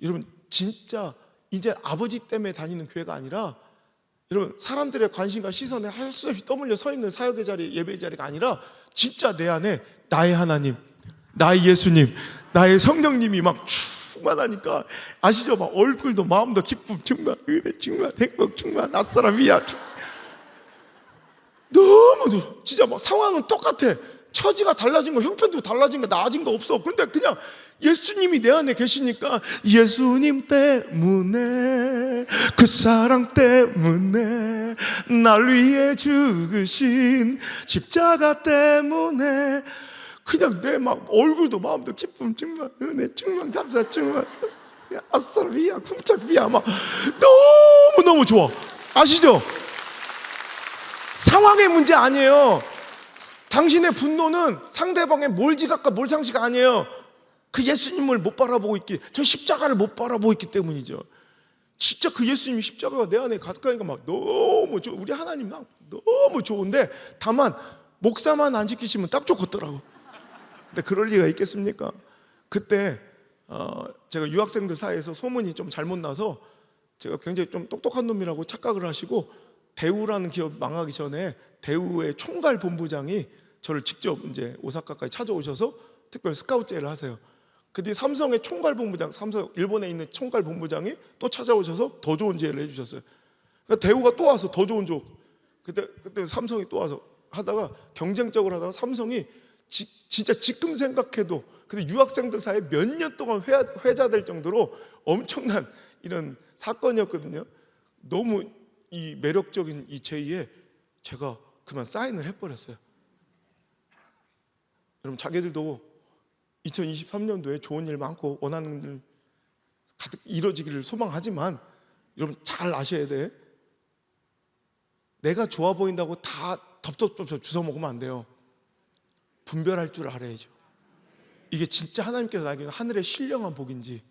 여러분 진짜 이제 아버지 때문에 다니는 교회가 아니라, 여러분 사람들의 관심과 시선에 할 수 없이 떠밀려 서 있는 사역의 자리, 예배의 자리가 아니라, 진짜 내 안에 나의 하나님, 나의 예수님, 나의 성령님이 막 충만하니까, 아시죠? 막 얼굴도 마음도 기쁨 충만, 은혜 충만, 행복 충만, 낯사람 위야 너무 진짜 막 상황은 똑같아. 처지가 달라진 거, 형편도 달라진 거, 나아진 거 없어. 근데 그냥 예수님이 내 안에 계시니까, 예수님 때문에, 그 사랑 때문에, 날 위해 죽으신 십자가 때문에, 그냥 내 막 얼굴도 마음도 기쁨 충만, 은혜 충만, 감사 충만, 아싸비야, 쿵짝비야, 막 너무 좋아. 아시죠? 상황의 문제 아니에요. 당신의 분노는 상대방의 뭘 지각과 뭘 상식 아니에요. 그 예수님을 못 바라보고 있기, 저 십자가를 못 바라보고 있기 때문이죠. 진짜 그 예수님이 십자가가 내 안에 가득하니까 막 너무 좋아. 우리 하나님 막 너무 좋은데, 다만 목사만 안 지키시면 딱 좋겠더라고. 근데 그럴 리가 있겠습니까? 그때 제가 유학생들 사이에서 소문이 좀 잘못 나서, 제가 굉장히 좀 똑똑한 놈이라고 착각을 하시고, 대우라는 기업 망하기 전에 대우의 총괄 본부장이 저를 직접 이제 오사카까지 찾아오셔서 특별 스카우트 제의를 하세요. 근데 삼성의 총괄 본부장, 삼성 일본에 있는 총괄 본부장이 또 찾아오셔서 더 좋은 제의를 해주셨어요. 그러니까 대우가 또 와서 더 좋은 쪽. 그때 삼성이 또 와서 하다가, 경쟁적으로 하다가 삼성이 진짜 지금 생각해도, 근데 유학생들 사이에 몇 년 동안 회자될 정도로 엄청난 이런 사건이었거든요. 너무 이 매력적인 이 제의에 제가 그만 사인을 해버렸어요. 여러분, 자기들도 2023년도에 좋은 일 많고 원하는 일 가득 이루어지기를 소망하지만, 여러분 잘 아셔야 돼. 내가 좋아 보인다고 다 덥덥덥 주워 먹으면 안 돼요. 분별할 줄 알아야죠. 이게 진짜 하나님께서 나에게 하늘의 신령한 복인지,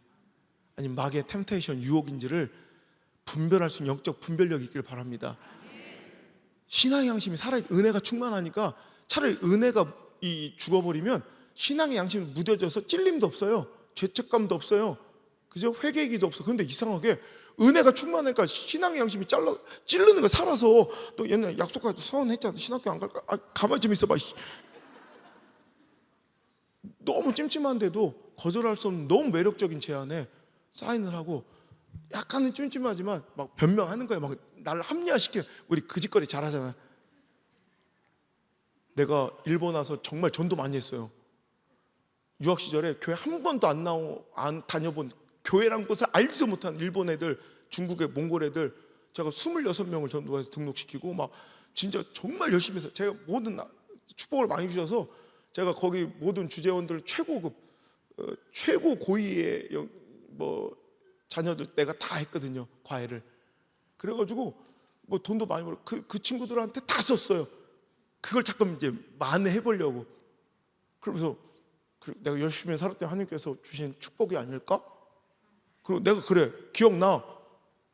아니면 마귀의 템테이션, 유혹인지를 분별할 수 있는 영적 분별력이 있길 바랍니다. 신앙의 양심이 은혜가 충만하니까, 차라리 은혜가 죽어버리면 신앙의 양심이 무뎌져서 찔림도 없어요. 죄책감도 없어요. 그죠? 회개기도 없어. 근데 이상하게 은혜가 충만하니까 신앙의 양심이 찔르는 거 살아서, 너 옛날에 약속할 때 서운했잖아. 신학교 안 갈까? 가만히 좀 있어봐. 너무 찜찜한데도 거절할 수 없는 너무 매력적인 제안에 사인을 하고, 약간은 찜찜하지만 막 변명하는 거예요. 막 나를 합리화시키는, 우리 그 짓거리 잘하잖아. 내가 일본 와서 정말 전도 많이 했어요. 유학 시절에 교회 한 번도 안 다녀본, 교회란 곳을 알지도 못한 일본 애들, 중국의 몽골 애들, 제가 26명을 전도해서 등록시키고, 막 진짜 정말 열심히 해서, 제가 모든 축복을 많이 주셔서 제가 거기 모든 주재원들 최고급, 최고 고위의 자녀들 내가 다 했거든요, 과외를. 그래가지고 뭐 돈도 많이 벌어. 그 친구들한테 다 썼어요. 그걸 잠깐 이제 만회해 보려고. 그러면서 내가 열심히 살았더니 하나님께서 주신 축복이 아닐까? 그리고 내가 그래, 기억나,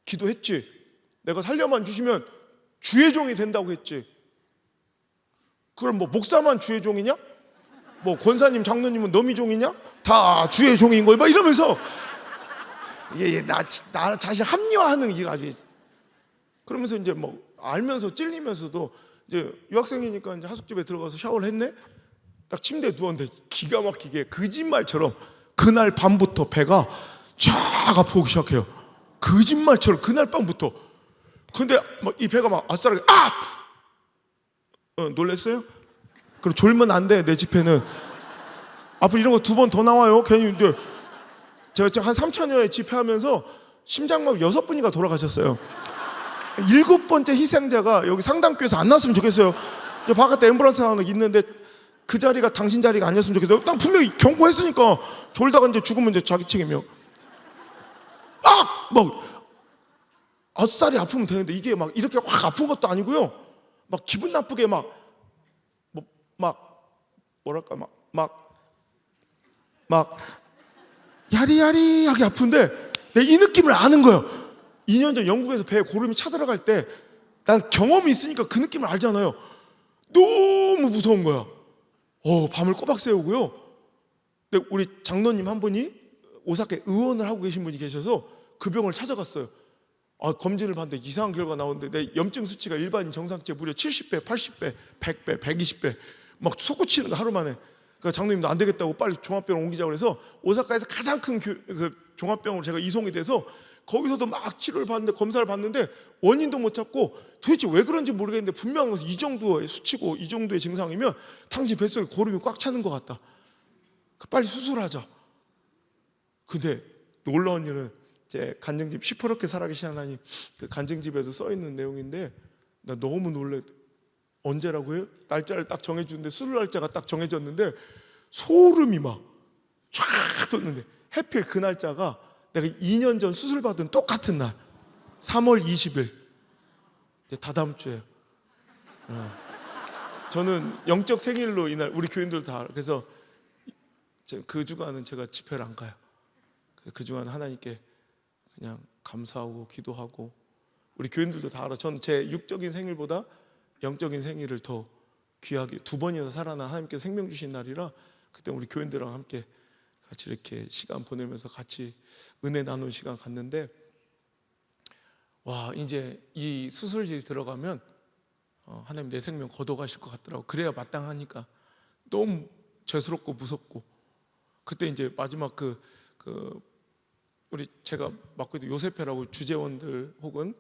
기도했지. 내가 살려만 주시면 주의 종이 된다고 했지. 그럼 뭐 목사만 주의 종이냐? 뭐 권사님, 장로님은 너미 종이냐? 다 주의 종인 거야. 막 이러면서 나 자신 합리화하는 게 아주 있어. 그러면서 이제 뭐 알면서 찔리면서도, 이제 유학생이니까 이제 하숙집에 들어가서 샤워를 했네. 딱 침대에 누웠는데 기가 막히게 거짓말처럼 그날 밤부터 배가 쫙 아프기 시작해요. 거짓말처럼 그날 밤부터. 근데 막 이 배가 막 아싸라게 놀랬어요? 그럼 졸면 안 돼. 내 집회는 앞으로 이런 거 2번 더 나와요. 괜히. 이제 제가 한 3천여에 집회하면서 심장마비 6분이가 돌아가셨어요. 7번째 희생자가 여기 상담교에서 안 나왔으면 좋겠어요. 저 바깥에 앰뷸런스 하나 있는데 그 자리가 당신 자리가 아니었으면 좋겠어요. 난 분명히 경고했으니까 졸다가 이제 죽으면 이제 자기 책임이요. 막 아싸리 아프면 되는데 이게 막 이렇게 확 아픈 것도 아니고요. 막 기분 나쁘게 뭐랄까 막 야리야리하게 아픈데 내 이 느낌을 아는 거예요. 2년 전 영국에서 배에 고름이 차들어갈 때 난 경험이 있으니까 그 느낌을 알잖아요. 너무 무서운 거야. 밤을 꼬박 새우고요. 근데 우리 장로님 한 분이 오사카에 의원을 하고 계신 분이 계셔서 그 병원을 찾아갔어요. 검진을 봤는데 이상한 결과가 나오는데 내 염증 수치가 일반인 정상치의 무려 70배, 80배, 100배, 120배 막 솟구치는 거 하루 만에. 그러니까 장로님도 안 되겠다고 빨리 종합병원 옮기자고 해서 오사카에서 가장 큰 그 종합병원으로 제가 이송이 돼서 거기서도 막 치료를 받는데 검사를 받는데 원인도 못 찾고 도대체 왜 그런지 모르겠는데 분명한 것은 이 정도의 수치고 이 정도의 증상이면 당신 뱃속에 고름이 꽉 차는 것 같다. 빨리 수술하자. 근데 놀라운 일은 제 간증집 시퍼렇게 살아계신 하나님 그 간증집에서 써있는 내용인데 나 너무 놀래. 언제라고요? 날짜를 딱 정해주는데 수술 날짜가 딱 정해졌는데 소름이 막 쫙 돋는데 해필 그 날짜가 내가 2년 전 수술 받은 똑같은 날 3월 20일 다다음 주에 저는 영적 생일로 이날 우리 교인들 다 그래서 그 주간은 제가 집회를 안 가요. 그 주간 하나님께 그냥 감사하고 기도하고 우리 교인들도 다 알아. 전 제 육적인 생일보다 영적인 생일을 더 귀하게 2번이나 살아나 하나님께서 생명 주신 날이라 그때 우리 교인들랑 함께 같이 이렇게 시간 보내면서 같이 은혜 나눈 시간 갔는데 와 이제 이 수술실 들어가면 하나님 내 생명 걷어가실 것 같더라고. 그래야 마땅하니까 너무 죄스럽고 무섭고 그때 이제 마지막 우리 제가 맡고 있는 요셉회라고 주재원들 혹은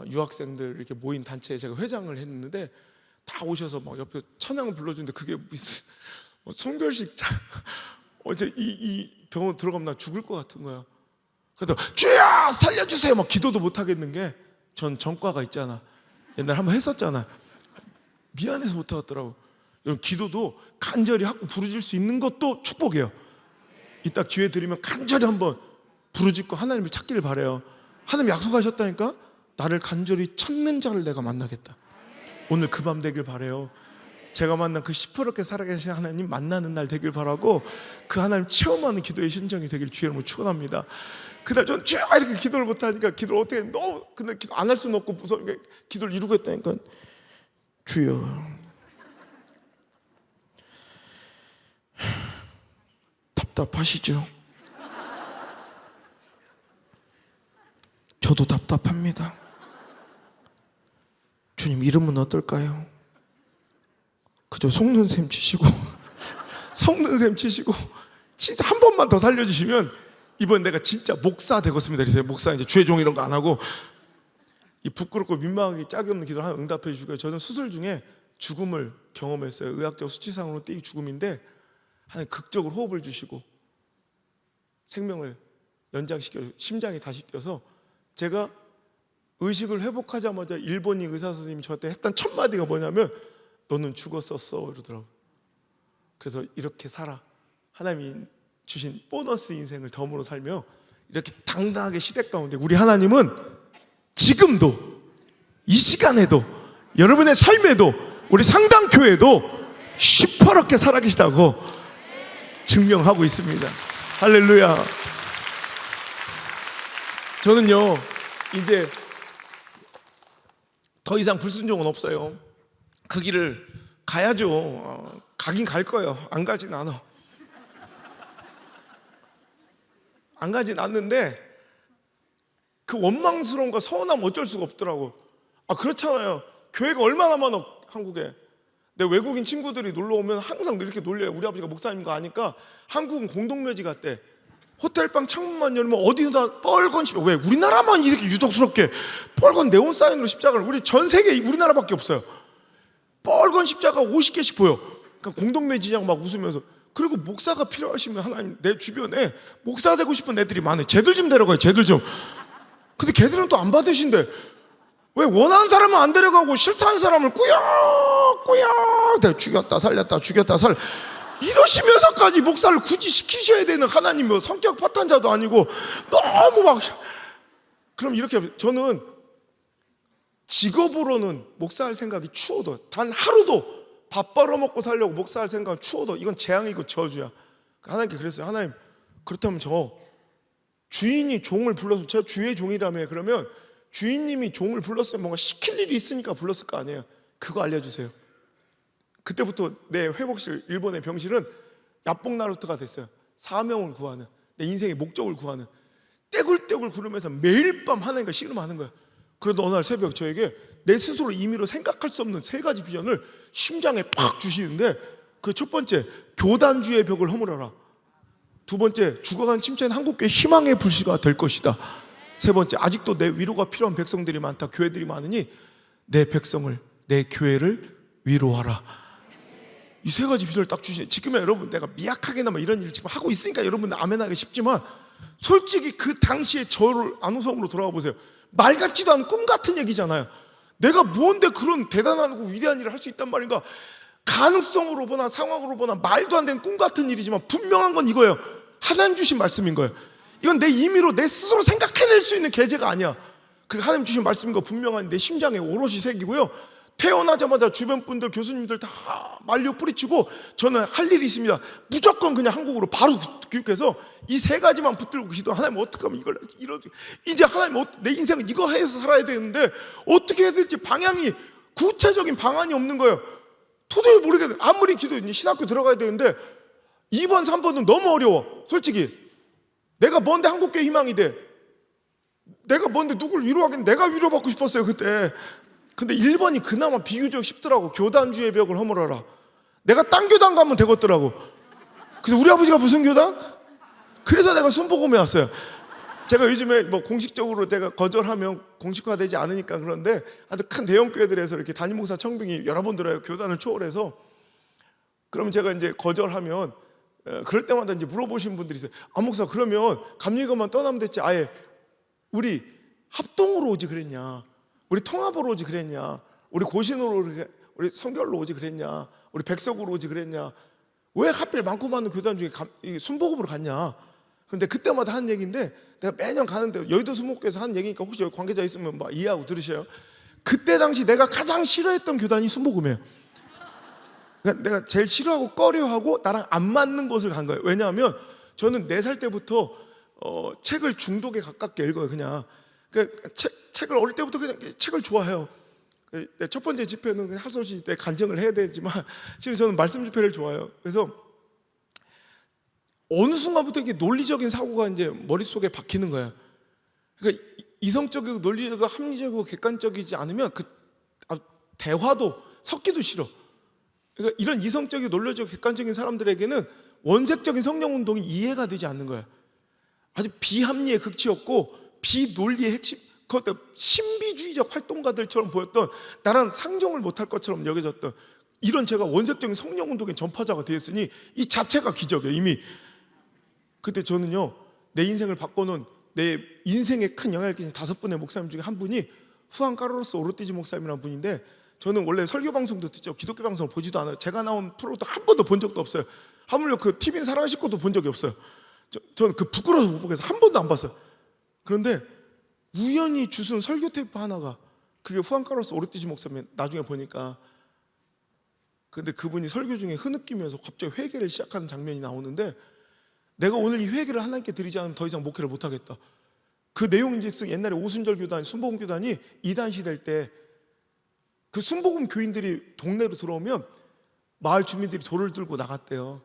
유학생들 이렇게 모인 단체에 제가 회장을 했는데 다 오셔서 막 옆에 찬양을 불러주는데 그게 무슨 성결식 어제 이 병원 들어가면 나 죽을 것 같은 거야. 그래서 주여 살려주세요 막 기도도 못 하겠는 게 전 전과가 있잖아. 옛날에 한번 했었잖아. 미안해서 못 하겠더라고. 여러분 기도도 간절히 하고 부르질 수 있는 것도 축복이에요. 이따 기회 드리면 간절히 한번 부르짖고 하나님을 찾기를 바래요. 하나님 약속하셨다니까 나를 간절히 찾는 자를 내가 만나겠다. 오늘 그 밤 되길 바래요. 제가 만난 그 시퍼렇게 살아계신 하나님 만나는 날 되길 바라고 그 하나님 체험하는 기도의 심정이 되길 주의 이름으로 축원합니다. 그날 전 주여 이렇게 기도를 못하니까 기도를 어떻게 너무 근데 기도 안 할 수는 없고 무서우니까 기도를 이루고 했다니까 주여 답답하시죠? 저도 답답합니다. 주님 이름은 어떨까요? 그저 속는 셈 치시고 속는 셈 치시고 진짜 한 번만 더 살려주시면 이번 내가 진짜 목사 되겠습니다. 그래서 목사 이제 주의종 이런 거 안 하고 이 부끄럽고 민망하게 짝이 없는 기도를 하나 응답해 주고요. 저는 수술 중에 죽음을 경험했어요. 의학적 수치상으로 띠 죽음인데 하나님 극적으로 호흡을 주시고 생명을 연장시켜 심장이 다시 뛰어서 제가 의식을 회복하자마자 일본인 의사 선생님이 저한테 했던 첫 마디가 뭐냐면 너는 죽었었어 이러더라고요. 그래서 이렇게 살아 하나님이 주신 보너스 인생을 덤으로 살며 이렇게 당당하게 시대 가운데 우리 하나님은 지금도 이 시간에도 여러분의 삶에도 우리 상담교회도 시퍼렇게 살아계시다고 증명하고 있습니다. 할렐루야. 저는요 이제 더 이상 불순종은 없어요. 그 길을 가야죠. 가긴 갈 거예요. 안 가진 않아. 안 가진 않는데 그 원망스러움과 서운함 어쩔 수가 없더라고. 그렇잖아요. 교회가 얼마나 많아 한국에. 내 외국인 친구들이 놀러 오면 항상 이렇게 놀려요. 우리 아버지가 목사님인 거 아니까 한국은 공동묘지 같대. 호텔방 창문만 열면 어디다 뻘건 십자가. 왜 우리나라만 이렇게 유독스럽게 뻘건 네온 사인으로 십자가를 우리 전 세계 우리나라밖에 없어요. 뻘건 십자가 50개씩 보여. 그러니까 공동묘지장 막 웃으면서. 그리고 목사가 필요하시면 하나님 내 주변에 목사 되고 싶은 애들이 많아요. 쟤들 좀 데려가요. 쟤들 좀 근데 걔들은 또 안 받으신대. 왜? 원하는 사람은 안 데려가고 싫다는 사람을 꾸역꾸역 내가 죽였다 살렸다 죽였다 살 이러시면서까지 목사를 굳이 시키셔야 되는 하나님, 뭐 성격 파탄자도 아니고 너무 막. 그럼 이렇게 저는 직업으로는 목사할 생각이 추워도, 단 하루도 밥 벌어먹고 살려고 목사할 생각은 추워도 이건 재앙이고 저주야. 하나님께 그랬어요. 하나님, 그렇다면 저 주인이 종을 불러서, 제가 주의 종이라며, 그러면 주인님이 종을 불렀으면 뭔가 시킬 일이 있으니까 불렀을 거 아니에요. 그거 알려주세요. 그때부터 내 회복실, 일본의 병실은 야뽕나루트가 됐어요. 사명을 구하는, 내 인생의 목적을 구하는. 떼굴떼굴 구르면서 매일 밤 하나님과 씨름하는 거야. 그러다 어느 날 새벽 저에게 내 스스로 임의로 생각할 수 없는 3가지 비전을 심장에 팍 주시는데, 그 첫 번째, 교단주의 벽을 허물어라. 두 번째, 죽어간 침체는 한국교회 희망의 불씨가 될 것이다. 세 번째, 아직도 내 위로가 필요한 백성들이 많다, 교회들이 많으니 내 백성을, 내 교회를 위로하라. 이 3가지 비전을 딱 주시네. 지금은 여러분, 내가 미약하게나마 이런 일을 지금 하고 있으니까 여러분들 아멘하기 쉽지만, 솔직히 그 당시에 저를 안우성으로 돌아가 보세요. 말 같지도 않은 꿈 같은 얘기잖아요. 내가 뭔데 그런 대단하고 위대한 일을 할 수 있단 말인가. 가능성으로 보나 상황으로 보나 말도 안 되는 꿈 같은 일이지만 분명한 건 이거예요. 하나님 주신 말씀인 거예요. 이건 내 임의로 내 스스로 생각해낼 수 있는 계제가 아니야. 그러니까 하나님 주신 말씀인 거 분명한 내 심장에 오롯이 새기고요. 태어나자마자 주변 분들, 교수님들 다 말려 뿌리치고 저는 할 일이 있습니다. 무조건 그냥 한국으로 바로 교육해서 이 3가지만 붙들고 기도. 하나님 어떻게 하면 이걸 이제 하나님 내 인생은 이거 해서 살아야 되는데 어떻게 해야 될지 방향이, 구체적인 방안이 없는 거예요. 도저히 모르겠어요. 아무리 기도, 신학교 들어가야 되는데 2번 3번은 너무 어려워. 솔직히 내가 뭔데 한국교회 희망이 돼. 내가 뭔데 누굴 위로하겠는데. 내가 위로받고 싶었어요 그때. 근데 1번이 그나마 비교적 쉽더라고. 교단주의 벽을 허물어라. 내가 딴 교단 가면 되겠더라고. 그래서 우리 아버지가 무슨 교단? 그래서 내가 순복음에 왔어요. 제가 요즘에 뭐 공식적으로 제가 거절하면 공식화되지 않으니까 그런데, 아주 큰 대형 교회들에서 이렇게 담임목사 청빙이 여러 번 들어요. 교단을 초월해서. 그럼 제가 이제 거절하면 그럴 때마다 이제 물어보시는 분들이 있어요. 아, 목사, 그러면 감리교만 떠나면 됐지, 아예 우리 합동으로 오지 그랬냐, 우리 통합으로 오지 그랬냐, 우리 고신으로, 우리 성결로 오지 그랬냐, 우리 백석으로 오지 그랬냐, 왜 하필 많고 많은 교단 중에 순복음으로 갔냐. 근데 그때마다 하는 얘기인데, 내가 매년 가는데 여의도 순복음에서 하는 얘기니까 혹시 여기 관계자 있으면 막 이해하고 들으셔요. 그때 당시 내가 가장 싫어했던 교단이 순복음이에요. 그러니까 내가 제일 싫어하고 꺼려하고 나랑 안 맞는 곳을 간 거예요. 왜냐하면 저는 4살 때부터 책을 중독에 가깝게 읽어요. 그냥 그러니까 책을 어릴 때부터 그냥 책을 좋아해요. 첫 번째 집회는 할 수 없이 내 간증을 해야 되지만 실은 저는 말씀 집회를 좋아해요. 그래서 어느 순간부터 이렇게 논리적인 사고가 이제 머릿속에 박히는 거예요. 그러니까 이성적이고 논리적이고 합리적이고 객관적이지 않으면 그 대화도 섞기도 싫어. 그러니까 이런 이성적이고 논리적이고 객관적인 사람들에게는 원색적인 성령운동이 이해가 되지 않는 거예요. 아주 비합리의 극치였고 비논리의 핵심, 그것도 신비주의적 활동가들처럼 보였던, 나랑 상종을 못할 것처럼 여겨졌던 이런 제가 원색적인 성령운동의 전파자가 되었으니 이 자체가 기적이에요. 이미 그때 저는요, 내 인생을 바꿔놓은, 내 인생에 큰 영향을 끼친 5분의 목사님 중에 한 분이 후안 카르로스 오르티지 목사님이라는 분인데, 저는 원래 설교 방송도 듣죠. 기독교 방송을 보지도 않아요. 제가 나온 프로도 한 번도 본 적도 없어요. 하물며 그 TVN 사랑의 식구도 본 적이 없어요. 저는 그 부끄러워서 못 보겠어요. 한 번도 안 봤어요. 그런데 우연히 주순 설교 테이프 하나가, 그게 후안 카르로스 오르티지 목사님, 나중에 보니까. 근데 그분이 설교 중에 흐느끼면서 갑자기 회개를 시작하는 장면이 나오는데, 내가 오늘 이 회개를 하나님께 드리지 않으면 더 이상 목회를 못하겠다. 그 내용인즉슨 옛날에 오순절 교단, 순복음 교단이 이단 시대일 때 그 순복음 교인들이 동네로 들어오면 마을 주민들이 돌을 들고 나갔대요.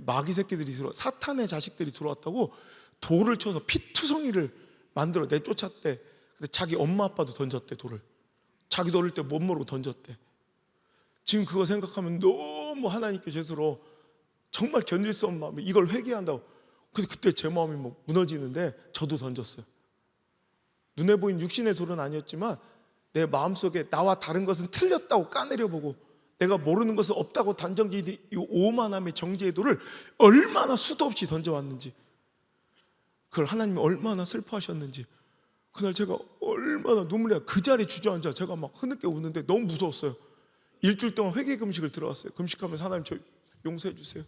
마귀 새끼들이 사탄의 자식들이 들어왔다고 돌을 쳐서 피투성이를 만들어 내쫓았대. 근데 자기 엄마 아빠도 던졌대, 돌을. 자기도 어릴 때 못 모르고 던졌대. 지금 그거 생각하면 너무 하나님께 죄스러워. 정말 견딜 수 없는 마음이, 이걸 회개한다고. 근데 그때 제 마음이 뭐 무너지는데 저도 던졌어요. 눈에 보인 육신의 돌은 아니었지만 내 마음속에 나와 다른 것은 틀렸다고 까내려보고, 내가 모르는 것은 없다고 단정지은 이 오만함의 정죄의 돌을 얼마나 수도 없이 던져왔는지, 그걸 하나님이 얼마나 슬퍼하셨는지. 그날 제가 얼마나 눈물이 나. 그 자리에 주저앉아 제가 막 흐느껴 우는데 너무 무서웠어요. 일주일 동안 회개 금식을 들어갔어요. 금식하면서 하나님 저 용서해 주세요.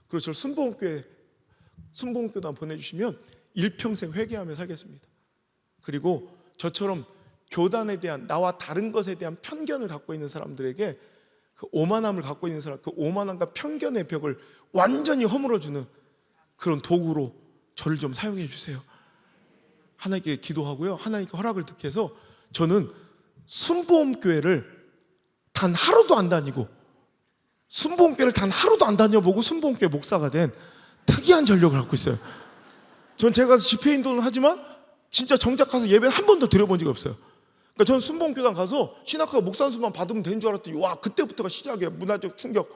그리고 저를 순복음교단 보내주시면 일평생 회개하며 살겠습니다. 그리고 저처럼 교단에 대한, 나와 다른 것에 대한 편견을 갖고 있는 사람들에게 그 오만함을 갖고 있는 사람, 그 오만함과 편견의 벽을 완전히 허물어주는 그런 도구로 저를 좀 사용해 주세요. 하나님께 기도하고요, 하나님께 허락을 듣게 해서 저는 순복음교회를 단 하루도 안 다니고, 순복음교회를 단 하루도 안 다녀보고 순복음교회 목사가 된 특이한 전력을 갖고 있어요. 전 제가 가서 집회 인도는 하지만 진짜 정작 가서 예배 한 번도 드려본 적이 없어요. 그러니까 전 순복음교단 가서 신학과 목사 안수만 받으면 되는 줄 알았더니 와, 그때부터가 시작이에요. 문화적 충격.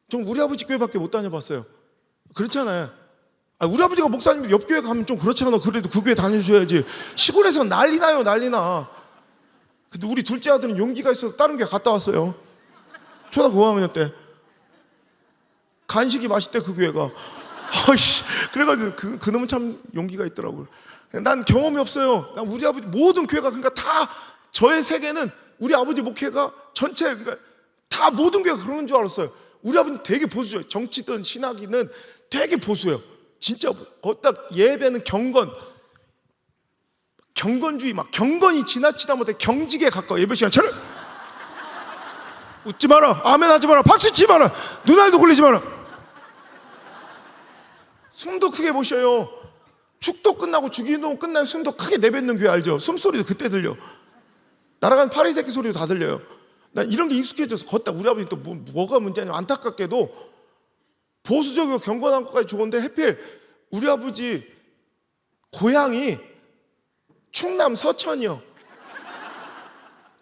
전 우리 아버지 교회밖에 못 다녀봤어요. 그렇잖아요. 우리 아버지가 목사님 옆 교회 가면 좀 그렇잖아. 그래도 그 교회 다녀주셔야지. 시골에서 난리 나요, 난리 나. 근데 우리 둘째 아들은 용기가 있어서 다른 교회 갔다 왔어요. 초등학교 5학년 때 간식이 맛있대, 그 교회가. 아이씨, 그래가지고 그놈은 참 용기가 있더라고요. 난 경험이 없어요. 난 우리 아버지 모든 교회가, 그러니까 다 저의 세계는 우리 아버지 목회가 전체, 그러니까 다 모든 교회가 그러는 줄 알았어요. 우리 아버지는 되게 보수죠. 정치든 신학이든 되게 보수예요. 진짜 걷다 예배는 경건주의, 막 경건이 지나치다 못해 경직에 가까워. 예배 시간 차려. 웃지 마라, 아멘 하지 마라, 박수 치지 마라, 눈알도 굴리지 마라. 숨도 크게 모셔요. 축도 끝나고 주기도 끝나고 숨도 크게 내뱉는 교회 알죠? 숨소리도 그때 들려. 날아가는 파리 새끼 소리도 다 들려요. 난 이런 게 익숙해져서 걷다 우리 아버지 또 뭐가 문제냐면, 안타깝게도 보수적이고 경건한 것까지 좋은데 하필 우리 아버지 고향이 충남 서천이요.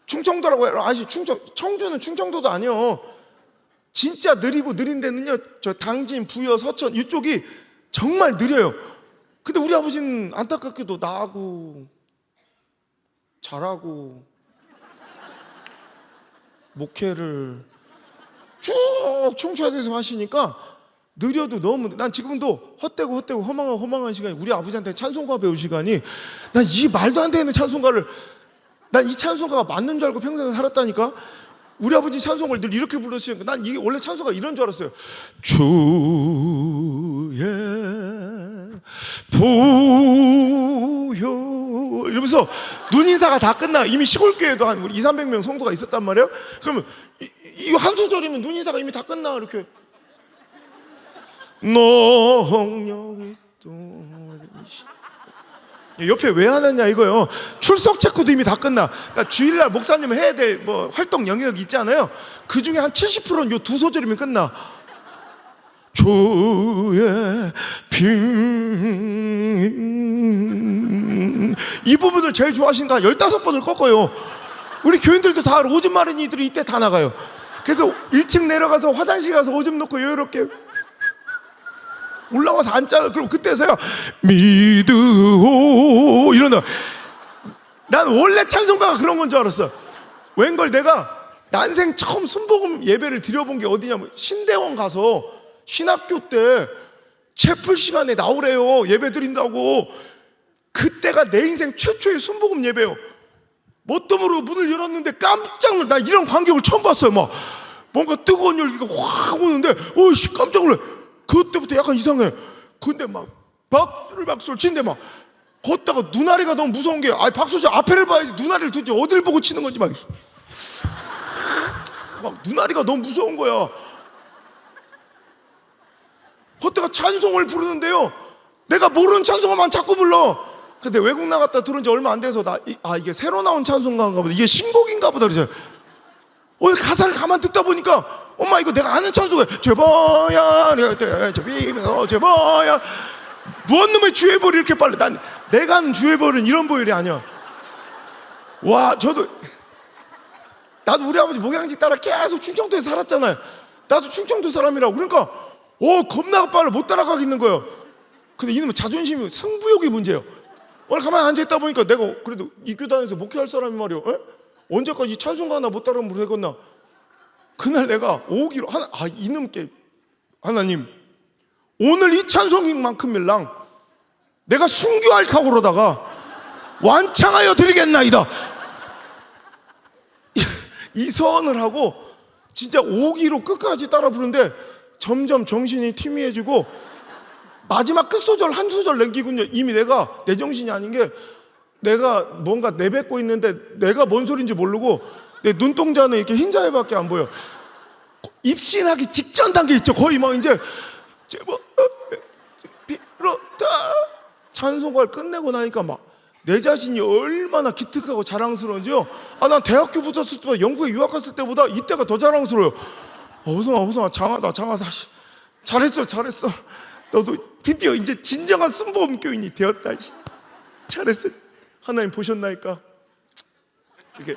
충청도라고 해요. 아니, 청주는 충청도도 아니요. 진짜 느리고 느린 데는요, 저 당진, 부여, 서천 이쪽이 정말 느려요. 근데 우리 아버지는 안타깝게도 나하고 잘하고 목회를 쭉 충주에서 하시니까 느려도 너무, 난 지금도 헛되고 허망한 시간이, 우리 아버지한테 찬송가 배울 시간이, 난 이 말도 안 되는 찬송가를, 난 이 찬송가가 맞는 줄 알고 평생 살았다니까. 우리 아버지 찬송을 늘 이렇게 부르시니까 난 이게 원래 찬송가 이런 줄 알았어요. 주의 보혈 이러면서 눈인사가 다 끝나. 이미 시골교회도 한 우리 200~300명 성도가 있었단 말이에요. 그러면 이 한 소절이면 눈인사가 이미 다 끝나. 이렇게 농력이 또 옆에 왜 하느냐 이거요. 출석 체크도 이미 다 끝나. 그러니까 주일날 목사님 해야 될 뭐 활동 영역이 있잖아요. 그 중에 한 70%는 요 두 소절이면 끝나. 주의 이 부분을 제일 좋아하시니까 15번을 꺾어요. 우리 교인들도 다 오줌 마른이들이 이때 다 나가요. 그래서 1층 내려가서 화장실 가서 오줌 놓고 여유롭게 올라와서 앉잖아. 그럼 그때서야 믿으오 이러나. 난 원래 찬송가가 그런 건 줄 알았어. 웬걸 내가 난생 처음 순복음 예배를 드려본 게 어디냐면, 신대원 가서 신학교 때 채플 시간에 나오래요. 예배 드린다고. 그때가 내 인생 최초의 순복음 예배요. 뭣도 모르고 문을 열었는데 깜짝 놀라. 나 이런 광경을 처음 봤어요. 막 뭔가 뜨거운 열기가 확 오는데 어이씨 깜짝 놀래. 그때부터 약간 이상해. 근데 막 박수를 치는데 막 걷다가 눈아리가 너무 무서운 게, 박수 치 앞에를 봐야지 눈아리를 도대체 어딜 보고 치는 건지 막 눈아리가 너무 무서운 거야. 걷다가 찬송을 부르는데요, 내가 모르는 찬송만 자꾸 불러. 근데 외국 나갔다 들어온 지 얼마 안 돼서 이게 새로 나온 찬송가인가 보다, 이게 신곡인가 보다 그러죠. 오늘 가사를 가만 듣다 보니까 엄마 이거 내가 아는 찬송이야. 죄봐야 죄봐야. 뭔 놈의 주의 보혈이 이렇게 빨라. 내가 아는 주의 보혈은 이런 보혈이 아니야. 와, 나도 우리 아버지 목양지 따라 계속 충청도에 살았잖아요. 나도 충청도 사람이라고. 그러니까 겁나 빨라. 못 따라가겠는 거예요. 근데 이놈의 자존심이, 승부욕이 문제예요. 오늘 가만히 앉아있다 보니까 내가 그래도 이 교단에서 목회할 사람이 말이야. 언제까지 찬송가 하나 못 따르면 되겠나. 그날 내가 오기로 이놈께, 하나님 오늘 이 찬송인만큼일랑 내가 순교할 각오로다가 완창하여 드리겠나이다. 이 서원을 하고 진짜 5기로 끝까지 따라 부르는데 점점 정신이 희미해지고 마지막 끝소절 한 소절 남기군요. 이미 내가 내 정신이 아닌 게 내가 뭔가 내뱉고 있는데 내가 뭔 소리인지 모르고 내 눈동자는 이렇게 흰자에밖에 안 보여. 입신하기 직전 단계 있죠. 거의 막 이제 제발 비롯다 찬송가를 끝내고 나니까 막 내 자신이 얼마나 기특하고 자랑스러운지요. 난 대학교 붙었을 때보다 영국에 유학 갔을 때보다 이때가 더 자랑스러워요. 호성아 장하다. 잘했어. 너도 드디어 이제 진정한 순복음 교인이 되었다. 잘했어. 하나님 보셨나이까. 이렇게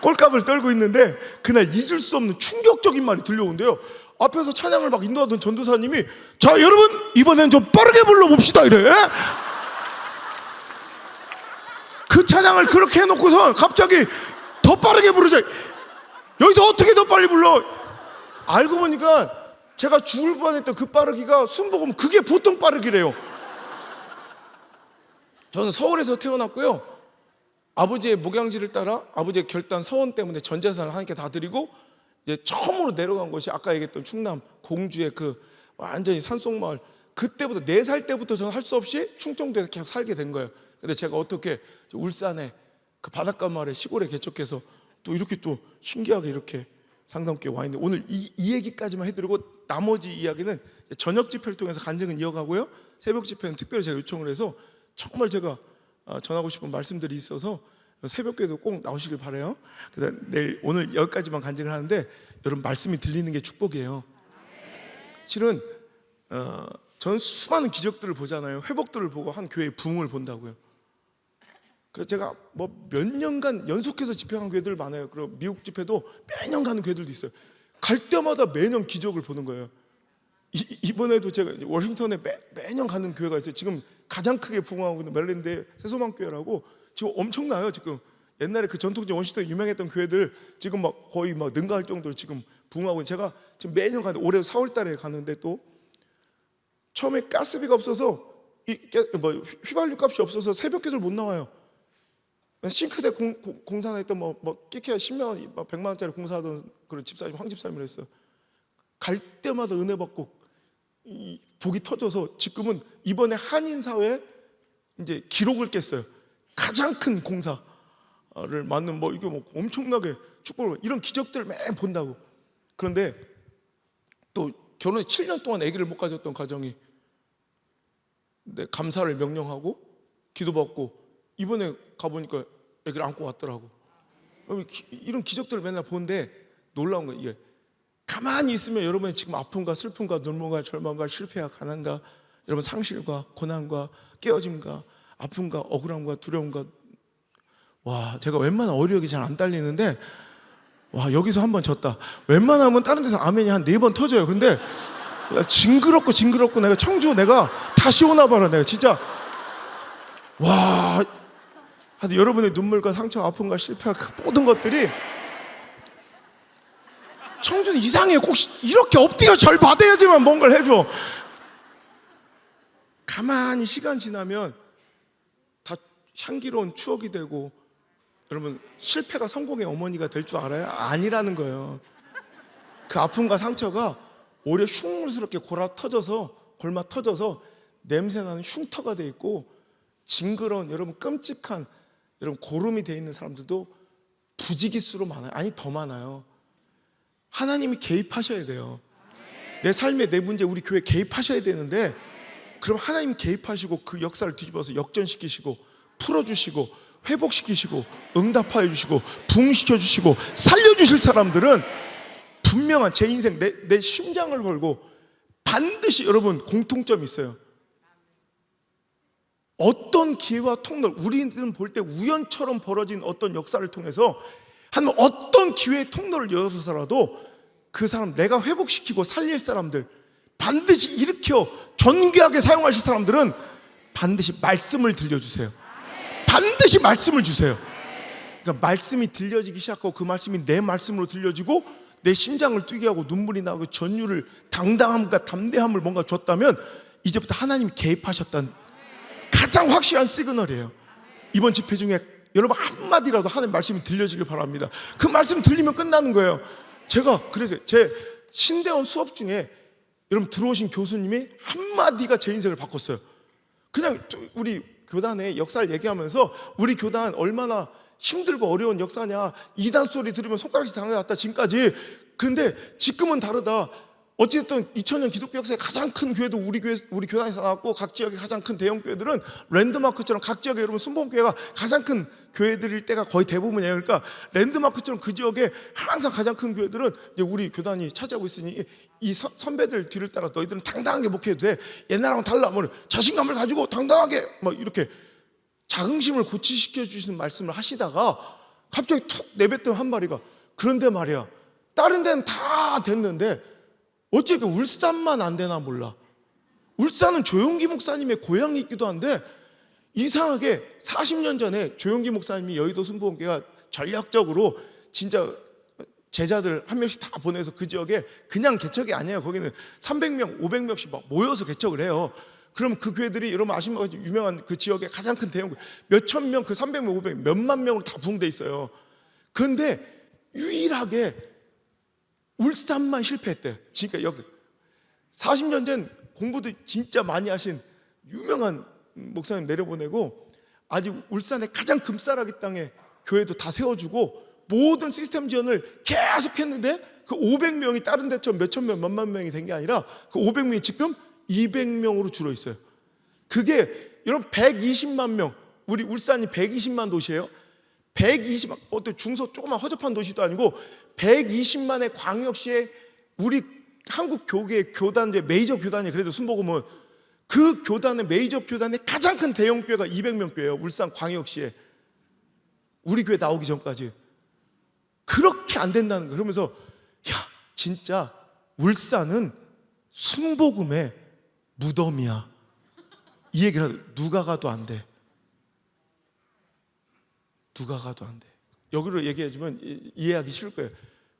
꼴값을 떨고 있는데 그날 잊을 수 없는 충격적인 말이 들려온대요. 앞에서 찬양을 막 인도하던 전도사님이 자 여러분 이번엔 좀 빠르게 불러봅시다 이래. 그 찬양을 그렇게 해놓고서 갑자기 더 빠르게 부르자. 여기서 어떻게 더 빨리 불러? 알고 보니까 제가 죽을 뻔했던 그 빠르기가 순복음 그게 보통 빠르기래요. 저는 서울에서 태어났고요. 아버지의 목양지를 따라 아버지의 결단 서원 때문에 전 재산을 함께 다 드리고 이제 처음으로 내려간 곳이 아까 얘기했던 충남 공주의 그 완전히 산속마을. 그때부터 4살 때부터 저는 할 수 없이 충청도에서 계속 살게 된 거예요. 근데 제가 어떻게 울산에 그 바닷가 마을에 시골에 개척해서 또 이렇게 또 신기하게 이렇게 상담교회 와 있는데 오늘 이 얘기까지만 해드리고 나머지 이야기는 저녁 집회를 통해서 간증은 이어가고요. 새벽 집회는 특별히 제가 요청을 해서 정말 제가 전하고 싶은 말씀들이 있어서 새벽교회도 꼭 나오시길 바라요. 그래서 오늘 여기까지만 간증을 하는데 여러분 말씀이 들리는 게 축복이에요. 실은 저는 수많은 기적들을 보잖아요. 회복들을 보고 한 교회의 부흥을 본다고요. 그래서 제가 뭐 몇 년간 연속해서 집회한 교회들 많아요. 그리고 미국 집회도 매년 가는 교회들도 있어요. 갈 때마다 매년 기적을 보는 거예요. 이번에도 제가 워싱턴에 매년 가는 교회가 있어요. 지금 가장 크게 부흥하고 있는 멜랜드의 새소망 교회라고 지금 엄청나요. 지금 옛날에 그 전통적 워싱턴 유명했던 교회들 지금 막 거의 막 능가할 정도로 지금 부흥하고 제가 지금 매년 가는데 올해 4월 달에 가는데 또 처음에 가스비가 없어서 휘발유 값이 없어서 새벽 기도를 못 나와요. 싱크대 공사나 했던 뭐 끼케야 10만 원, 100만 원짜리 공사하던 그런 집사님, 황 집사님을 했어요. 갈 때마다 은혜 받고 복이 터져서 지금은 이번에 한인 사회에 이제 기록을 깼어요. 가장 큰 공사를 맡는 이게 엄청나게 축복을 이런 기적들을 매일 본다고. 그런데 또 결혼해 7년 동안 아기를 못 가졌던 가정이 감사를 명령하고 기도받고 이번에 가보니까 아기를 안고 왔더라고. 이런 기적들을 맨날 보는데 놀라운 거예요. 이게 가만히 있으면 여러분이 지금 아픔과 슬픔과 눈물과 절망과 실패와 가난과 여러분 상실과 고난과 깨어짐과 아픔과 억울함과 두려움과 제가 웬만한 어휘력이 잘 안 딸리는데 여기서 한번 졌다. 웬만하면 다른 데서 아멘이 한 4번 터져요. 근데 징그럽고 내가 청주 내가 다시 오나 봐라. 내가 진짜 하여튼 여러분의 눈물과 상처, 아픔과 실패와 그 모든 것들이 청주는 이상해요. 꼭 이렇게 엎드려 절 받아야지만 뭔가를 해줘. 가만히 시간 지나면 다 향기로운 추억이 되고 여러분 실패가 성공의 어머니가 될 줄 알아요? 아니라는 거예요. 그 아픔과 상처가 오히려 흉물스럽게 골마 터져서 냄새나는 흉터가 돼 있고 징그러운 여러분 끔찍한 여러분 고름이 돼 있는 사람들도 부지기수로 많아요. 아니 더 많아요. 하나님이 개입하셔야 돼요. 내 삶에 내 문제 우리 교회 개입하셔야 되는데 그럼 하나님 개입하시고 그 역사를 뒤집어서 역전시키시고 풀어주시고 회복시키시고 응답하여 주시고 부흥시켜 주시고 살려주실 사람들은 분명한 제 인생 내 심장을 걸고 반드시 여러분 공통점이 있어요. 어떤 기회와 통로 우리는 볼 때 우연처럼 벌어진 어떤 역사를 통해서 하나님 어떤 기회의 통로를 열어서라도 그 사람 내가 회복시키고 살릴 사람들 반드시 일으켜 존귀하게 사용하실 사람들은 반드시 말씀을 들려주세요. 반드시 말씀을 주세요. 그러니까 말씀이 들려지기 시작하고 그 말씀이 내 말씀으로 들려지고 내 심장을 뛰게 하고 눈물이 나고 전율을 당당함과 담대함을 뭔가 줬다면 이제부터 하나님이 개입하셨다는 가장 확실한 시그널이에요. 이번 집회 중에 여러분 한마디라도 하나님 말씀이 들려지길 바랍니다. 그 말씀 들리면 끝나는 거예요. 제가 그래서 제 신대원 수업 중에 여러분 들어오신 교수님이 한마디가 제 인생을 바꿨어요. 그냥 우리 교단의 역사를 얘기하면서 우리 교단 얼마나 힘들고 어려운 역사냐, 이단 소리 들으면 손가락질 당해왔다 지금까지. 그런데 지금은 다르다. 어쨌든 2000년 기독교 역사의 가장 큰 교회도 우리 교단에서 나왔고, 각 지역의 가장 큰 대형 교회들은 랜드마크처럼 각 지역에 여러분 순복음교회가 가장 큰 교회들일 때가 거의 대부분이에요. 그러니까 랜드마크처럼 그 지역에 항상 가장 큰 교회들은 이제 우리 교단이 차지하고 있으니 이 선배들 뒤를 따라 너희들은 당당하게 목회해도 돼. 옛날하고는 달라. 뭐 자신감을 가지고 당당하게 막 이렇게 자긍심을 고취시켜 주시는 말씀을 하시다가 갑자기 툭 내뱉던 한 마디가, 그런데 말이야, 다른 데는 다 됐는데 어째 이렇게 울산만 안 되나 몰라. 울산은 조용기 목사님의 고향이기도 한데 이상하게 40년 전에 조용기 목사님이 여의도 순복음교회가 전략적으로 진짜 제자들 한 명씩 다 보내서 그 지역에 그냥 개척이 아니에요. 거기는 300명, 500명씩 막 모여서 개척을 해요. 그럼 그 교회들이 여러분 아시는 것 같이 유명한 그 지역의 가장 큰 대형 몇천 명, 그 300명, 500명, 몇만 명으로 다 부흥돼 있어요. 그런데 유일하게 울산만 실패했대. 그러니까 여기 40년 전 공부도 진짜 많이 하신 유명한 목사님 내려보내고 아직 울산의 가장 금싸라기 땅에 교회도 다 세워주고 모든 시스템 지원을 계속 했는데 그 500명이 다른 데처럼 몇천 명, 몇만 명이 된 게 아니라 그 500명이 지금 200명으로 줄어 있어요. 그게 여러분 120만 명, 우리 울산이 120만 도시예요. 120만, 어때 중소 조그만 허접한 도시도 아니고 120만의 광역시에 우리 한국 교계 교단, 메이저 교단이 그래도 순복음은 그 교단의 메이저 교단의 가장 큰 대형 교회가 200명 교회예요. 울산 광역시에 우리 교회 나오기 전까지. 그렇게 안 된다는 거예요. 그러면서 야, 진짜 울산은 순복음의 무덤이야. 이 얘기를 하더라고요. 누가 가도 안 돼. 누가 가도 안 돼. 여기로 얘기해주면 이해하기 쉬울 거예요.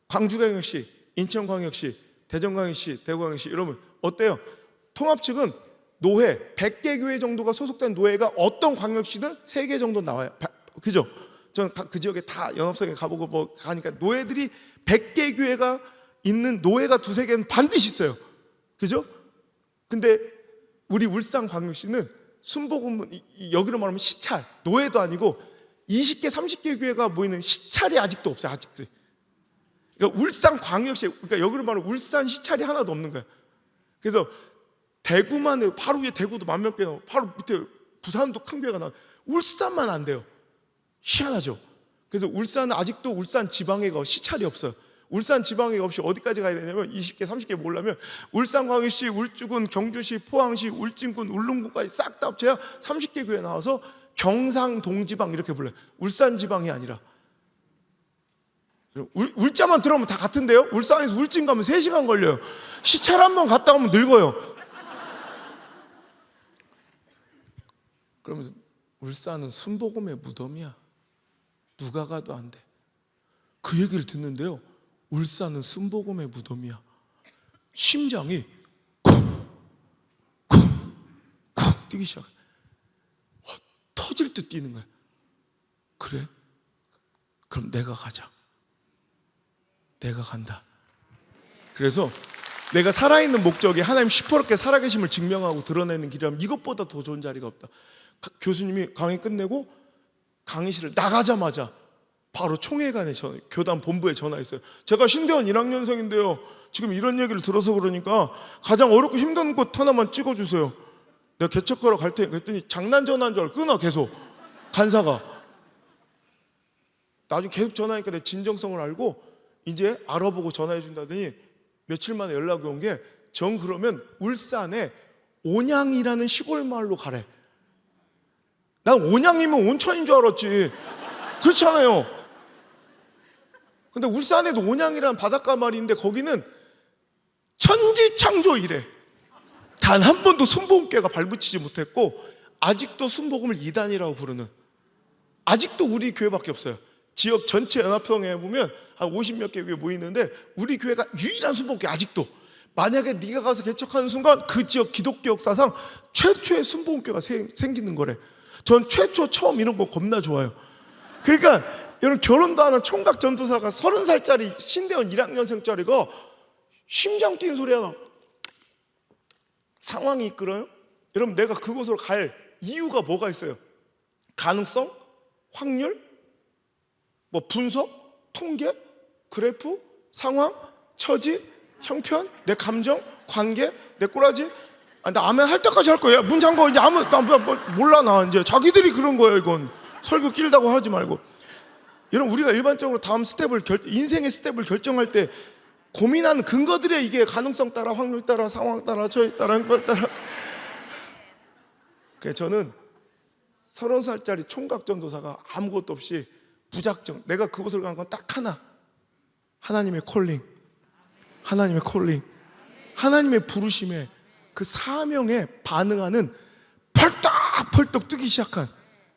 광주광역시, 인천광역시, 대전광역시, 대구광역시 이러면 어때요? 통합 측은 노회 100개 교회 정도가 소속된 노회가 어떤 광역시든 3개 정도 나와요. 그죠? 저는 그 지역에 다 연합성에 가보고 뭐 가니까 노회들이 100개 교회가 있는 노회가 2-3개는 반드시 있어요. 그죠? 근데 우리 울산광역시는 순복음, 여기로 말하면 시찰, 노회도 아니고 20개, 30개 교회가 모이는 시찰이 아직도 없어요. 아직도. 그러니까 울산광역시, 그러니까 여기로 말하면 울산 시찰이 하나도 없는 거예요. 그래서 대구만, 바로 위에 대구도 10,000명 개, 바로 밑에 부산도 큰 교회가 나와요. 울산만 안 돼요. 희한하죠. 그래서 울산은 아직도 울산 지방에가 시찰이 없어요. 울산 지방에가 없이 어디까지 가야 되냐면 20개, 30개 모으려면 울산광역시, 울주군, 경주시, 포항시, 울진군, 울릉군까지 싹 다 합쳐야 30개 교회 나와서 경상동지방 이렇게 불러요. 울산 지방이 아니라. 울자만 들어오면 다 같은데요. 울산에서 울진 가면 3시간 걸려요. 시찰 한번 갔다 오면 늙어요. 그러면서 울산은 순복음의 무덤이야. 누가 가도 안 돼. 그 얘기를 듣는데요, 울산은 순복음의 무덤이야. 심장이 쿵쿵쿵 뛰기 시작해. 터질 듯 뛰는 거야. 그래? 그럼 내가 가자. 내가 간다. 그래서 내가 살아있는 목적이 하나님 시퍼렇게 살아계심을 증명하고 드러내는 길이라면 이것보다 더 좋은 자리가 없다. 교수님이 강의 끝내고 강의실을 나가자마자 바로 총회관에 교단 본부에 전화했어요. 제가 신대원 1학년생인데요, 지금 이런 얘기를 들어서 그러니까 가장 어렵고 힘든 곳 하나만 찍어주세요. 내가 개척하러 갈 테니까. 그랬더니 장난 전화인 줄 알고 끊어. 계속 간사가. 나중에 계속 전화하니까 내 진정성을 알고 이제 알아보고 전화해 준다더니 며칠 만에 연락이 온 게, 정 그러면 울산에 온양이라는 시골 마을로 가래. 난 온양이면 온천인 줄 알았지. 그렇잖아요. 근데 울산에도 온양이라는 바닷가 마을이 있는데 거기는 천지창조이래. 단 한 번도 순복음교회가 발붙이지 못했고 아직도 순복음을 2단이라고 부르는, 아직도 우리 교회밖에 없어요. 지역 전체 연합성에 보면 한 50몇 개 교회 모이는데 우리 교회가 유일한 순복음교회. 아직도 만약에 네가 가서 개척하는 순간 그 지역 기독교 역사상 최초의 순복음교회가 생기는 거래. 전 최초 처음 이런 거 겁나 좋아요. 그러니까 여러분, 결혼도 하는 총각 전도사가 30살짜리 신대원 1학년생짜리가 심장 뛰는 소리 하나, 상황이 이끌어요. 여러분, 내가 그곳으로 갈 이유가 뭐가 있어요? 가능성? 확률? 뭐 분석? 통계? 그래프? 상황? 처지? 형편? 내 감정? 관계? 내 꼬라지? 나 아멘 할 때까지 할 거야. 문 잠궈. 이제 아무 나 몰라. 나 이제 자기들이 그런 거예요. 이건 설교 길다고 하지 말고. 여러분, 우리가 일반적으로 다음 스텝을 인생의 스텝을 결정할 때 고민하는 근거들에 이게 가능성 따라, 확률 따라, 상황 따라, 처지 따라, 형편 따라. 그래서 저는 30살짜리 총각 전도사가 아무것도 없이 무작정, 내가 그곳을 간 건 딱 하나, 하나님의 콜링, 하나님의 콜링, 하나님의 부르심에, 그 사명에 반응하는 펄떡펄떡 뜨기 시작한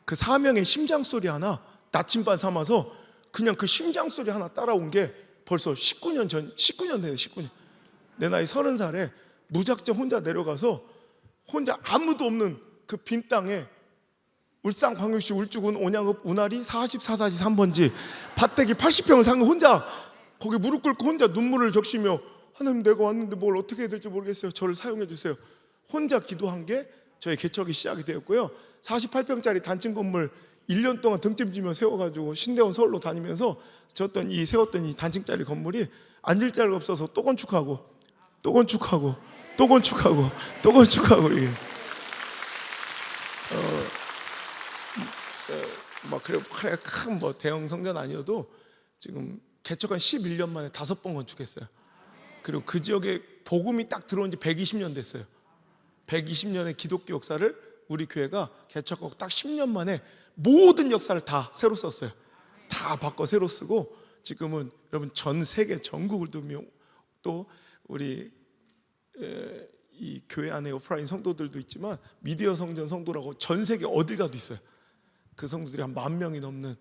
그 사명의 심장소리 하나 나침반 삼아서 그냥 그 심장소리 하나 따라온 게 벌써 19년 됐어요. 19년. 내 나이 30살에 무작정 혼자 내려가서 혼자 아무도 없는 그 빈 땅에 울산광역시 울주군 온양읍 운하리 44-3번지 밭대기 80평을 산 거 혼자 거기 무릎 꿇고 혼자 눈물을 적시며, 하나님, 내가 왔는데 뭘 어떻게 해야 될지 모르겠어요. 저를 사용해 주세요. 혼자 기도한 게 저의 개척이 시작이 되었고요. 48평짜리 단층 건물 1년 동안 등짐 지며 세워가지고 신대원 서울로 다니면서 세웠던 이 단층짜리 건물이 앉을 자리가 없어서 또 건축하고 또 건축하고 또 건축하고 또 건축하고, 이게 막 그래 큰 뭐 대형 성전 아니어도 지금 개척한 11년 만에 5번 건축했어요. 그리고 그 지역에 복음이 딱 들어온 지 120년 됐어요. 120년의 기독교 역사를 우리 교회가 개척하고 딱 10년 만에 모든 역사를 다 새로 썼어요. 다 바꿔 새로 쓰고, 지금은 여러분 전 세계 전국을 두며 또 우리 이 교회 안에 오프라인 성도들도 있지만 미디어 성전 성도라고 전 세계 어딜 가도 있어요. 그 성도들이 한 10,000명이 넘는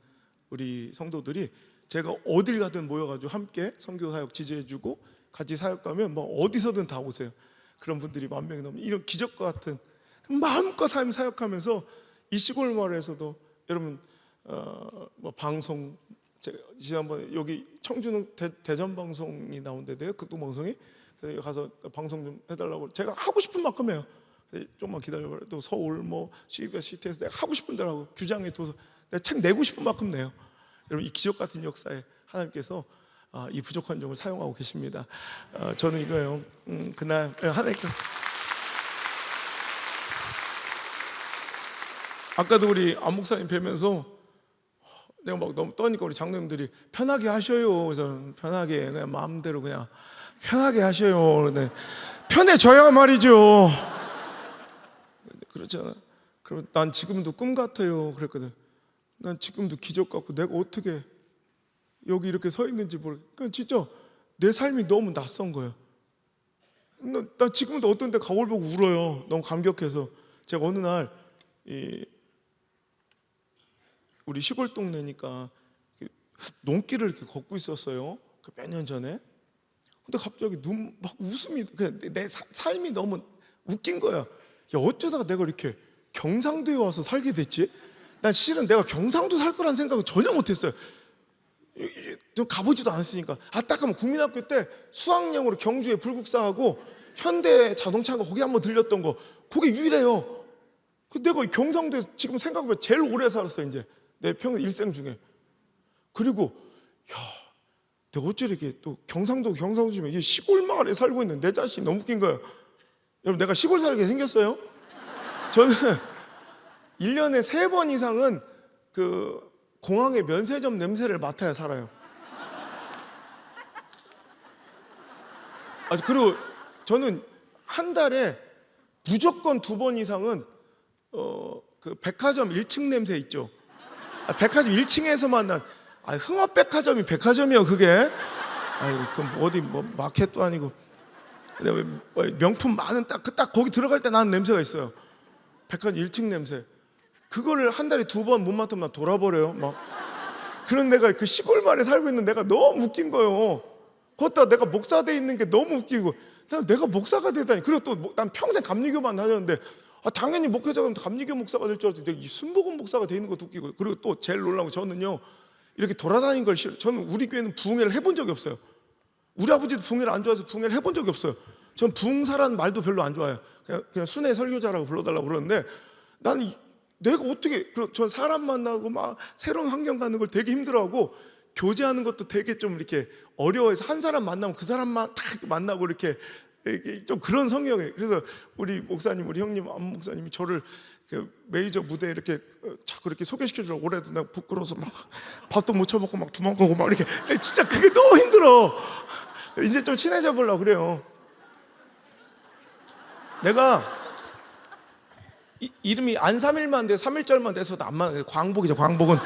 우리 성도들이 제가 어딜 가든 모여가지고 함께 선교 사역 지지해주고 같이 사역가면 뭐 어디서든 다 오세요. 그런 분들이 10,000명이 넘는 이런 기적과 같은 마음껏 삶 사역하면서 이 시골 마을에서도 여러분 뭐 방송, 제가 지난번에 여기 청주는 대전 방송이 나온 데대요. 극동 방송이. 그래서 가서 방송 좀 해달라고 제가 하고 싶은 만큼 해요. 좀만 기다려봐요. 또 서울 뭐 시티에서 내가 하고 싶은 대로 하고 규장에 둬서 내가 책 내고 싶은 만큼 내요. 여러분, 이 기적 같은 역사에 하나님께서 이 부족한 점을 사용하고 계십니다. 저는 이거예요. 그날 하나님께서 아까도 우리 안 목사님 뵈면서 내가 막 너무 떠니까 우리 장로님들이 편하게 하셔요. 그래서 편하게 그냥 마음대로 그냥 편하게 하셔요. 근데 편해져야 말이죠. 그렇잖아. 그럼 난 지금도 꿈 같아요. 그랬거든. 난 지금도 기적 같고 내가 어떻게 여기 이렇게 서 있는지 모르겠어. 그러니까 진짜 내 삶이 너무 낯선 거예요. 나 지금도 어떤 데 거울 보고 울어요. 너무 감격해서. 제가 어느 날 우리 시골 동네니까 농길을 이렇게 걷고 있었어요. 몇 년 전에. 근데 갑자기 막 웃음이, 그냥 내 삶이 너무 웃긴 거야. 야, 어쩌다가 내가 이렇게 경상도에 와서 살게 됐지? 난 실은 내가 경상도 살 거란 생각을 전혀 못했어요. 좀 가보지도 않았으니까. 딱 하면 국민학교 때 수학여행으로 경주에 불국사하고 현대 자동차가 거기 한번 들렸던 거, 그게 유일해요. 내가 경상도에서 지금 생각해보면 제일 오래 살았어, 이제 내 평생 일생 중에. 그리고 야, 내가 어째 이렇게 또 경상도 중에 이 시골 마을에 살고 있는 내 자신이 너무 웃긴 거예요. 여러분, 내가 시골 살게 생겼어요? 저는 1년에 3번 이상은 그 공항의 면세점 냄새를 맡아야 살아요. 그리고 저는 한 달에 무조건 2번 이상은 그 백화점 1층 냄새 있죠. 백화점 1층에서만 난 흥업백화점이 백화점이요, 그게. 그럼 어디 뭐 마켓도 아니고. 명품 많은 딱 거기 들어갈 때 나는 냄새가 있어요. 백화점 1층 냄새. 그거를 한 달에 2번 못 맡으면 나 돌아버려요. 막 그런 내가 그 시골 마을에 살고 있는 내가 너무 웃긴 거예요. 거기다 내가 목사 돼 있는 게 너무 웃기고, 내가 목사가 되다니. 그리고 또 난 평생 감리교만 다녔는데 당연히 목회자가 감리교 목사가 될 줄 알았더니 내가 이 순복음 목사가 돼 있는 것도 웃기고. 그리고 또 제일 놀라운 거, 저는요 이렇게 돌아다니는 걸 싫어. 저는 우리 교회는 부흥회를 해본 적이 없어요. 우리 아버지도 부흥회를 안 좋아해서 부흥회를 해본 적이 없어요. 전 부흥사라는 말도 별로 안 좋아해요. 그냥 순회 설교자라고 불러달라고 그러는데, 나는 내가 어떻게, 전 사람 만나고 막 새로운 환경 가는 걸 되게 힘들어하고, 교제하는 것도 되게 좀 이렇게 어려워해서 한 사람 만나면 그 사람만 딱 만나고 이렇게 좀 그런 성격이에요. 그래서 우리 목사님, 우리 형님, 안 목사님이 저를 그 메이저 무대에 이렇게 자꾸 이렇게 소개시켜주려고 오래도 내가 부끄러워서 막 밥도 못 처먹고 막 도망가고 막 이렇게. 진짜 그게 너무 힘들어. 이제 좀 친해져 보려고 그래요. 내가 이름이 안 3일만 돼, 3일절만 돼서도 안 만나. 광복이죠, 광복은.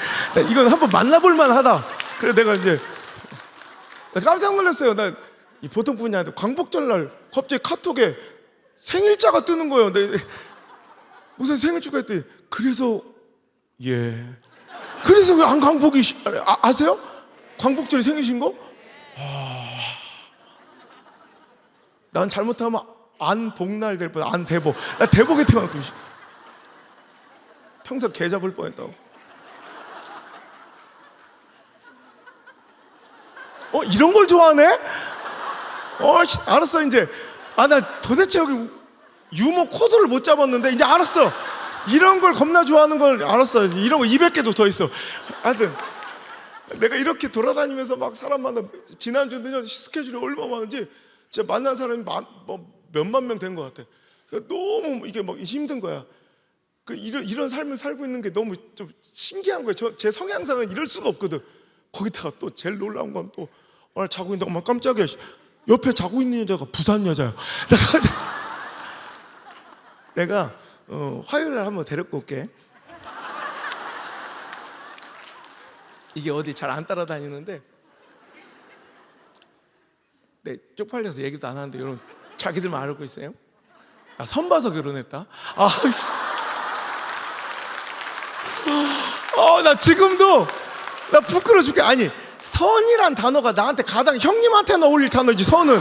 이건 한번 만나볼 만하다. 그래서 내가 이제 깜짝 놀랐어요. 나 보통 분이 아닌데 광복절날 갑자기 카톡에 생일자가 뜨는 거예요. 무슨 생일 축하했더니, 그래서 그래서 왜 안 광복이 아세요? 광복절이 생일신 거? 난 잘못하면 안 복날 될 뻔, 안 대복. 나 대복에 태어났고 평생 개 잡을 뻔했다고. 이런 걸 좋아하네? 알았어 이제. 나 도대체 여기 유머 코드를 못 잡았는데 이제 알았어. 이런 걸 겁나 좋아하는 걸 알았어. 이런 거 200개도 더 있어. 하여튼 내가 이렇게 돌아다니면서 막 사람 만나, 지난주 내년 스케줄이 얼마나 많은지 진짜 만난 사람이 몇만 명 된 것 같아. 너무 이게 막 힘든 거야. 이런 삶을 살고 있는 게 너무 좀 신기한 거예요. 제 성향상은 이럴 수가 없거든. 거기다가 또 제일 놀라운 건, 또 오늘 자고 있는데 엄마 깜짝이야, 옆에 자고 있는 여자가 부산 여자야. 내가 화요일날 한번 데리고 올게. 이게 어디 잘 안 따라다니는데, 네, 쪽팔려서 얘기도 안 하는데 여러분 자기들만 알고 있어요? 나 선 봐서 결혼했다. 나 지금도 나 부끄러워 죽게. 아니, 선이란 단어가 나한테 가장, 형님한테는 어울릴 단어지. 선은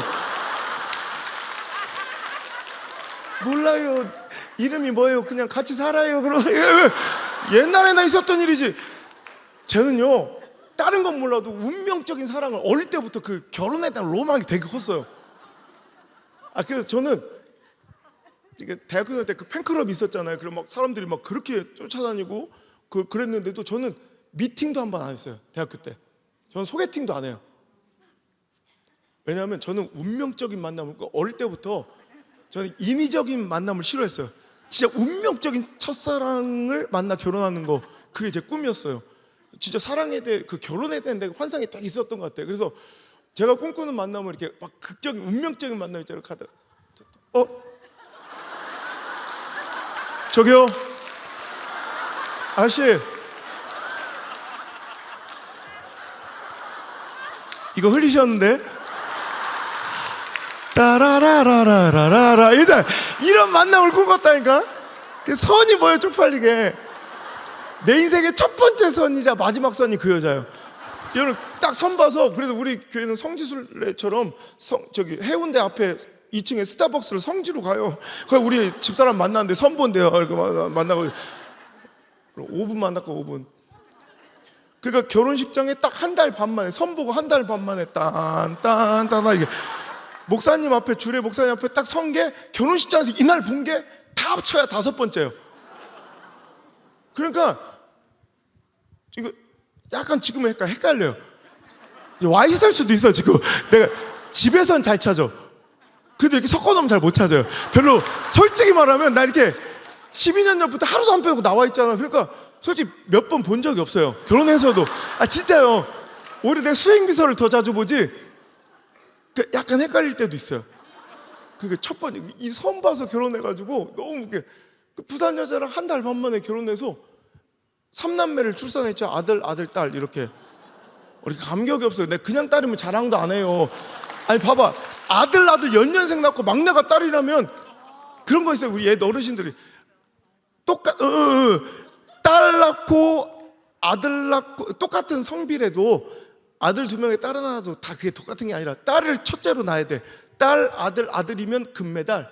몰라요. 이름이 뭐예요? 그냥 같이 살아요. 그럼 옛날에나 있었던 일이지. 쟤는요, 다른 건 몰라도 운명적인 사랑을 어릴 때부터 그 결혼에 대한 로망이 되게 컸어요. 그래서 저는 대학교 다닐 때 그 팬클럽이 있었잖아요. 그럼 막 사람들이 막 그렇게 쫓아다니고 그랬는데도 저는 미팅도 한 번 안 했어요. 대학교 때 저는 소개팅도 안 해요. 왜냐하면 저는 운명적인 만남을, 어릴 때부터 저는 인위적인 만남을 싫어했어요. 진짜 운명적인 첫사랑을 만나 결혼하는 거, 그게 제 꿈이었어요. 진짜 사랑에 대해, 그 결혼에 대한 내가 환상이 딱 있었던 것 같아요. 그래서 제가 꿈꾸는 만남을 이렇게 막 극적인 운명적인 만남 있잖아요. 저기요, 아저씨, 이거 흘리셨는데? 따라라라라라라. 이런 만남을 꿈꿨다니까. 선이 뭐예요, 쪽팔리게. 내 인생의 첫 번째 선이자 마지막 선이 그 여자예요. 여러분 딱 선 봐서. 그래서 우리 교회는 성지순례처럼 저기 해운대 앞에 2층에 스타벅스를 성지로 가요. 그래서 우리 집사람 만났는데 선 본대요. 이렇게 만나고 5분 만났고 5분. 그러니까 결혼식장에 딱 한 달 반 만에, 선 보고 한 달 반 만에 딴 이게 목사님 앞에, 주례 목사님 앞에 딱 선 게, 결혼식장에서 이날 본 게 다 합쳐야 5번째예요. 그러니까 이거 약간 지금은 약간 헷갈려요. 와 있을 수도 있어. 지금 내가 집에선 잘 찾아. 근데 이렇게 섞어놓으면 잘 못 찾아요. 별로. 솔직히 말하면 나 이렇게 12년 전부터 하루도 안 빼고 나와 있잖아. 그러니까 솔직히 몇 번 본 적이 없어요, 결혼해서도. 진짜요. 오히려 내가 수행비서를 더 자주 보지. 약간 헷갈릴 때도 있어요. 그러니까 첫 번째 이 선 봐서 결혼해가지고 너무 웃겨. 부산 여자랑 한 달 반 만에 결혼해서 3남매를 출산했죠. 아들, 딸 이렇게. 우리 감격이 없어요. 내가 그냥 딸이면 자랑도 안 해요. 아니 봐봐, 아들 연년생 낳고 막내가 딸이라면 그런 거 있어요. 우리 옛 어르신들이 딸 낳고 아들 낳고 똑같은 성비래도 아들 2명에 딸 하나 놔도 다 그게 똑같은 게 아니라 딸을 첫째로 낳아야 돼. 딸, 아들이면 금메달,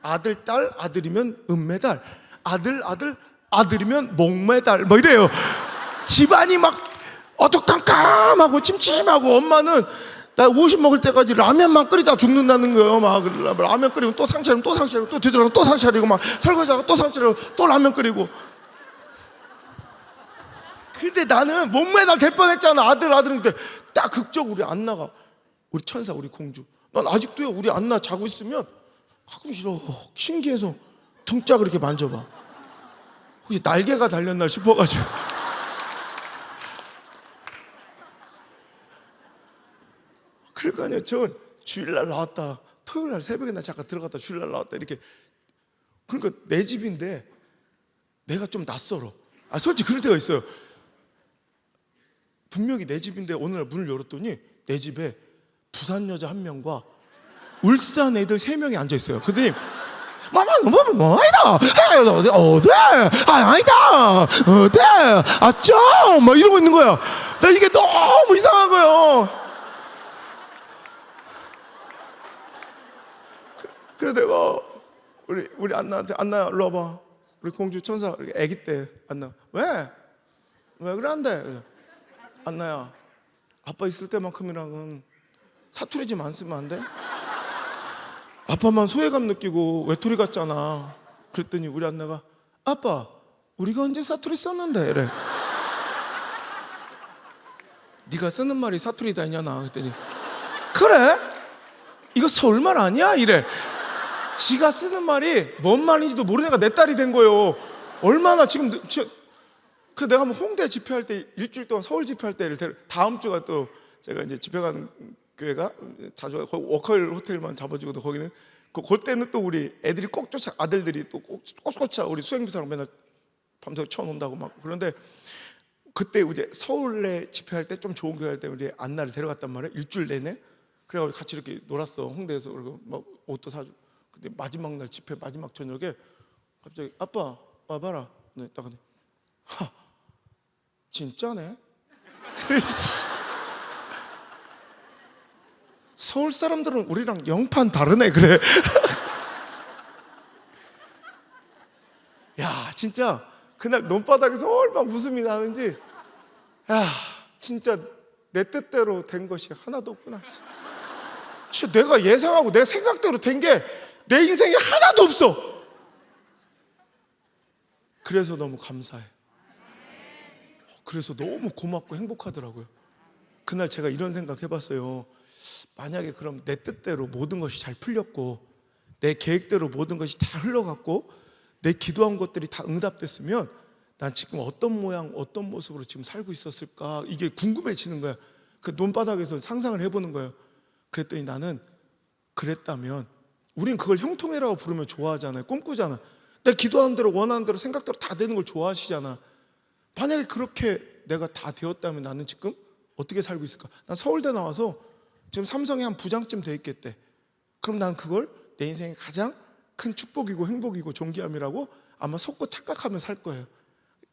아들, 딸, 아들이면 은메달, 아들, 아들, 아들이면 목메달 뭐 이래요. 집안이 막 어두컴컴하고 침침하고, 엄마는 나 50 먹을 때까지 라면만 끓이다 죽는다는 거예요. 막 라면 끓이면 또 상차리고 또 상차리고 또 뒤돌아가면 또 상차리고, 막 설거지하고 또 상차리고 또 라면 끓이고. 근데 나는 목메달 될 뻔했잖아. 아들, 아들인데 딱 극적으로 우리 안나가, 우리 천사, 우리 공주, 난 아직도요 우리 안나 자고 있으면 가끔씩 이렇게 신기해서 등짝을 이렇게 만져봐. 혹시 날개가 달렸나 싶어가지고. 그러니까요, 전 주일날 나왔다, 토요일날 새벽에 나 잠깐 들어갔다 주일날 나왔다 이렇게. 그러니까 내 집인데 내가 좀 낯설어. 솔직히 그럴 때가 있어요. 분명히 내 집인데 어느 날 문을 열었더니 내 집에 부산 여자 1명과 울산 애들 3명이 앉아있어요. 그랬더니 마마 너무 뭐이다 어디 아니다 어디 아좀 막 이러고 있는 거야. 나 이게 너무 이상한 거예요. 그래 내가 우리 안나한테, 안나 일로 와봐, 우리 공주 천사 애기 때 안나 왜 그러는데, 안나야 아빠 있을 때만큼이랑은 사투리 좀 안 쓰면 안 돼? 아빠만 소외감 느끼고 외톨이 같잖아. 그랬더니 우리 안나가 아빠 우리가 언제 사투리 썼는데 이래. 네가 쓰는 말이 사투리다 이냐나. 그랬더니 그래? 이거 서울말 아니야? 이래. 지가 쓰는 말이 뭔 말인지도 모르니까 내 딸이 된 거예요. 얼마나 지금 그 내가 한번 홍대 집회할 때 일주일 동안 서울 집회할 때를 다음 주가 또 제가 이제 집회 가는 교회가 자주 워커힐 호텔만 잡아주거든. 거기는 그때는 또 우리 애들이 꼭 쫓아, 아들들이 또 꼭 쫓아 우리 수행비사랑 맨날 밤새 쳐놓는다고 막. 그런데 그때 이제 서울에 집회할 때 좀 좋은 교회 할 때 우리 안나를 데려갔단 말이야, 일주일 내내. 그래가지고 같이 이렇게 놀았어 홍대에서. 그리고 막 옷도 사주고. 근데 마지막 날 집회 마지막 저녁에 갑자기 아빠 와봐라. 네, 딱 근데 하 진짜네. 서울 사람들은 우리랑 영판 다르네 그래. 야 진짜 그날 논바닥에서 얼마나 웃음이 나는지. 야 진짜 내 뜻대로 된 것이 하나도 없구나. 진짜 내가 예상하고 내 생각대로 된 게 내 인생에 하나도 없어. 그래서 너무 감사해. 그래서 너무 고맙고 행복하더라고요. 그날 제가 이런 생각 해봤어요. 만약에 그럼 내 뜻대로 모든 것이 잘 풀렸고 내 계획대로 모든 것이 다 흘러갔고 내 기도한 것들이 다 응답됐으면 난 지금 어떤 모양 어떤 모습으로 지금 살고 있었을까, 이게 궁금해지는 거야. 그 논바닥에서 상상을 해보는 거예요. 그랬더니 나는 그랬다면, 우린 그걸 형통이라고 부르면 좋아하잖아요. 꿈꾸잖아. 내가 기도하는 대로 원하는 대로 생각대로 다 되는 걸 좋아하시잖아. 만약에 그렇게 내가 다 되었다면 나는 지금 어떻게 살고 있을까? 난 서울대 나와서 지금 삼성에 한 부장쯤 돼 있겠대. 그럼 난 그걸 내 인생의 가장 큰 축복이고 행복이고 존귀함이라고 아마 속고 착각하며 살 거예요.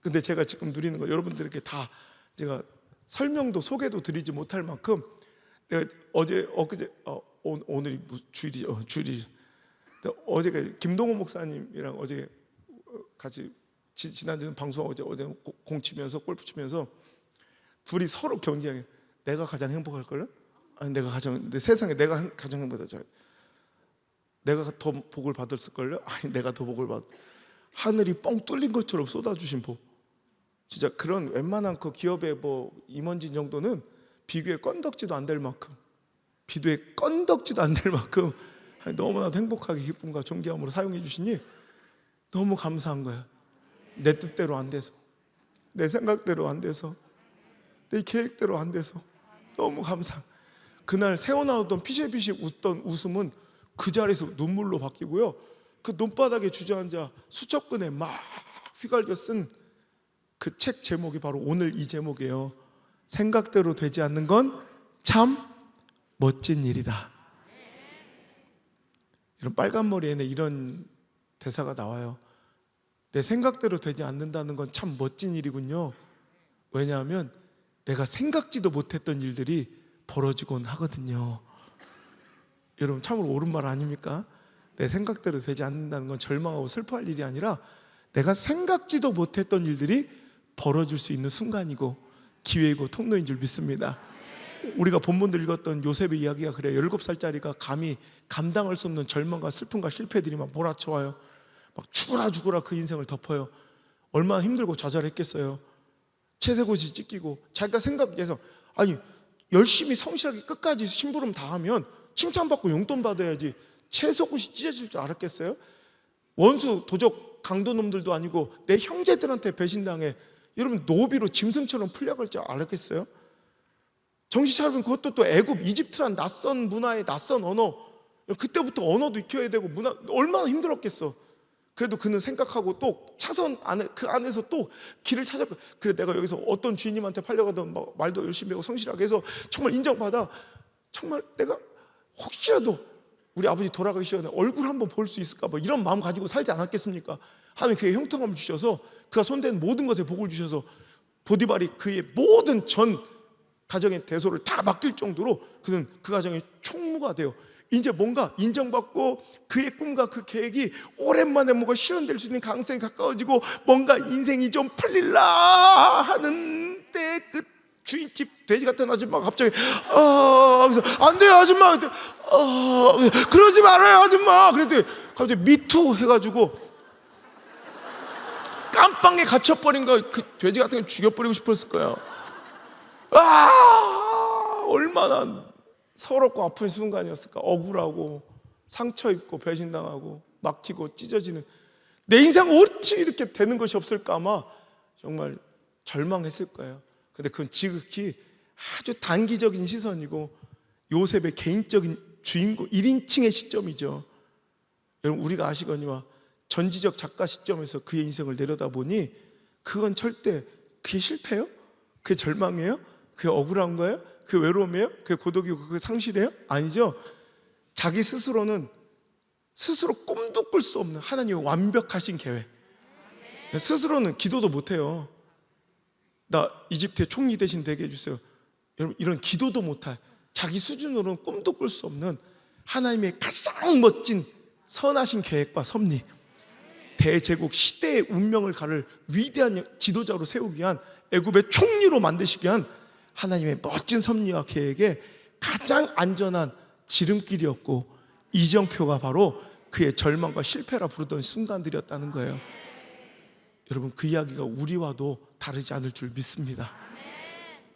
근데 제가 지금 누리는 거 여러분들에게 다 제가 설명도 소개도 드리지 못할 만큼, 내가 엊그제 오늘이 주일이죠. 어제가 김동호 목사님이랑 어제 같이 지난주에 방송, 어제 공 치면서 골프 치면서 둘이 서로 경쟁해. 내가 가장 행복할 걸요? 아니 내 세상에 내가 가장 행복하다. 내가 더 복을 받았을 걸요? 아니 내가 더 복을 받. 하늘이 뻥 뚫린 것처럼 쏟아주신 복. 진짜 그런 웬만한 그 기업의 뭐 임원진 정도는 비교에 건덕지도 안 될 만큼, 비교에 건덕지도 안 될 만큼 너무나도 행복하게 기쁨과 존귀함으로 사용해 주시니 너무 감사한 거야. 내 뜻대로 안 돼서, 내 생각대로 안 돼서, 내 계획대로 안 돼서 너무 감사. 그날 새어나오던 피실피실 웃던 웃음은 그 자리에서 눈물로 바뀌고요. 그 논바닥에 주저앉아 수첩근에 막 휘갈겨 쓴 그 책 제목이 바로 오늘 이 제목이에요. 생각대로 되지 않는 건 참 멋진 일이다. 이런 빨간 머리에는 이런 대사가 나와요. 내 생각대로 되지 않는다는 건 참 멋진 일이군요. 왜냐하면 내가 생각지도 못했던 일들이 벌어지곤 하거든요. 여러분 참으로 옳은 말 아닙니까? 내 생각대로 되지 않는다는 건 절망하고 슬퍼할 일이 아니라 내가 생각지도 못했던 일들이 벌어질 수 있는 순간이고 기회이고 통로인 줄 믿습니다. 우리가 본문들 읽었던 요셉의 이야기가 그래요. 17살짜리가 감히 감당할 수 없는 절망과 슬픔과 실패들이 막 몰아쳐와요. 막 죽으라 그 인생을 덮어요. 얼마나 힘들고 좌절했겠어요. 채색옷이 찢기고 자기가 생각해서 아니 열심히 성실하게 끝까지 심부름 다 하면 칭찬받고 용돈 받아야지 채색옷이 찢어질 줄 알았겠어요? 원수 도적 강도놈들도 아니고 내 형제들한테 배신당해 여러분 노비로 짐승처럼 풀려갈 줄 알았겠어요? 정신 차리면 그것도 또 애굽 이집트란 낯선 문화의 낯선 언어, 그때부터 언어도 익혀야 되고 문화 얼마나 힘들었겠어. 그래도 그는 생각하고 또 차선 안에 그 안에서 또 길을 찾았고 그래 내가 여기서 어떤 주인님한테 팔려가던 말도 열심히 하고 성실하게 해서 정말 인정받아 정말 내가 혹시라도 우리 아버지 돌아가기 전에 얼굴 한번 볼 수 있을까 이런 마음 가지고 살지 않았겠습니까? 하나님 그의 형통함을 주셔서 그가 손댄 모든 것에 복을 주셔서 보디발이 그의 모든 전 가정의 대소를 다 맡길 정도로 그는 그 가정의 총무가 돼요. 이제 뭔가 인정받고 그의 꿈과 그 계획이 오랜만에 뭔가 실현될 수 있는 가능성이 가까워지고 뭔가 인생이 좀 풀릴라 하는 때 그 주인집 돼지 같은 아줌마가 갑자기 그래서 안 돼요 아줌마 그러지 말아요 아줌마 그랬더니 갑자기 미투 해가지고 깜빵에 갇혀버린 거 그 돼지 같은 거 죽여버리고 싶었을 거예요. 얼마나 서럽고 아픈 순간이었을까. 억울하고 상처 입고 배신당하고 막히고 찢어지는 내 인생 어찌 이렇게 되는 것이 없을까 아마 정말 절망했을 거예요. 근데 그건 지극히 아주 단기적인 시선이고 요셉의 개인적인 주인공 1인칭의 시점이죠. 여러분 우리가 아시거니와 전지적 작가 시점에서 그의 인생을 내려다보니 그건 절대 그게 실패예요? 그게 절망이에요? 그게 억울한 거예요? 그게 외로움이에요? 그게 고독이고 그게 상실이에요? 아니죠. 자기 스스로는 스스로 꿈도 꿀 수 없는 하나님의 완벽하신 계획. 스스로는 기도도 못해요. 나 이집트의 총리 대신 되게 해주세요. 여러분 이런 기도도 못할 자기 수준으로는 꿈도 꿀 수 없는 하나님의 가장 멋진 선하신 계획과 섭리, 대제국 시대의 운명을 가를 위대한 지도자로 세우기 위한 애굽의 총리로 만드시기 위한 하나님의 멋진 섭리와 계획에 가장 안전한 지름길이었고 이정표가 바로 그의 절망과 실패라 부르던 순간들이었다는 거예요. 여러분 그 이야기가 우리와도 다르지 않을 줄 믿습니다.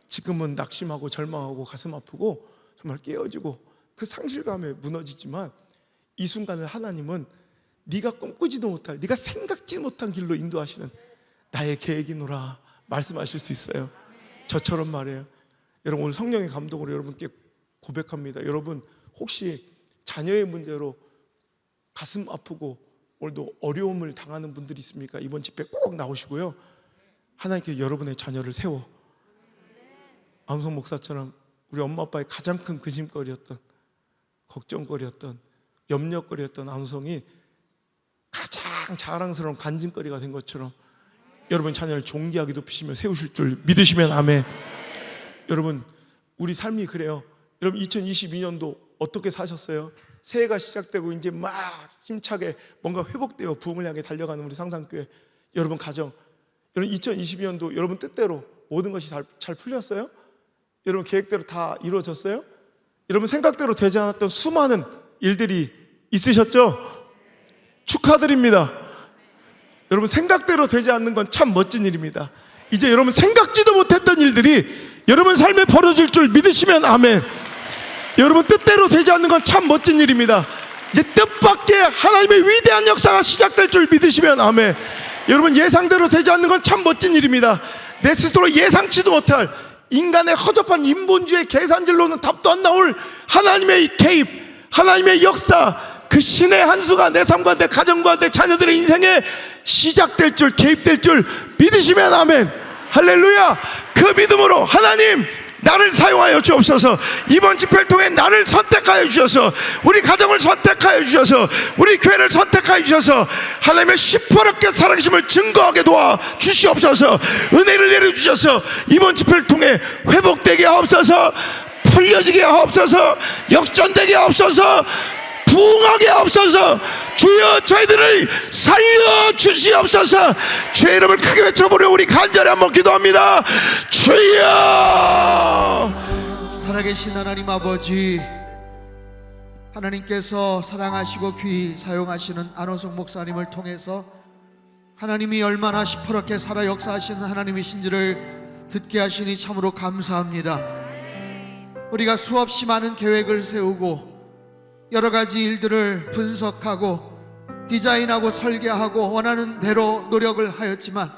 지금은 낙심하고 절망하고 가슴 아프고 정말 깨어지고 그 상실감에 무너지지만 이 순간을 하나님은 네가 꿈꾸지도 못할 네가 생각지 못한 길로 인도하시는 나의 계획이노라 말씀하실 수 있어요. 저처럼 말이에요. 여러분 오늘 성령의 감동으로 여러분께 고백합니다. 여러분 혹시 자녀의 문제로 가슴 아프고 오늘도 어려움을 당하는 분들이 있습니까? 이번 집회 꼭 나오시고요. 하나님께 여러분의 자녀를 세워 안우성 목사처럼 우리 엄마 아빠의 가장 큰 근심거리였던 걱정거리였던 염려거리였던 안우성이 가장 자랑스러운 간증거리가 된 것처럼 여러분 자녀를 존귀하게 높이시며 세우실 줄 믿으시면 아멘. 여러분 우리 삶이 그래요. 여러분 2022년도 어떻게 사셨어요? 새해가 시작되고 이제 막 힘차게 뭔가 회복되어 부흥을 향해 달려가는 우리 상상교회 여러분 가정, 여러분 2022년도 여러분 뜻대로 모든 것이 잘 풀렸어요? 여러분 계획대로 다 이루어졌어요? 여러분 생각대로 되지 않았던 수많은 일들이 있으셨죠? 축하드립니다. 여러분 생각대로 되지 않는 건 참 멋진 일입니다. 이제 여러분 생각지도 못했던 일들이 여러분 삶에 벌어질 줄 믿으시면 아멘. 여러분 뜻대로 되지 않는 건 참 멋진 일입니다. 이제 뜻밖의 하나님의 위대한 역사가 시작될 줄 믿으시면 아멘. 여러분 예상대로 되지 않는 건 참 멋진 일입니다. 내 스스로 예상치도 못할 인간의 허접한 인본주의 계산질로는 답도 안 나올 하나님의 개입, 하나님의 역사, 그 신의 한 수가 내 삶과 내 가정과 내 자녀들의 인생에 시작될 줄, 개입될 줄 믿으시면 아멘. 할렐루야. 그 믿음으로 하나님 나를 사용하여 주옵소서. 이번 집회를 통해 나를 선택하여 주셔서 우리 가정을 선택하여 주셔서 우리 교회를 선택하여 주셔서 하나님의 시퍼렇게 살아계심을 증거하게 도와 주시옵소서. 은혜를 내려주셔서 이번 집회를 통해 회복되게 하옵소서. 풀려지게 하옵소서. 역전되게 하옵소서. 부흥하게 하옵소서. 주여 저희들을 살려주시옵소서. 주의 이름을 크게 외쳐보려 우리 간절히 한번 기도합니다. 주여. 살아계신 하나님 아버지, 하나님께서 사랑하시고 귀히 사용하시는 안호성 목사님을 통해서 하나님이 얼마나 시퍼렇게 살아 역사하시는 하나님이신지를 듣게 하시니 참으로 감사합니다. 우리가 수없이 많은 계획을 세우고 여러 가지 일들을 분석하고 디자인하고 설계하고 원하는 대로 노력을 하였지만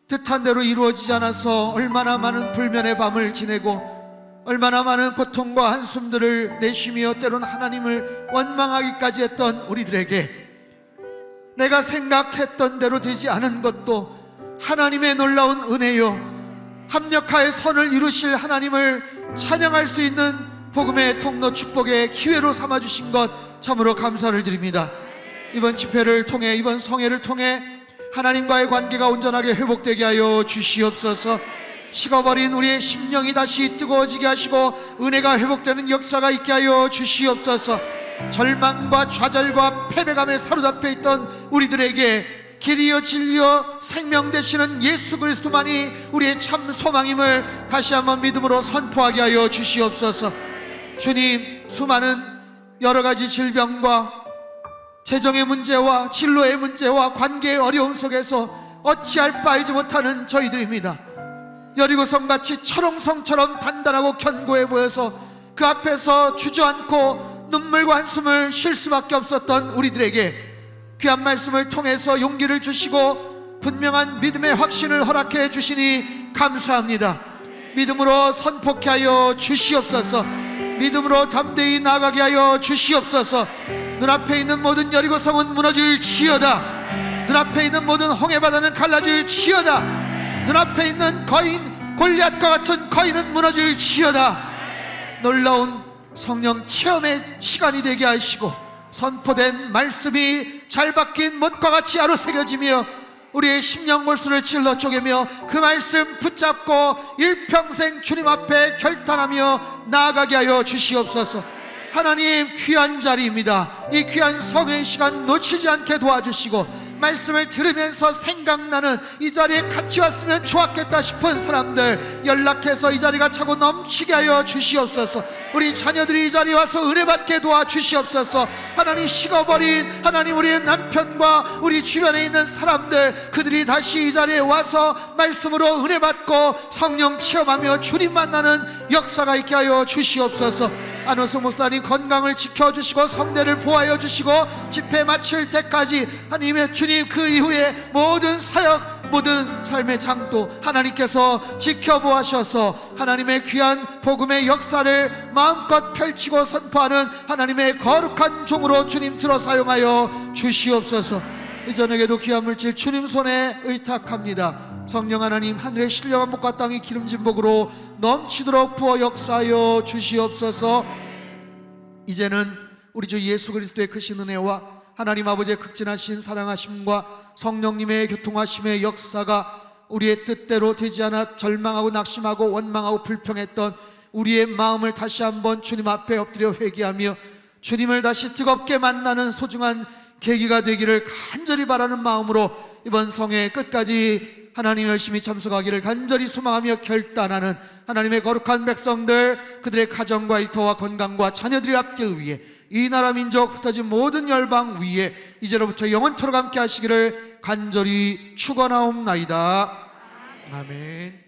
뜻한 대로 이루어지지 않아서 얼마나 많은 불면의 밤을 지내고 얼마나 많은 고통과 한숨들을 내쉬며 때로는 하나님을 원망하기까지 했던 우리들에게 내가 생각했던 대로 되지 않은 것도 하나님의 놀라운 은혜요, 합력하여 선을 이루실 하나님을 찬양할 수 있는 복음의 통로 축복의 기회로 삼아주신 것 참으로 감사를 드립니다. 이번 집회를 통해, 이번 성회를 통해 하나님과의 관계가 온전하게 회복되게 하여 주시옵소서. 식어버린 우리의 심령이 다시 뜨거워지게 하시고 은혜가 회복되는 역사가 있게 하여 주시옵소서. 절망과 좌절과 패배감에 사로잡혀 있던 우리들에게 길이요 진리요 생명 되시는 예수 그리스도만이 우리의 참 소망임을 다시 한번 믿음으로 선포하게 하여 주시옵소서. 주님, 수많은 여러 가지 질병과 재정의 문제와 진로의 문제와 관계의 어려움 속에서 어찌할 바 알지 못하는 저희들입니다. 여리고성같이 철옹성처럼 단단하고 견고해 보여서 그 앞에서 주저앉고 눈물과 한숨을 쉴 수밖에 없었던 우리들에게 귀한 말씀을 통해서 용기를 주시고 분명한 믿음의 확신을 허락해 주시니 감사합니다. 믿음으로 선포케 하여 주시옵소서. 믿음으로 담대히 나아가게 하여 주시옵소서. 눈앞에 있는 모든 여리고성은 무너질 지어다. 눈앞에 있는 모든 홍해바다는 갈라질 지어다. 눈앞에 있는 거인 골리앗과 같은 거인은 무너질 지어다. 놀라운 성령 체험의 시간이 되게 하시고 선포된 말씀이 잘 박힌 못과 같이 아로 새겨지며 우리의 심령 골수를 찔러 쪼개며 그 말씀 붙잡고 일평생 주님 앞에 결단하며 나아가게 하여 주시옵소서. 하나님, 귀한 자리입니다. 이 귀한 성의 시간 놓치지 않게 도와주시고 말씀을 들으면서 생각나는 이 자리에 같이 왔으면 좋았겠다 싶은 사람들 연락해서 이 자리가 차고 넘치게 하여 주시옵소서. 우리 자녀들이 이 자리에 와서 은혜 받게 도와주시옵소서. 하나님, 식어버린 하나님 우리의 남편과 우리 주변에 있는 사람들, 그들이 다시 이 자리에 와서 말씀으로 은혜 받고 성령 체험하며 주님 만나는 역사가 있게 하여 주시옵소서. 안호성 목사님 건강을 지켜주시고 성대를 보호하여 주시고 집회 마칠 때까지 하나님의 주님 그 이후에 모든 사역 모든 삶의 장도 하나님께서 지켜보셔서 하나님의 귀한 복음의 역사를 마음껏 펼치고 선포하는 하나님의 거룩한 종으로 주님 들어 사용하여 주시옵소서. 이 저녁에도 귀한 물질 주님 손에 의탁합니다. 성령 하나님, 하늘의 신령한 복과 땅의 기름진 복으로 넘치도록 부어 역사하여 주시옵소서. 이제는 우리 주 예수 그리스도의 크신 은혜와 하나님 아버지의 극진하신 사랑하심과 성령님의 교통하심의 역사가 우리의 뜻대로 되지 않아 절망하고 낙심하고 원망하고 불평했던 우리의 마음을 다시 한번 주님 앞에 엎드려 회개하며 주님을 다시 뜨겁게 만나는 소중한 계기가 되기를 간절히 바라는 마음으로 이번 성회 끝까지 하나님 열심히 참석하기를 간절히 소망하며 결단하는 하나님의 거룩한 백성들, 그들의 가정과 일터와 건강과 자녀들의 앞길 위해 이 나라 민족 흩어진 모든 열방 위에 이제로부터 영원토록 함께 하시기를 간절히 축원하옵나이다. 아멘.